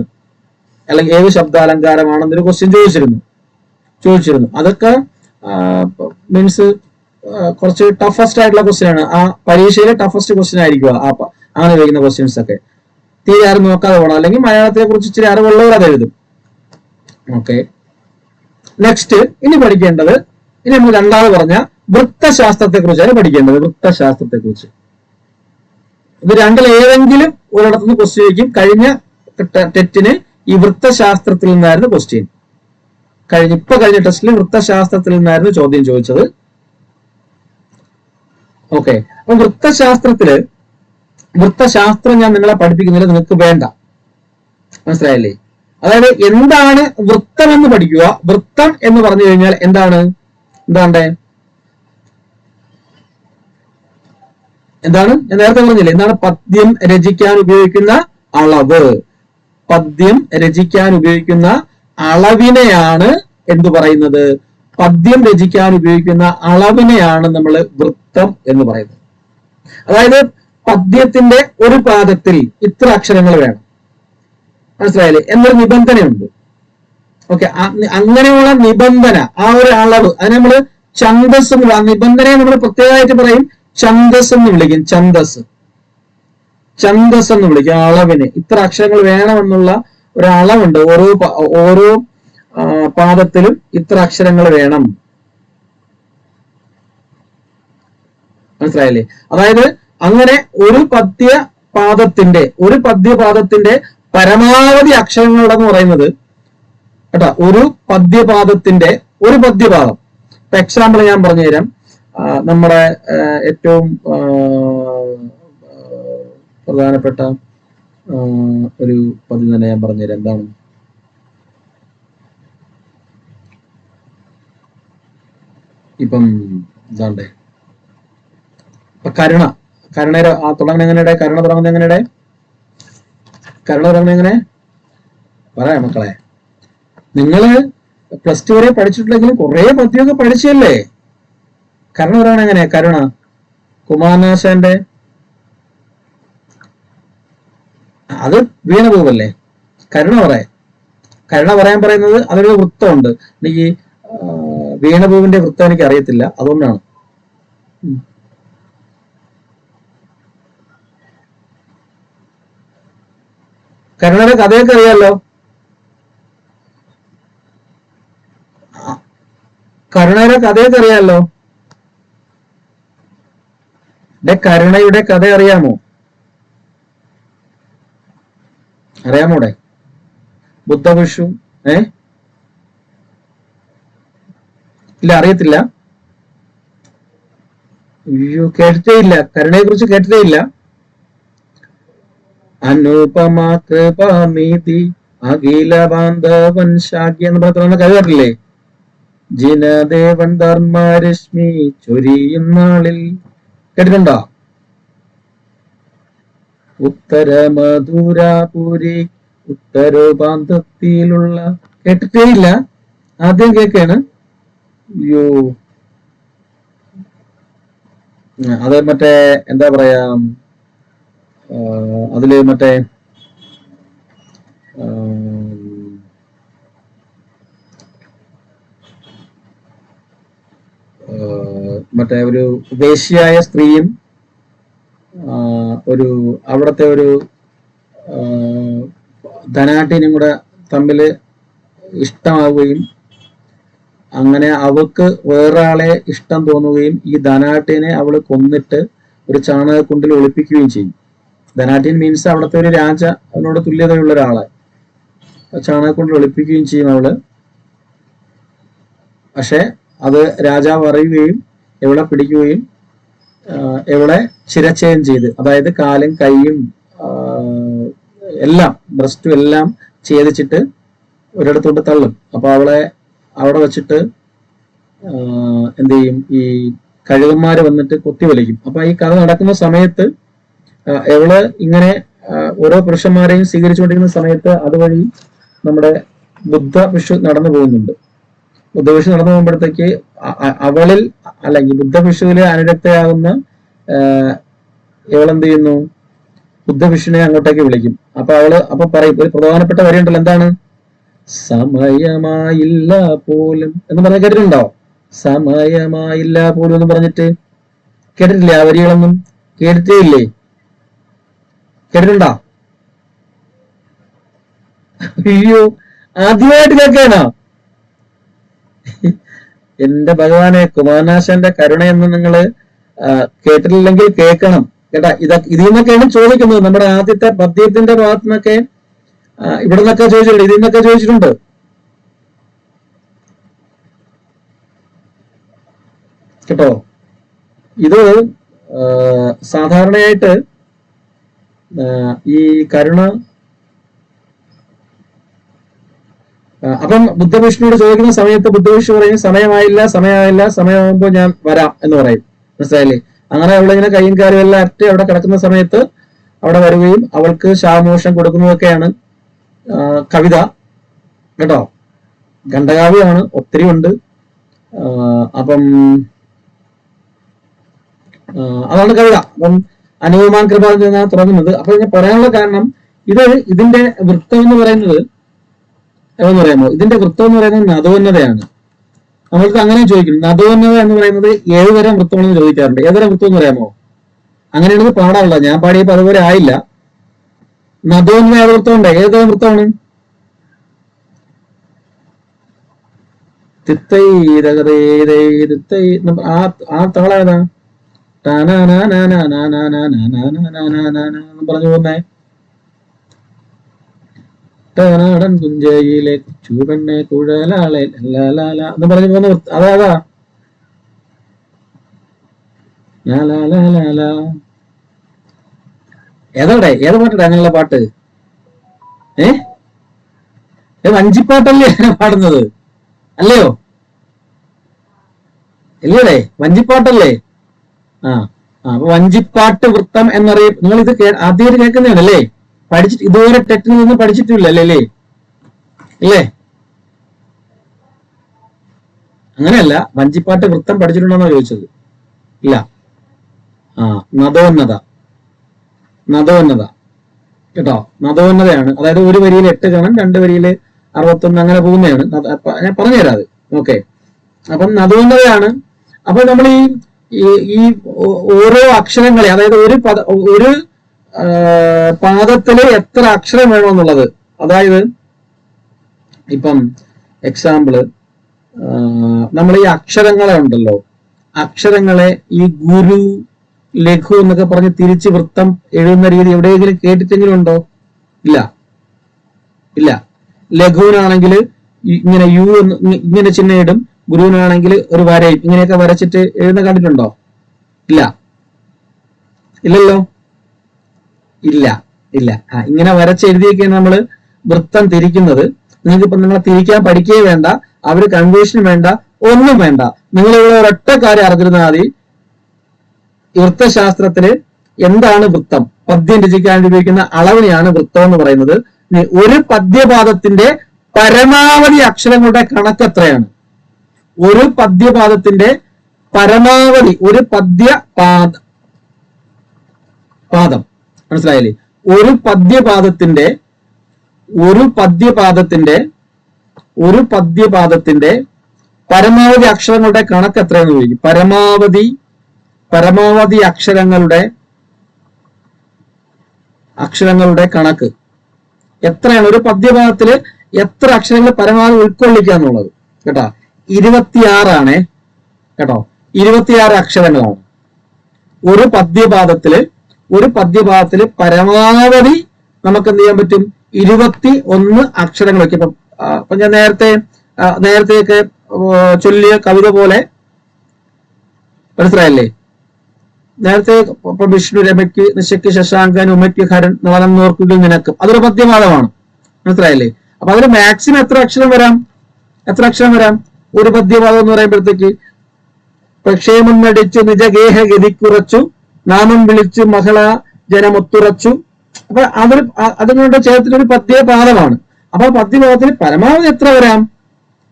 അല്ലെങ്കിൽ ഏത് ശബ്ദാലങ്കാരമാണെന്നൊരു ക്വസ്റ്റ്യൻ ചോദിച്ചിരുന്നു. അതൊക്കെ മീൻസ് കുറച്ച് ടഫസ്റ്റ് ആയിട്ടുള്ള ക്വസ്റ്റ്യൻ ആണ്. ആ പരീക്ഷയിലെ ടഫസ്റ്റ് ക്വസ്റ്റ്യൻ ആയിരിക്കും അങ്ങനെ ചോദിക്കുന്ന ക്വസ്റ്റ്യൻസ് ഒക്കെ. തീരെ ആരും നോക്കാതെ പോകണം, അല്ലെങ്കിൽ മലയാളത്തെ കുറിച്ച് ഇച്ചിരി അറിവുള്ളവർ അത് എഴുതും. ഓക്കെ, നെക്സ്റ്റ് ഇനി പഠിക്കേണ്ടത്, ഇനി നമ്മൾ രണ്ടാമത് പറഞ്ഞ വൃത്തശാസ്ത്രത്തെ കുറിച്ചാണ് പഠിക്കേണ്ടത്. വൃത്തശാസ്ത്രത്തെ കുറിച്ച് ഇത് രണ്ടിൽ ഏതെങ്കിലും ഒരിടത്തുനിന്ന് ക്വസ്റ്റ്യൻ ചോദിക്കും. കഴിഞ്ഞ ടെറ്റിന് ഈ വൃത്തശാസ്ത്രത്തിൽ നിന്നായിരുന്നു ക്വസ്റ്റ്യൻ. കഴിഞ്ഞ ടെസ്റ്റിൽ വൃത്തശാസ്ത്രത്തിൽ നിന്നായിരുന്നു ചോദ്യം ചോദിച്ചത്. ഓക്കെ, അപ്പൊ വൃത്തശാസ്ത്രം ഞാൻ നിങ്ങളെ പഠിപ്പിക്കുന്നില്ല, നിങ്ങൾക്ക് വേണ്ട, മനസ്സിലായില്ലേ? അതായത് എന്താണ് വൃത്തം എന്ന് പഠിക്കുക. വൃത്തം എന്ന് പറഞ്ഞു കഴിഞ്ഞാൽ എന്താണ്? ഞാൻ നേരത്തെ പറഞ്ഞില്ലേ, എന്താണ്? പദ്യം രചിക്കാൻ ഉപയോഗിക്കുന്ന അളവിനെയാണ് എന്തു പറയുന്നത്? പദ്യം രചിക്കാൻ ഉപയോഗിക്കുന്ന അളവിനെയാണ് നമ്മൾ വൃത്തം എന്ന് പറയുന്നത്. അതായത് പദ്യത്തിന്റെ ഒരു പാദത്തിൽ ഇത്ര അക്ഷരങ്ങൾ വേണം, മനസ്സിലായില്ലേ, എന്നൊരു നിബന്ധനയുണ്ട്. ഓക്കെ, അങ്ങനെയുള്ള നിബന്ധന, ആ ഒരു അളവ്, അതിനെ നമ്മൾ ഛന്ദസ്, ആ നിബന്ധനയെ നമ്മൾ പ്രത്യേകമായിട്ട് പറയും ഛന്ദസ് എന്ന് വിളിക്കും. ഛന്ദസ് എന്ന് വിളിക്കും അളവിന്. ഇത്ര അക്ഷരങ്ങൾ വേണമെന്നുള്ള ഒരു അളവുണ്ട്. ഓരോ പാദത്തിലും ഇത്ര അക്ഷരങ്ങൾ വേണം, മനസ്സിലായില്ലേ? അതായത് അങ്ങനെ ഒരു പദ്യപാദത്തിന്റെ പരമാവധി അക്ഷരങ്ങളുടെന്ന് പറയുന്നത് കേട്ടോ, ഒരു പദ്യപാദത്തിന്റെ ഒരു പദ്യപാദം. ഇപ്പൊ എക്സാമ്പിൾ ഞാൻ പറഞ്ഞുതരാം. നമ്മുടെ ഏറ്റവും പ്രധാനപ്പെട്ട ഒരു പദ്യം തന്നെ ഞാൻ പറഞ്ഞുതരാം. എന്താണ്? ഇപ്പം ഇതാണ്ടേ, ഇപ്പൊ കരുണയുടെ തുടങ്ങുന്ന എങ്ങനെയുടെ? കരുണ തുടങ്ങുന്ന എങ്ങനെയുടെ? എങ്ങനെ പറയാം മക്കളെ? നിങ്ങള് +2 വരെ പഠിച്ചിട്ടുണ്ടെങ്കിലും കുറെ പദ്യമൊക്കെ പഠിച്ചല്ലേ. കരുണ പറയണ എങ്ങനെയാ? കരുണ കുമാരനാശാന്റെ അത് വീണഭൂവല്ലേ. കരുണ പറയാൻ പറയുന്നത് അതിലൊരു വൃത്തമുണ്ട്. എനിക്ക് വീണഭൂവിന്റെ വൃത്തം എനിക്ക് അറിയത്തില്ല, അതുകൊണ്ടാണ്. കരുണയുടെ കഥയൊക്കെ അറിയാലോ. കരുണയുടെ കഥയൊക്കെ അറിയാലോ. കരുണയുടെ കഥ അറിയാമോ? അറിയാമോടെ? ബുദ്ധഭിക്ഷു ഇല്ല, അറിയത്തില്ല. അയ്യോ, കേട്ടിട്ടേ ഇല്ല. കരുണയെ കുറിച്ച് കേട്ടിട്ടേ ഇല്ല. അനുപമ കൃപാനിധി അഖില ബാന്ധവൻ ശാഖ്യ എന്ന് പറഞ്ഞ കഥ കേട്ടില്ലേ? ജിനദേവൻ ധർമ്മരശ്മി ചൊരിയും നാളിൽ. കേട്ടിട്ടുണ്ടോ? ഉത്തര മധുരാപുരി ഉത്തരോപാന്തത്തിലുള്ള. കേട്ടിട്ടേ ഇല്ല, ആദ്യം കേക്കാണ്. അയ്യോ, അത് മറ്റേ എന്താ പറയാ, അതില് മറ്റേ ഒരു വേശ്യയായ സ്ത്രീയും ഒരു അവിടത്തെ ഒരു ധനാഢ്യനും കൂടെ തമ്മില് ഇഷ്ടമാവുകയും അങ്ങനെ അവക്ക് വേറൊരാളെ ഇഷ്ടം തോന്നുകയും ഈ ധനാഢ്യനെ അവള് കൊന്നിട്ട് ഒരു ചാണകക്കുണ്ടിൽ ഒളിപ്പിക്കുകയും ചെയ്യും. ധനാഢ്യൻ മീൻസ് അവിടുത്തെ ഒരു അവനോട് തുല്യതയുള്ള ഒരാളെ ചാണകക്കുണ്ടിൽ ഒളിപ്പിക്കുകയും ചെയ്യും അവള്. പക്ഷെ അത് രാജാവ് അറിയുകയും ഇവളെ പിടിക്കുകയും ഇവളെ ശിരച്ഛേദം ചെയ്ത്, അതായത് കാലും കൈയും എല്ലാം ബ്രസ്റ്റും എല്ലാം ഛേദിച്ചിട്ട് ഒരിടത്തോട്ട് തള്ളും. അപ്പൊ അവളെ അവിടെ വെച്ചിട്ട് എന്ത് ചെയ്യും, ഈ കഴുകന്മാര് വന്നിട്ട് കൊത്തി വലിക്കും. അപ്പൊ ഈ കഥ നടക്കുന്ന സമയത്ത് ഇവള് ഇങ്ങനെ ഓരോ പുരുഷന്മാരെയും സ്വീകരിച്ചുകൊണ്ടിരിക്കുന്ന സമയത്ത് അതുവഴി നമ്മുടെ ബുദ്ധഭിക്ഷു നടന്നു പോകുന്നുണ്ട്. ബുദ്ധഭിക്ഷു നടന്നു പോകുമ്പോഴത്തേക്ക് അവളിൽ അല്ലെങ്കിൽ ബുദ്ധഭിക്ഷുവില് അനുരക്തയാകുന്ന ഇവളെന്ത് ചെയ്യുന്നു, ബുദ്ധഭിക്ഷുവിനെ അങ്ങോട്ടേക്ക് വിളിക്കും. അപ്പൊ പറയും, ഒരു പ്രധാനപ്പെട്ട വരിയുണ്ടല്ലോ, എന്താണ്? സമയമായില്ല പോലും എന്ന് പറഞ്ഞ കേട്ടിട്ടുണ്ടോ? സമയമായില്ല പോലും എന്ന് പറഞ്ഞിട്ട് കേട്ടിട്ടില്ലേ? ആ വരികളൊന്നും കേട്ടിട്ടേ ഇല്ലേ? കേട്ടിട്ടുണ്ടോ? അയ്യോ, ആദ്യമായിട്ട് കേൾക്കാനോ? എന്റെ ഭഗവാനെ, കുമാരനാശാന്റെ കരുണയെന്ന് നിങ്ങള് കേട്ടിട്ടില്ലെങ്കിൽ കേൾക്കണം കേട്ടാ. ഇതിൽ നിന്നൊക്കെയാണ് ചോദിക്കുന്നത്. നമ്മുടെ ആദ്യത്തെ പദ്യത്തിന്റെ ഭാഗത്തു നിന്നൊക്കെ ഇവിടെ നിന്നൊക്കെ ചോദിച്ചിട്ടുണ്ട്, ഇതിൽ നിന്നൊക്കെ ചോദിച്ചിട്ടുണ്ട് കേട്ടോ. ഇത് സാധാരണയായിട്ട് ഈ കരുണ അപ്പം ബുദ്ധവിഷ്ണുവോട് ചോദിക്കുന്ന സമയത്ത് ബുദ്ധവിഷ്ണു പറയും, സമയമായില്ല, സമയമാകുമ്പോൾ ഞാൻ വരാം എന്ന് പറയും. മനസ്സിലായില്ലേ? അങ്ങനെ അവളിങ്ങനെ കൈയും കാലും എല്ലാം അറ്റ് അവിടെ കിടക്കുന്ന സമയത്ത് അവിടെ വരികയും അവൾക്ക് ശാമോഷം കൊടുക്കുന്നതൊക്കെയാണ് കവിത കേട്ടോ. ഖണ്ഡകാവ്യമാണ്, ഒത്തിരി ഉണ്ട്. അപ്പം അതാണ് കവിത. അപ്പം അനുപമാൻ കൃപ എന്നാണ് തുടങ്ങുന്നത്. അപ്പൊ ഞാൻ പറയാനുള്ള കാരണം, ഇതിന്റെ വൃത്തം എന്ന് പറയുന്നത് എന്ന് പറയുമ്പോൾ ഇതിന്റെ വൃത്തം എന്ന് പറയുന്നത് നദോന്നതയാണ്. നമ്മൾക്ക് അങ്ങനെ ചോദിക്കും, നദോന്നത എന്ന് പറയുന്നത് 7 തരം വൃത്തങ്ങളെന്ന് ചോദിക്കാറുണ്ട്. ഏതുതരം വൃത്തം എന്ന് പറയാമോ? അങ്ങനെയാണെങ്കിൽ പാടാനുള്ള, ഞാൻ പാടിയപ്പോ അതുപോലെ ആയില്ല. നദോന്നത വൃത്തം ഉണ്ട്. ഏതുതരം വൃത്തമാണ്? തിത്തൈ ആ താള ഏതാ? പറഞ്ഞു പോന്നേ. ടനാടൻ കുഞ്ചയിലെ ചൂപണ്ണെ കുഴലാളെ എന്ന് പറഞ്ഞു പോകുന്ന അതാ ഏതോടെ ഏത് പാട്ടാ അങ്ങനെയുള്ള പാട്ട്? വഞ്ചിപ്പാട്ടല്ലേ പാടുന്നത്? അല്ലയോ? ഇല്ലേ? വഞ്ചിപ്പാട്ടല്ലേ? അപ്പൊ വഞ്ചിപ്പാട്ട് വൃത്തം എന്നറിയ, നിങ്ങൾ ഇത് ആദ്യമായിട്ട് കേൾക്കുന്നതാണല്ലേ? പഠിച്ചിട്ട് ഇതുവരെ ടെറ്റിൽ നിന്ന് പഠിച്ചിട്ടില്ല അല്ലേ? ഇല്ലേ? അങ്ങനെയല്ല, വഞ്ചിപ്പാട്ട് വൃത്തം പഠിച്ചിട്ടുണ്ടോന്നോ ചോദിച്ചത്. ഇല്ല. നദോന്നത, നദോന്നത കേട്ടോ, നദോന്നതയാണ്. അതായത് ഒരു വരിയിൽ 8 ഗണം, 2 വരിയിൽ 61, അങ്ങനെ പോകുന്നതാണ്. ഞാൻ പറഞ്ഞുതരാം അത്. ഓക്കെ, അപ്പം നദോന്നതയാണ്. അപ്പൊ നമ്മൾ ഈ ഓരോ അക്ഷരങ്ങളെ, അതായത് ഒരു പാദത്തില് എത്ര അക്ഷരം വേണമെന്നുള്ളത്, അതായത് ഇപ്പം എക്സാമ്പിള് നമ്മൾ ഈ അക്ഷരങ്ങളെ ഉണ്ടല്ലോ, അക്ഷരങ്ങളെ ഈ ഗുരു, ലഘു എന്നൊക്കെ പറഞ്ഞ് തിരിച്ച് വൃത്തം എഴുതുന്ന രീതി എവിടെയെങ്കിലും കേട്ടിട്ടെങ്കിലും ഉണ്ടോ? ഇല്ല, ഇല്ല. ലഘുവിനാണെങ്കിൽ ഇങ്ങനെ യു എന്ന് ഇങ്ങനെ ചിഹ്നം ഇടും, ഗുരുവിനാണെങ്കിൽ ഒരു വരയും ഇങ്ങനെയൊക്കെ വരച്ചിട്ട് എഴുതുന്ന കണ്ടിട്ടുണ്ടോ? ഇല്ല, ഇല്ലല്ലോ, ഇല്ല, ഇല്ല. ഇങ്ങനെ വരച്ചെഴുതിയൊക്കെയാണ് നമ്മൾ വൃത്തം തിരിക്കുന്നത്. നിങ്ങൾക്കിപ്പം നിങ്ങളെ തിരിക്കാൻ പഠിക്കുകയും വേണ്ട, അവര് കൺവേഷൻ വേണ്ട, ഒന്നും വേണ്ട. നിങ്ങൾ ഇവിടെ ഒരൊറ്റ കാര്യം അറിഞ്ഞിരുന്നാൽ മതി. വൃത്തശാസ്ത്രത്തില് എന്താണ് വൃത്തം? പദ്യം രചിക്കാൻ ഉപയോഗിക്കുന്ന അളവിനെയാണ് വൃത്തം എന്ന് പറയുന്നത്. ഒരു പദ്യപാദത്തിന്റെ പരമാവധി അക്ഷരങ്ങളുടെ കണക്ക് എത്രയാണ്? ഒരു പദ്യപാദത്തിന്റെ പരമാവധി, ഒരു പാദം മനസ്സിലായില്ലേ? ഒരു പദ്യപാദത്തിന്റെ പരമാവധി അക്ഷരങ്ങളുടെ കണക്ക് എത്രയെന്ന് ചോദിക്കും. പരമാവധി അക്ഷരങ്ങളുടെ കണക്ക് എത്രയാണ്? ഒരു പദ്യപാദത്തില് എത്ര അക്ഷരങ്ങൾ പരമാവധി ഉൾക്കൊള്ളിക്കാന്നുള്ളത് കേട്ടോ. 26 ആണേ കേട്ടോ, 26 അക്ഷരങ്ങളാണ് ഒരു പദ്യപാദത്തില് പരമാവധി നമുക്ക് എന്ത് ചെയ്യാൻ പറ്റും? 21 അക്ഷരങ്ങൾ വയ്ക്കും. ഇപ്പൊ ഞാൻ നേരത്തെയൊക്കെ ചൊല്ലിയ കവിത പോലെ, മനസ്സിലായല്ലേ? നേരത്തെ ഇപ്പൊ വിഷ്ണു രമയ്ക്ക്, നിശയ്ക്ക്, ശശാങ്കൻ, ഉമയ്ക്ക്, ഹരൻ, നവനോർക്കുകൾ, നിനക്കും, അതൊരു പദ്യപാദമാണ്. മനസ്സിലായല്ലേ? അപ്പൊ അതിന് മാക്സിമം എത്ര അക്ഷരം വരാം? ഒരു പദ്യപാദം എന്ന് പറയുമ്പോഴത്തേക്ക് പ്രക്ഷേമം നടിച്ചു നിജഗേഹ ഗതിക്കുറച്ചു, നാമം വിളിച്ചു മഹള ജനമൊത്തുറച്ചു. അപ്പൊ അതുകൊണ്ട് ചേർത്തിട്ടൊരു പദ്യപാദമാണ്. അപ്പൊ പദ്യപാദത്തിന് പരമാവധി എത്ര വരാം?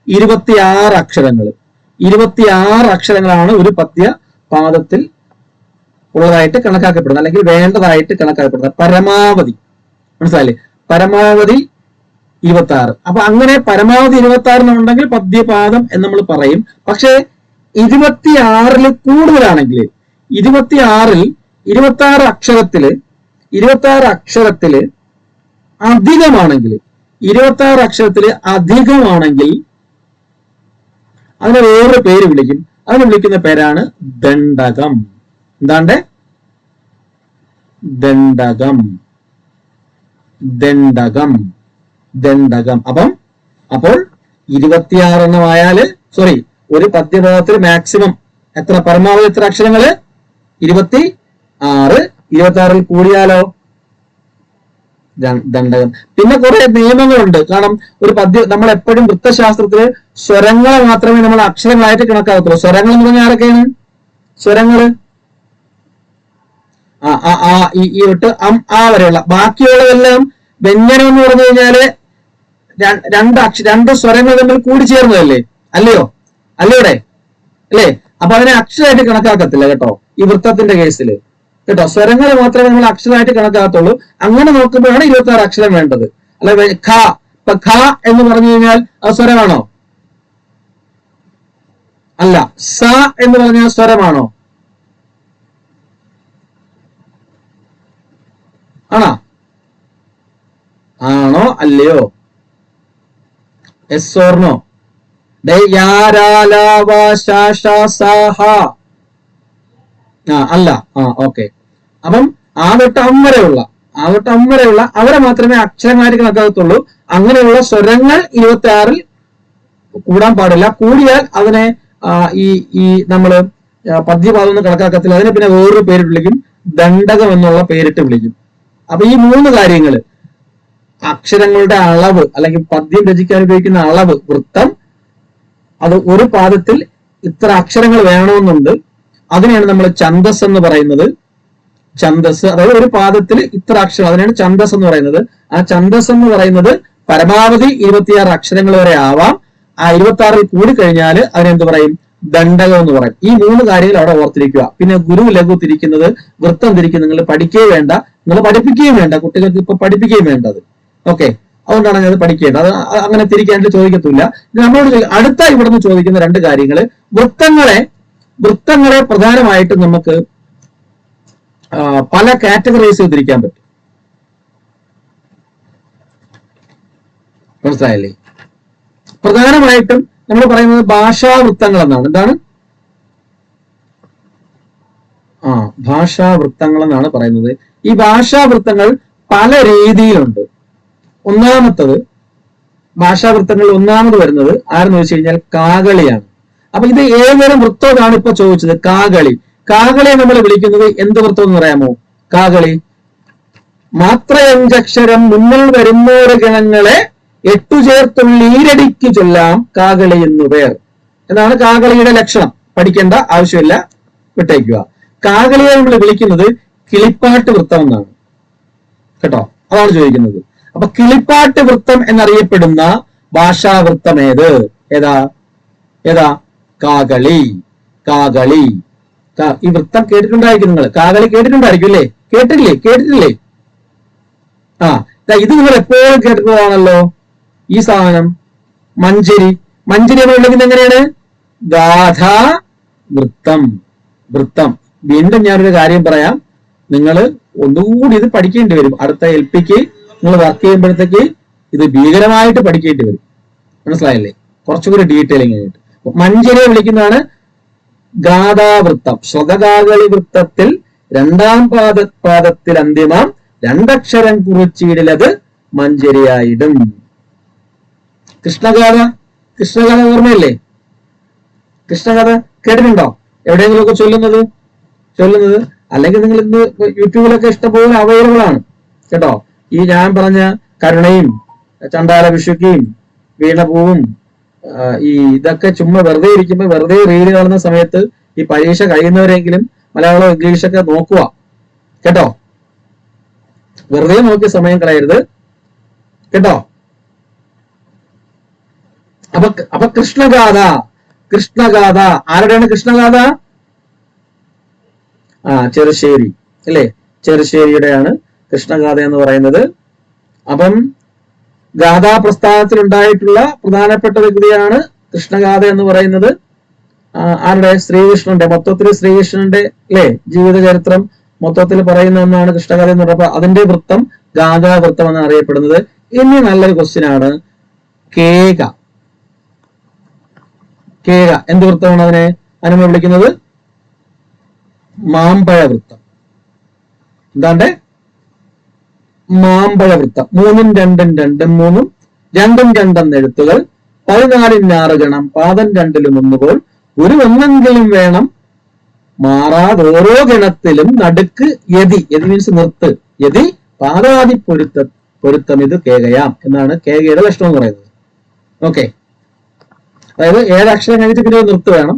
26 അക്ഷരങ്ങൾ. 26 അക്ഷരങ്ങളാണ് ഒരു പദ്യപാദത്തിൽ ഉള്ളതായിട്ട് കണക്കാക്കപ്പെടുന്നത്, അല്ലെങ്കിൽ വേണ്ടതായിട്ട് കണക്കാക്കപ്പെടുന്നത്. പരമാവധി, മനസ്സിലായില്ലേ? പരമാവധി 26. അപ്പൊ അങ്ങനെ പരമാവധി 26 ഉണ്ടെങ്കിൽ പദ്യപാദം എന്ന് നമ്മൾ പറയും. പക്ഷെ 26 കൂടുതലാണെങ്കിൽ, 26 അക്ഷരത്തില് അധികമാണെങ്കിൽ, 26 അക്ഷരത്തില് അധികമാണെങ്കിൽ അതിനെ വേറൊരു പേര് വിളിക്കും. അതിനെ വിളിക്കുന്ന പേരാണ് ദണ്ഡകം. എന്താണ്ട്? ദണ്ഡകം. അപ്പോൾ 26 എണ്ണമായാല്, ഒരു പദ്യപാദത്തിൽ മാക്സിമം എത്ര, പരമാവധി എത്ര അക്ഷരങ്ങള്? 26. 26 കൂടിയാലോ ദണ്ഡകം. പിന്നെ കുറെ നിയമങ്ങളുണ്ട്. കാരണം ഒരു നമ്മൾ എപ്പോഴും വൃത്തശാസ്ത്രത്തില് സ്വരങ്ങളെ മാത്രമേ നമ്മൾ അക്ഷരങ്ങളായിട്ട് കണക്കാകത്തുള്ളൂ. സ്വരങ്ങൾ എന്ന് പറഞ്ഞാൽ ആരൊക്കെയാണ്? സ്വരങ്ങള് ഈ തൊട്ട് ആ വരെയുള്ള. ബാക്കിയുള്ളതെല്ലാം വ്യഞ്ജനം എന്ന് പറഞ്ഞു കഴിഞ്ഞാല് രണ്ട് സ്വരങ്ങൾ തമ്മിൽ കൂടിച്ചേർന്നതല്ലേ? അല്ലയോടെ അല്ലേ? അപ്പൊ അതിനെ അക്ഷരമായിട്ട് കണക്കാക്കത്തില്ല കേട്ടോ ഈ വൃത്തത്തിന്റെ കേസിൽ കേട്ടോ. സ്വരങ്ങൾ മാത്രമേ നമ്മൾ അക്ഷരമായിട്ട് കണക്കാകത്തുള്ളൂ. അങ്ങനെ നോക്കുമ്പോഴാണ് 26 അക്ഷരം വേണ്ടത്. അല്ല ഖ, ഇപ്പൊ ഖ എന്ന് പറഞ്ഞു കഴിഞ്ഞാൽ അത് സ്വരമാണോ? അല്ല. സ എന്ന് പറഞ്ഞാൽ സ്വരമാണോ? ആണോ അല്ലയോ? Yes or no? അല്ല. ഓക്കെ. അപ്പം ആ തൊട്ട് അം വരെയുള്ള അവരെ മാത്രമേ അക്ഷരമായിട്ട് കണക്കാകത്തുള്ളൂ. അങ്ങനെയുള്ള സ്വരങ്ങൾ 26 കൂടാൻ പാടില്ല. കൂടിയാൽ അതിനെ ഈ നമ്മള് പദ്യപാദം ഒന്നും കണക്കാക്കത്തില്ല. അതിനെ പിന്നെ വേറൊരു പേര് വിളിക്കും, ദണ്ഡകം എന്നുള്ള പേരിട്ട് വിളിക്കും. അപ്പൊ ഈ 3 കാര്യങ്ങള്, അക്ഷരങ്ങളുടെ അളവ് അല്ലെങ്കിൽ പദ്യം രചിക്കാൻ ഉപയോഗിക്കുന്ന അളവ്, വൃത്തം, അത് ഒരു പാദത്തിൽ ഇത്ര അക്ഷരങ്ങൾ വേണമെന്നുണ്ട്. അതിനെയാണ് നമ്മൾ ഛന്ദസ് എന്ന് പറയുന്നത്. ഛന്ദസ്, അതായത് ഒരു പാദത്തിൽ ഇത്ര അക്ഷരം, അതിനാണ് ഛന്ദസ് എന്ന് പറയുന്നത്. ആ ഛന്ദസ് എന്ന് പറയുന്നത് പരമാവധി 26 അക്ഷരങ്ങൾ വരെ ആവാം. ആ 26 കൂടിക്കഴിഞ്ഞാൽ അതിനെന്ത് പറയും? ദണ്ഡകം എന്ന് പറയും. ഈ 3 കാര്യങ്ങൾ അവിടെ ഓർത്തിരിക്കുക. പിന്നെ ഗുരു ലഘു തിരിക്കുന്നത്, വൃത്തം തിരിക്കുന്നത് നിങ്ങൾ പഠിക്കുകയും വേണ്ട, നിങ്ങൾ പഠിപ്പിക്കുകയും വേണ്ട, കുട്ടികൾക്ക് ഇപ്പൊ പഠിപ്പിക്കുകയും വേണ്ടത്. ഓക്കെ, അതുകൊണ്ടാണ് ഞാൻ അത് പഠിക്കേണ്ടത്. അത് അങ്ങനെ തിരിക്കാനായിട്ട് ചോദിക്കത്തില്ല. നമ്മളോട് അടുത്ത ഇവിടുന്ന് ചോദിക്കുന്ന 2 കാര്യങ്ങൾ, വൃത്തങ്ങളെ പ്രധാനമായിട്ടും നമുക്ക് പല കാറ്റഗറൈസ് ചെയ്തിരിക്കാൻ പറ്റും. മനസ്സിലായില്ലേ? പ്രധാനമായിട്ടും നമ്മൾ പറയുന്നത് ഭാഷാവൃത്തങ്ങൾ എന്നാണ്. എന്താണ്? ഭാഷാവൃത്തങ്ങൾ എന്നാണ് പറയുന്നത്. ഈ ഭാഷാവൃത്തങ്ങൾ പല രീതിയിലുണ്ട്. ഒന്നാമത്തത് ഭാഷാവൃത്തങ്ങൾ ഒന്നാമത് വരുന്നത് ആരെന്ന് വെച്ച് കഴിഞ്ഞാൽ കാകളിയാണ്. അപ്പൊ ഇത് ഏതൊരു വൃത്തമാണ് ഇപ്പൊ ചോദിച്ചത്? കാകളിയെ നമ്മൾ വിളിക്കുന്നത് എന്ത് വൃത്തം എന്ന് പറയാമോ? കാകളി മാത്ര 5 അക്ഷരം മുന്നിൽ വരുന്നോര ഗണങ്ങളെ 8 ചേർത്തുള്ള ഈരടിക്ക് ചൊല്ലാം കാകളി എന്നു പേർ എന്നാണ് കാകളിയുടെ ലക്ഷണം. പഠിക്കേണ്ട ആവശ്യമില്ല, വിട്ടേക്കുക. കാകളിയെ നമ്മൾ വിളിക്കുന്നത് കിളിപ്പാട്ട് വൃത്തം എന്നാണ് കേട്ടോ. അതാണ് ചോദിക്കുന്നത്. അപ്പൊ കിളിപ്പാട്ട് വൃത്തം എന്നറിയപ്പെടുന്ന ഭാഷാവൃത്തം ഏതാ? കാകളി. ഈ വൃത്തം കേട്ടിട്ടുണ്ടായിരിക്കും നിങ്ങൾ. കാകളി കേട്ടിട്ടുണ്ടായിരിക്കും അല്ലേ? കേട്ടിട്ടില്ലേ? ഇത് നിങ്ങൾ എപ്പോഴും കേട്ടിട്ടുള്ളതാണല്ലോ. ഈ സാധനം മഞ്ചരി നമ്മൾ വിളിക്കുന്നത് എങ്ങനെയാണ്? ഗാഥ വൃത്തം. വീണ്ടും ഞാനൊരു കാര്യം പറയാം, നിങ്ങൾ ഒന്നുകൂടി ഇത് പഠിക്കേണ്ടി വരും. അടുത്ത LPക്ക് നിങ്ങൾ വർക്ക് ചെയ്യുമ്പോഴത്തേക്ക് ഇത് ഭീകരമായിട്ട് പഠിക്കേണ്ടി വരും. മനസ്സിലായില്ലേ? കുറച്ചുകൂടി ഡീറ്റെയിലിംഗ് ആയിട്ട്. മഞ്ചരിയെ വിളിക്കുന്നതാണ് ഗാഥാവൃത്തം. സ്വഗകാകളി വൃത്തത്തിൽ 2ാം പാദത്തിൽ അന്തിമം 2 അക്ഷരം കുറിച്ചിടലത് മഞ്ചരിയായിടും. കൃഷ്ണഗാഥ ഓർമ്മയില്ലേ? കൃഷ്ണഗാഥ കേട്ടിട്ടുണ്ടോ? എവിടെയെങ്കിലുമൊക്കെ ചൊല്ലുന്നത്? അല്ലെങ്കിൽ നിങ്ങൾ ഇന്ന് യൂട്യൂബിലൊക്കെ ഇഷ്ടംപോലെ അവൈലബിൾ ആണ് കേട്ടോ. ഈ ഞാൻ പറഞ്ഞ കരുണയും ചണ്ടാല വിഷുക്കിയും വീണപൂവും ഇതൊക്കെ ചുമ്മാ വെറുതെ ഇരിക്കുമ്പോൾ, വെറുതെ റീല് കാണുന്ന സമയത്ത് ഈ പരീക്ഷ കഴിയുന്നവരെങ്കിലും മലയാളം ഇംഗ്ലീഷൊക്കെ നോക്കുക കേട്ടോ. വെറുതെ നോക്കി സമയം കളയരുത് കേട്ടോ. അപ്പൊ കൃഷ്ണഗാഥ ആരുടെയാണ് കൃഷ്ണഗാഥ? ചെറുശ്ശേരി അല്ലേ? ചെറുശ്ശേരിയുടെയാണ് കൃഷ്ണഗാഥ എന്ന് പറയുന്നത്. അപ്പം ഗാഥാപ്രസ്ഥാനത്തിൽ ഉണ്ടായിട്ടുള്ള പ്രധാനപ്പെട്ട വ്യക്തിയാണ് കൃഷ്ണഗാഥ എന്ന് പറയുന്നത്. ആരുടെ? ശ്രീകൃഷ്ണന്റെ. മൊത്തത്തിൽ ശ്രീകൃഷ്ണന്റെ അല്ലെ ജീവിത ചരിത്രം മൊത്തത്തിൽ പറയുന്ന ഒന്നാണ് കൃഷ്ണഗാഥ എന്ന് പറയുമ്പോൾ അതിന്റെ വൃത്തം ഗാഥാവൃത്തം എന്നാണ് അറിയപ്പെടുന്നത്. ഇനി നല്ലൊരു ക്വസ്റ്റ്യൻ ആണ് കേക. എന്ത് വൃത്തമാണ് അതിനെ വിളിക്കുന്നത്? മാമ്പഴവൃത്തം. എന്താണ്ട്? മാമ്പഴവൃത്തം. 3 2 2 3 2 2 എഴുത്തുകൾ 14 ഗണം പാദം 2 1 ഒരു ഒന്നെങ്കിലും വേണം മാറാതെ ഓരോ ഗണത്തിലും നടുക്ക് യതി മീൻസ് നിർത്ത്. യതി പാദാദി പൊരുത്തം ഇത് കേകയാം എന്നാണ് കേകയുടെ ലക്ഷണം എന്ന് പറയുന്നത്. ഓക്കെ, അതായത് 7 അക്ഷരം കഴിഞ്ഞിട്ട് പിന്നെ നിർത്ത് വേണം,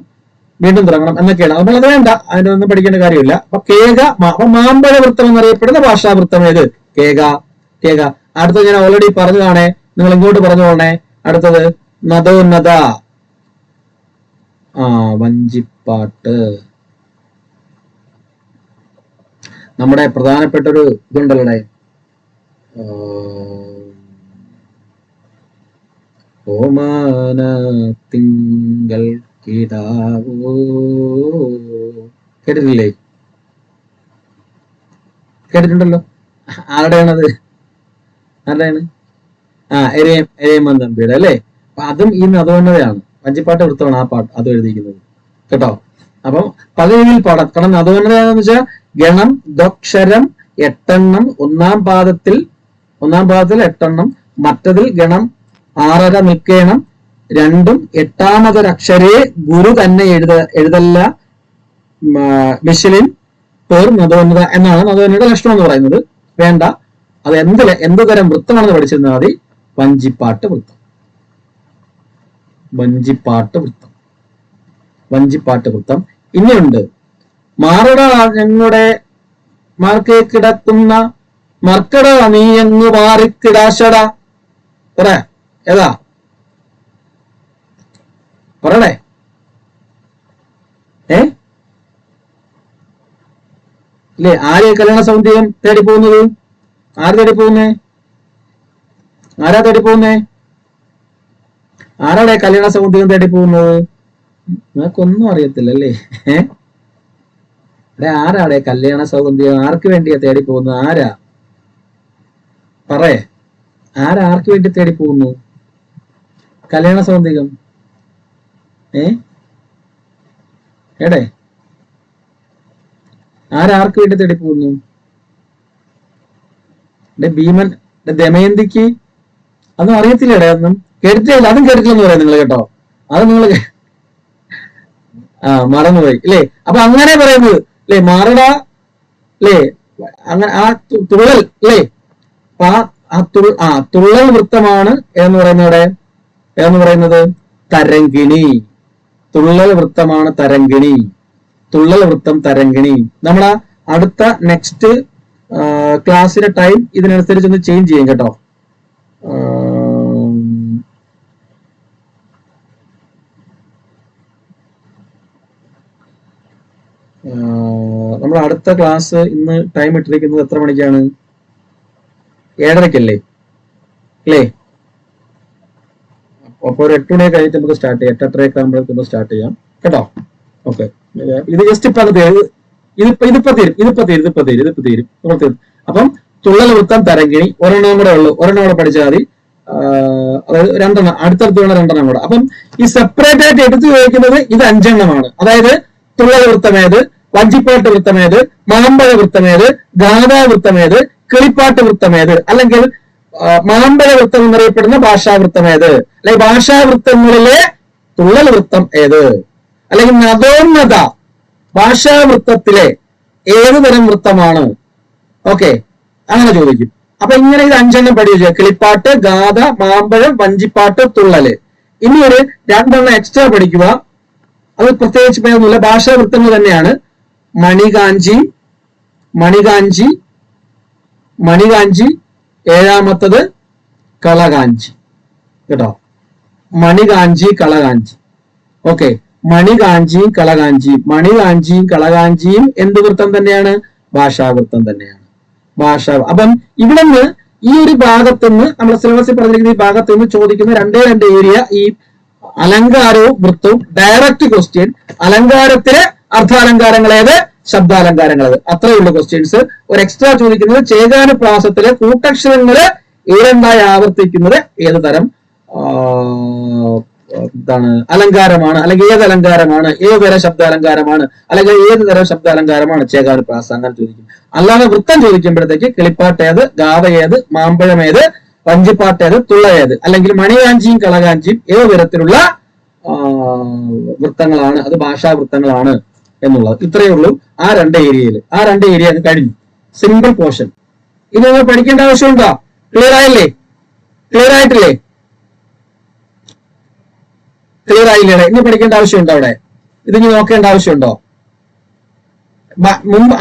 വീണ്ടും തുടങ്ങണം എന്നൊക്കെയാണ്. അപ്പോൾ അത് വേണ്ട, അതിനൊന്നും പഠിക്കേണ്ട കാര്യമില്ല. അപ്പൊ മാമ്പഴ വൃത്തം എന്നറിയപ്പെടുന്ന ഭാഷാവൃത്തം ഏത്? കേക. അടുത്തത് ഞാൻ ഓൾറെഡി പറഞ്ഞതാണേ, നിങ്ങൾ ഇങ്ങോട്ട് പറഞ്ഞു പോണേ. അടുത്തത് നദോന്നത, വഞ്ചിപ്പാട്ട്. നമ്മുടെ പ്രധാനപ്പെട്ട ഒരു ഇതുണ്ടല്ലേ, ഓമാന തിങ്കൾ കിടാവോ, കേട്ടിട്ടില്ലേ? കേട്ടിട്ടുണ്ടല്ലോ. ആരുടെയാണത്? എരേമൻ തമ്പിയുടെ അല്ലേ? അപ്പൊ അതും ഈ നദോന്നതയാണ്, വഞ്ചിപ്പാട്ട് വൃത്തമാണ് ആ പാട്ട് അത് എഴുതിയിരിക്കുന്നത് കേട്ടോ. അപ്പം പകുതിയിൽ പാടാം. കാരണം നദോന്നതയാണെന്ന് വെച്ചാൽ ഗണം ദക്ഷരം 8 എണ്ണം, ഒന്നാം പാദത്തിൽ 8 എണ്ണം, മറ്റതിൽ ഗണം 6.5 നിൽക്കണം, രണ്ടും 8ാമതൊരക്ഷരേ ഗുരു തന്നെ എഴുതല്ല മിഷിലിൻ പേർ നദോന്നത എന്നാണ് നദോന്നതയുടെ ലക്ഷണം എന്ന് പറയുന്നത്. വേണ്ട, അത് എന്ത് തരം വൃത്തമാണെന്ന് പഠിച്ചിരുന്നാൽ മതി. വഞ്ചിപ്പാട്ട് വൃത്തം. ഇനിയുണ്ട് മാറട ഞങ്ങളുടെ മാർക്കെ കിടക്കുന്ന മർക്കട നീയങ്ങ് മാറിക്കിടാശട. ഏതാ? പറയണേ. ഇല്ലേ, ആര് കല്യാണ സൗന്ദര്യം തേടി പോകുന്നത്? ആര് തേടി പോകുന്നേ? ആരാ തേടി പോകുന്നേ? ആരാടെ കല്യാണ സൗന്ദര്യം തേടി പോകുന്നത്? നിങ്ങൾക്കൊന്നും അറിയത്തില്ല അല്ലേ? ആരാടെ കല്യാണ സൗന്ദര്യം ആർക്ക് വേണ്ടിയാ തേടി പോകുന്നത്? ആരാ പറയേ? ആർക്ക് വേണ്ടി തേടി പോകുന്നു കല്യാണ സൗന്ദര്യം? എടേ, ആർക്ക് വേണ്ടി തേടി പോകുന്നു? ഭീമൻ ദമയന്തിക്ക് അതൊന്നും അറിയത്തില്ലടേ, ഒന്നും കേട്ടിട്ടില്ല. അതും കേട്ടിട്ടില്ലെന്ന് പറയാം നിങ്ങൾ കേട്ടോ. അത് നിങ്ങൾ മറന്നുപോയി അല്ലേ? അപ്പൊ അങ്ങനെ പറയുന്നത് അല്ലേ, മാറട അല്ലേ, അങ്ങനെ ആ തുള്ളൽ അല്ലേ, തുള്ളൽ വൃത്തമാണ് എന്ന് പറയുന്നത് തരംഗിണി. തുള്ളൽ വൃത്തമാണ് തരംഗിണി. തുള്ളൽ വൃത്തം തരംഗിണി. നമ്മളെ അടുത്ത നെക്സ്റ്റ് ക്ലാസ്സിലെ ടൈം ഇതിനനുസരിച്ച് ഒന്ന് ചേഞ്ച് ചെയ്യും കേട്ടോ. നമ്മൾ അടുത്ത ക്ലാസ് ഇന്ന് ടൈം ഇട്ടിരിക്കുന്നത് എത്ര മണിക്കാണ്? 7:30 അല്ലേ? അപ്പൊ ഒരു 8 മണി കഴിഞ്ഞിട്ട് നമുക്ക് സ്റ്റാർട്ട് ചെയ്യാം. 8:30 ആകുമ്പോഴേക്കും സ്റ്റാർട്ട് ചെയ്യാം കേട്ടോ. ഓക്കെ, ഇത് ജസ്റ്റ് ഇപ്പൊ ഇതിപ്പോ തീരും. അപ്പം തുള്ളൽ വൃത്തം തരംഗിണി ഒരെണ്ണം കൂടെ പഠിച്ചാൽ മതി. അതായത് 2 അടുത്തടുത്ത് വേണം 2 കൂടെ. അപ്പം ഈ സെപ്പറേറ്റ് ആയിട്ട് എടുത്തു ചോദിക്കുന്നത് ഇത് 5 അതായത് തുള്ളൽ വൃത്തമേത്, വഞ്ചിപ്പാട്ട് വൃത്തമേത്, മാമ്പഴ വൃത്തമേത്, ഗാഥാ വൃത്തമേത്, കിളിപ്പാട്ട് വൃത്തമേത്, അല്ലെങ്കിൽ മാമ്പഴ വൃത്തം എന്നറിയപ്പെടുന്ന ഭാഷാവൃത്തമേത്, അല്ലെങ്കിൽ ഭാഷാവൃത്തങ്ങളിലെ തുള്ളൽ വൃത്തം ഏത്, അല്ലെങ്കിൽ നദോന്നത ഭാഷാവൃത്തത്തിലെ ഏത് തരം വൃത്തമാണ്? ഓക്കെ, അങ്ങനെ ചോദിക്കും. അപ്പൊ ഇങ്ങനെ ഇത് 5 പഠിച്ചു. കിളിപ്പാട്ട്, ഗാഥ, മാമ്പഴം, വഞ്ചിപ്പാട്ട്, തുള്ളല്. ഇനി ഒരു 2 എക്സ്ട്രാ പഠിക്കുക. അത് പ്രത്യേകിച്ച് പേരൊന്നുമില്ല, ഭാഷാവൃത്തങ്ങൾ തന്നെയാണ്. മണികാഞ്ചി, 7ാമത്തത് കളകാഞ്ചി കേട്ടോ. മണികാഞ്ചി, കളകാഞ്ചി. ഓക്കെ, മണികാഞ്ചിയും കളകാഞ്ചിയും എന്ത് വൃത്തം തന്നെയാണ്? ഭാഷാവൃത്തം തന്നെയാണ്. അപ്പം ഇവിടെ നിന്ന് ഈ ഒരു ഭാഗത്തുനിന്ന് നമ്മുടെ സിലബസിൽ പറഞ്ഞിരിക്കുന്ന ഈ ഭാഗത്ത് നിന്ന് ചോദിക്കുന്ന 2 ഏരിയ ഈ അലങ്കാരവും വൃത്തവും. Direct question. അലങ്കാരത്തിലെ അർത്ഥാലങ്കാരങ്ങൾ ഏത്, ശബ്ദാലങ്കാരങ്ങൾ ഏത്, അത്രയേ ഉള്ളൂ ക്വസ്റ്റ്യൻസ്. ഒരു എക്സ്ട്രാ ചോദിക്കുന്നത് ചേകാനുപ്രാസത്തിലെ കൂട്ടക്ഷരങ്ങള് ഏഴെണ്ണായി ആവർത്തിക്കുന്നത് ഏത് തരം അലങ്കാരമാണ്, അല്ലെങ്കിൽ ഏത് അലങ്കാരമാണ്, ഏത് തരം ശബ്ദാലങ്കാരമാണ്, അല്ലെങ്കിൽ ഏത് തരം ശബ്ദാലങ്കാരമാണ് ചേകാനുപ്രാസ, അങ്ങനെ ചോദിക്കും. അല്ലാതെ വൃത്തം ചോദിക്കുമ്പോഴത്തേക്ക് കിളിപ്പാട്ട് ഏത്, ഗാഥ ഏത്, മാമ്പഴം ഏത്, വഞ്ചിപ്പാട്ട് ഏത്, തുള്ള ഏത്, അല്ലെങ്കിൽ മണികാഞ്ചിയും കളകാഞ്ചിയും ഏത് തരത്തിലുള്ള വൃത്തങ്ങളാണ്, അത് ഭാഷാവൃത്തങ്ങളാണ് എന്നുള്ളത്. ഇത്രയേ ഉള്ളൂ ആ 2 ഏരിയയിൽ. ആ 2 ഏരിയ അത് കഴിഞ്ഞു. Simple portion. ഇത് നിങ്ങൾ പഠിക്കേണ്ട ആവശ്യമുണ്ടോ? ക്ലിയർ ആയില്ലേ? ക്ലിയർ ആയിട്ടില്ലേ? ക്ലിയർ ആയില്ലേ? ഇനി പഠിക്കേണ്ട ആവശ്യമുണ്ടോ? അവിടെ ഇത് ഇനി നോക്കേണ്ട ആവശ്യമുണ്ടോ?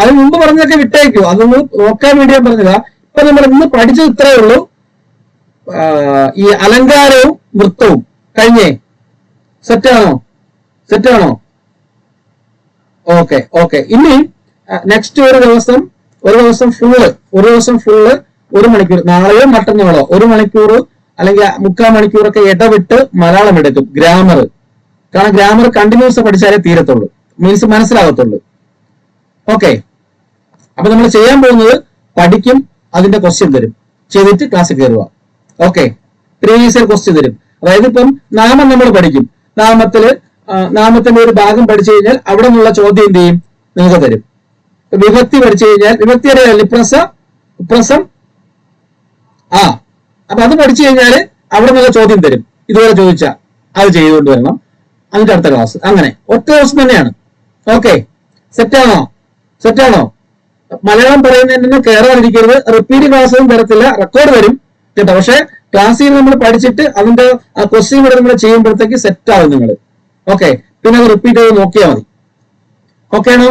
അതിന് മുമ്പ് പറഞ്ഞതൊക്കെ വിട്ടേക്കോ, അതൊന്ന് നോക്കാൻ വേണ്ടി ഞാൻ പറഞ്ഞതാ. ഇപ്പൊ നമ്മൾ ഇന്ന് പഠിച്ചത് ഇത്രയേ ഉള്ളൂ. ഈ അലങ്കാരവും വൃത്തവും കഴിഞ്ഞേ. സെറ്റാണോ? ഓക്കെ. ഇനി നെക്സ്റ്റ് ഒരു ദിവസം ഫുള്ള് 1 മണിക്കൂർ, നാളെയോ മറ്റന്നാളോ 1 മണിക്കൂർ അല്ലെങ്കിൽ 3/4 മണിക്കൂറൊക്കെ ഇടവിട്ട് മലയാളം എടുക്കും. ഗ്രാമർ, കാരണം ഗ്രാമർ കണ്ടിന്യൂസ് പഠിച്ചാലേ തീരത്തുള്ളൂ, മീൻസ് മനസ്സിലാകത്തുള്ളൂ. ഓക്കെ, അപ്പൊ നമ്മൾ ചെയ്യാൻ പോകുന്നത് പഠിക്കും, അതിന്റെ ക്വസ്റ്റ്യൻ തരും, ചെയ്തിട്ട് ക്ലാസ്സിൽ കയറുക. ഓക്കെ, പ്രീവിയസ് ഇയർ ക്വസ്റ്റ്യൻ തരും. അതായത് ഇപ്പം നാമം നമ്മൾ പഠിക്കും. നാമത്തിന്റെ ഒരു ഭാഗം പഠിച്ചു കഴിഞ്ഞാൽ അവിടെ നിന്നുള്ള ചോദ്യം എന്ത് ചെയ്യും, നിങ്ങൾക്ക് തരും. വിഭക്തി പഠിച്ചു കഴിഞ്ഞാൽ, വിഭക്തി അറിയാം, ഇപ്രസം അപ്പൊ അത് പഠിച്ചു കഴിഞ്ഞാൽ അവിടെ നിന്നുള്ള ചോദ്യം തരും. ഇതുപോലെ ചോദിച്ചാൽ അത് ചെയ്തുകൊണ്ട് വരണം. അതിന്റെ അടുത്ത ക്ലാസ്. അങ്ങനെ ഒറ്റ ദിവസം തന്നെയാണ്. ഓക്കെ, സെറ്റാണോ? മലയാളം പറയുന്നതിന് കയറാതിരിക്കരുത്. റിപ്പീറ്റ് ക്ലാസ്സും തരത്തില്ല, റെക്കോർഡ് വരും കേട്ടോ. പക്ഷെ ക്ലാസ്സിൽ നമ്മൾ പഠിച്ചിട്ട് അതിന്റെ ആ ക്വസ്റ്റ്യൻ ഇവിടെ നമ്മൾ ചെയ്യുമ്പോഴത്തേക്ക് സെറ്റ് ആവും നിങ്ങൾ. ഓക്കെ, പിന്നെ അത് റിപ്പീറ്റ് ചെയ്ത് നോക്കിയാൽ മതി. ഓക്കെ ആണോ?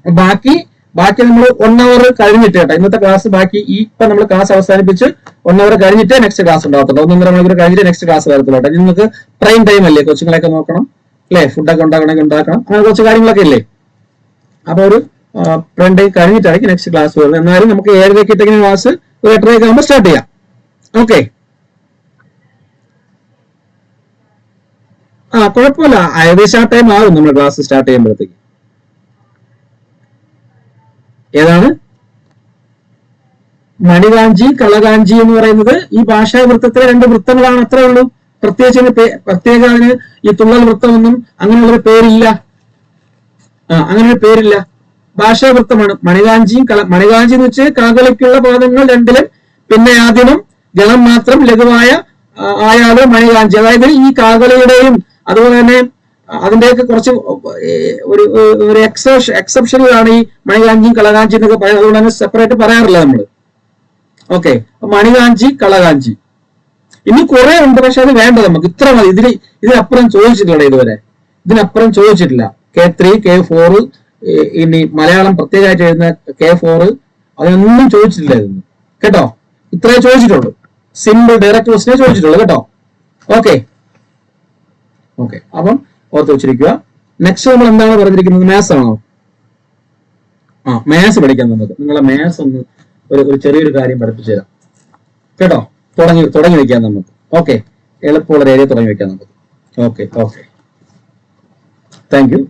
ബാക്കി ബാക്കി നമ്മൾ 1 hour കഴിഞ്ഞിട്ട് കേട്ടോ, ഇന്നത്തെ ക്ലാസ് ബാക്കി ഇപ്പൊ നമ്മൾ ക്ലാസ് അവസാനിപ്പിച്ച് 1 hour കഴിഞ്ഞിട്ട് നെക്സ്റ്റ് ക്ലാസ് ഉണ്ടാകത്തുള്ളൂ. 1.5 മണിക്കൂർ കഴിഞ്ഞിട്ട് നെക്സ്റ്റ് ക്ലാസ് വരത്തുള്ളൂ കേട്ടോ. നിങ്ങൾക്ക് പ്രൈം ടൈം അല്ലേ, കൊച്ചുങ്ങളെയൊക്കെ നോക്കണം അല്ലെ, ഫുഡൊക്കെ ഉണ്ടാക്കണമെങ്കിൽ ഉണ്ടാക്കണം, അങ്ങനെ കുറച്ച് കാര്യങ്ങളൊക്കെ ഇല്ലേ. അപ്പൊ ഒരു പ്രൈം ടൈം കഴിഞ്ഞിട്ടായിരിക്കും നെക്സ്റ്റ് ക്ലാസ് വരുന്നത്. എന്നാലും നമുക്ക് 7:30 ഇട്ടെങ്കിലും ക്ലാസ് ഒരു 8:30 ആകുമ്പോൾ സ്റ്റാർട്ട് ചെയ്യാം. ഓക്കെ, കുഴപ്പമില്ല, ഏകദേശം ആ ടൈം ആകും നമ്മൾ ക്ലാസ് സ്റ്റാർട്ട് ചെയ്യുമ്പോഴത്തേക്ക്. ഏതാണ് മണികാഞ്ചി കളകാഞ്ചി എന്ന് പറയുന്നത്? ഈ ഭാഷാ വൃത്തത്തിലെ 2 വൃത്തങ്ങളാണ്, അത്രേ ഉള്ളൂ. പ്രത്യേക അതിന് ഈ തുള്ളൽ വൃത്തമൊന്നും അങ്ങനെയുള്ളൊരു പേരില്ല. അങ്ങനെ ഒരു പേരില്ല, ഭാഷാ വൃത്തമാണ്. മണികാഞ്ചിയും മണികാഞ്ചി എന്ന് വെച്ച് കാകളിക്കുള്ള പാദങ്ങൾ 2ലും, പിന്നെ ആദ്യമം ഗളം മാത്രം ലഘുവായ ആയാലും മണികാഞ്ചി. അതായത് ഈ കാകളിയുടെയും അതുപോലെ തന്നെ അതിന്റെയൊക്കെ കുറച്ച് ഒരു എക്സെപ്ഷനുകളാണ് ഈ മണികാഞ്ചിയും കളകാഞ്ചി എന്നൊക്കെ പറയുന്നത്. അതുകൊണ്ട് തന്നെ സെപ്പറേറ്റ് പറയാറില്ല നമ്മൾ. ഓക്കെ, മണികാഞ്ചി കളകാഞ്ചി ഇനി കുറെ ഉണ്ട്, പക്ഷെ അത് വേണ്ട നമുക്ക്, ഇത്ര മതി. ഇതിനപ്പുറം ചോദിച്ചിട്ടില്ല ഇതുവരെ, ഇതിനപ്പുറം ചോദിച്ചിട്ടില്ല. K3 K4 ഇനി മലയാളം പ്രത്യേകമായിട്ട് എഴുതുന്ന K4 അതൊന്നും ചോദിച്ചിട്ടില്ല ഇതൊന്നും കേട്ടോ. ഇത്രേ ചോദിച്ചിട്ടുള്ളൂ, സിമ്പിൾ ഡയറക്റ്റ് ക്വസ്റ്റിനെ ചോദിച്ചിട്ടുള്ളൂ കേട്ടോ. ഓക്കെ ഓക്കെ, അപ്പം ഓർത്ത് വെച്ചിരിക്കുക. നെക്സ്റ്റ് നമ്മൾ എന്താണ് പറഞ്ഞിരിക്കുന്നത്? മാത്സ് ആണോ? മാത്സ് പഠിക്കാൻ നമുക്ക്. നിങ്ങളെ മാത്സ് ഒന്ന് ഒരു ചെറിയൊരു കാര്യം പഠിപ്പിച്ചു തരാം കേട്ടോ. തുടങ്ങി വെക്കാം നമുക്ക്. ഓക്കെ, എളുപ്പമുള്ള ഏരിയ തുടങ്ങി വെക്കാം നമുക്ക്. Okay okay, thank you.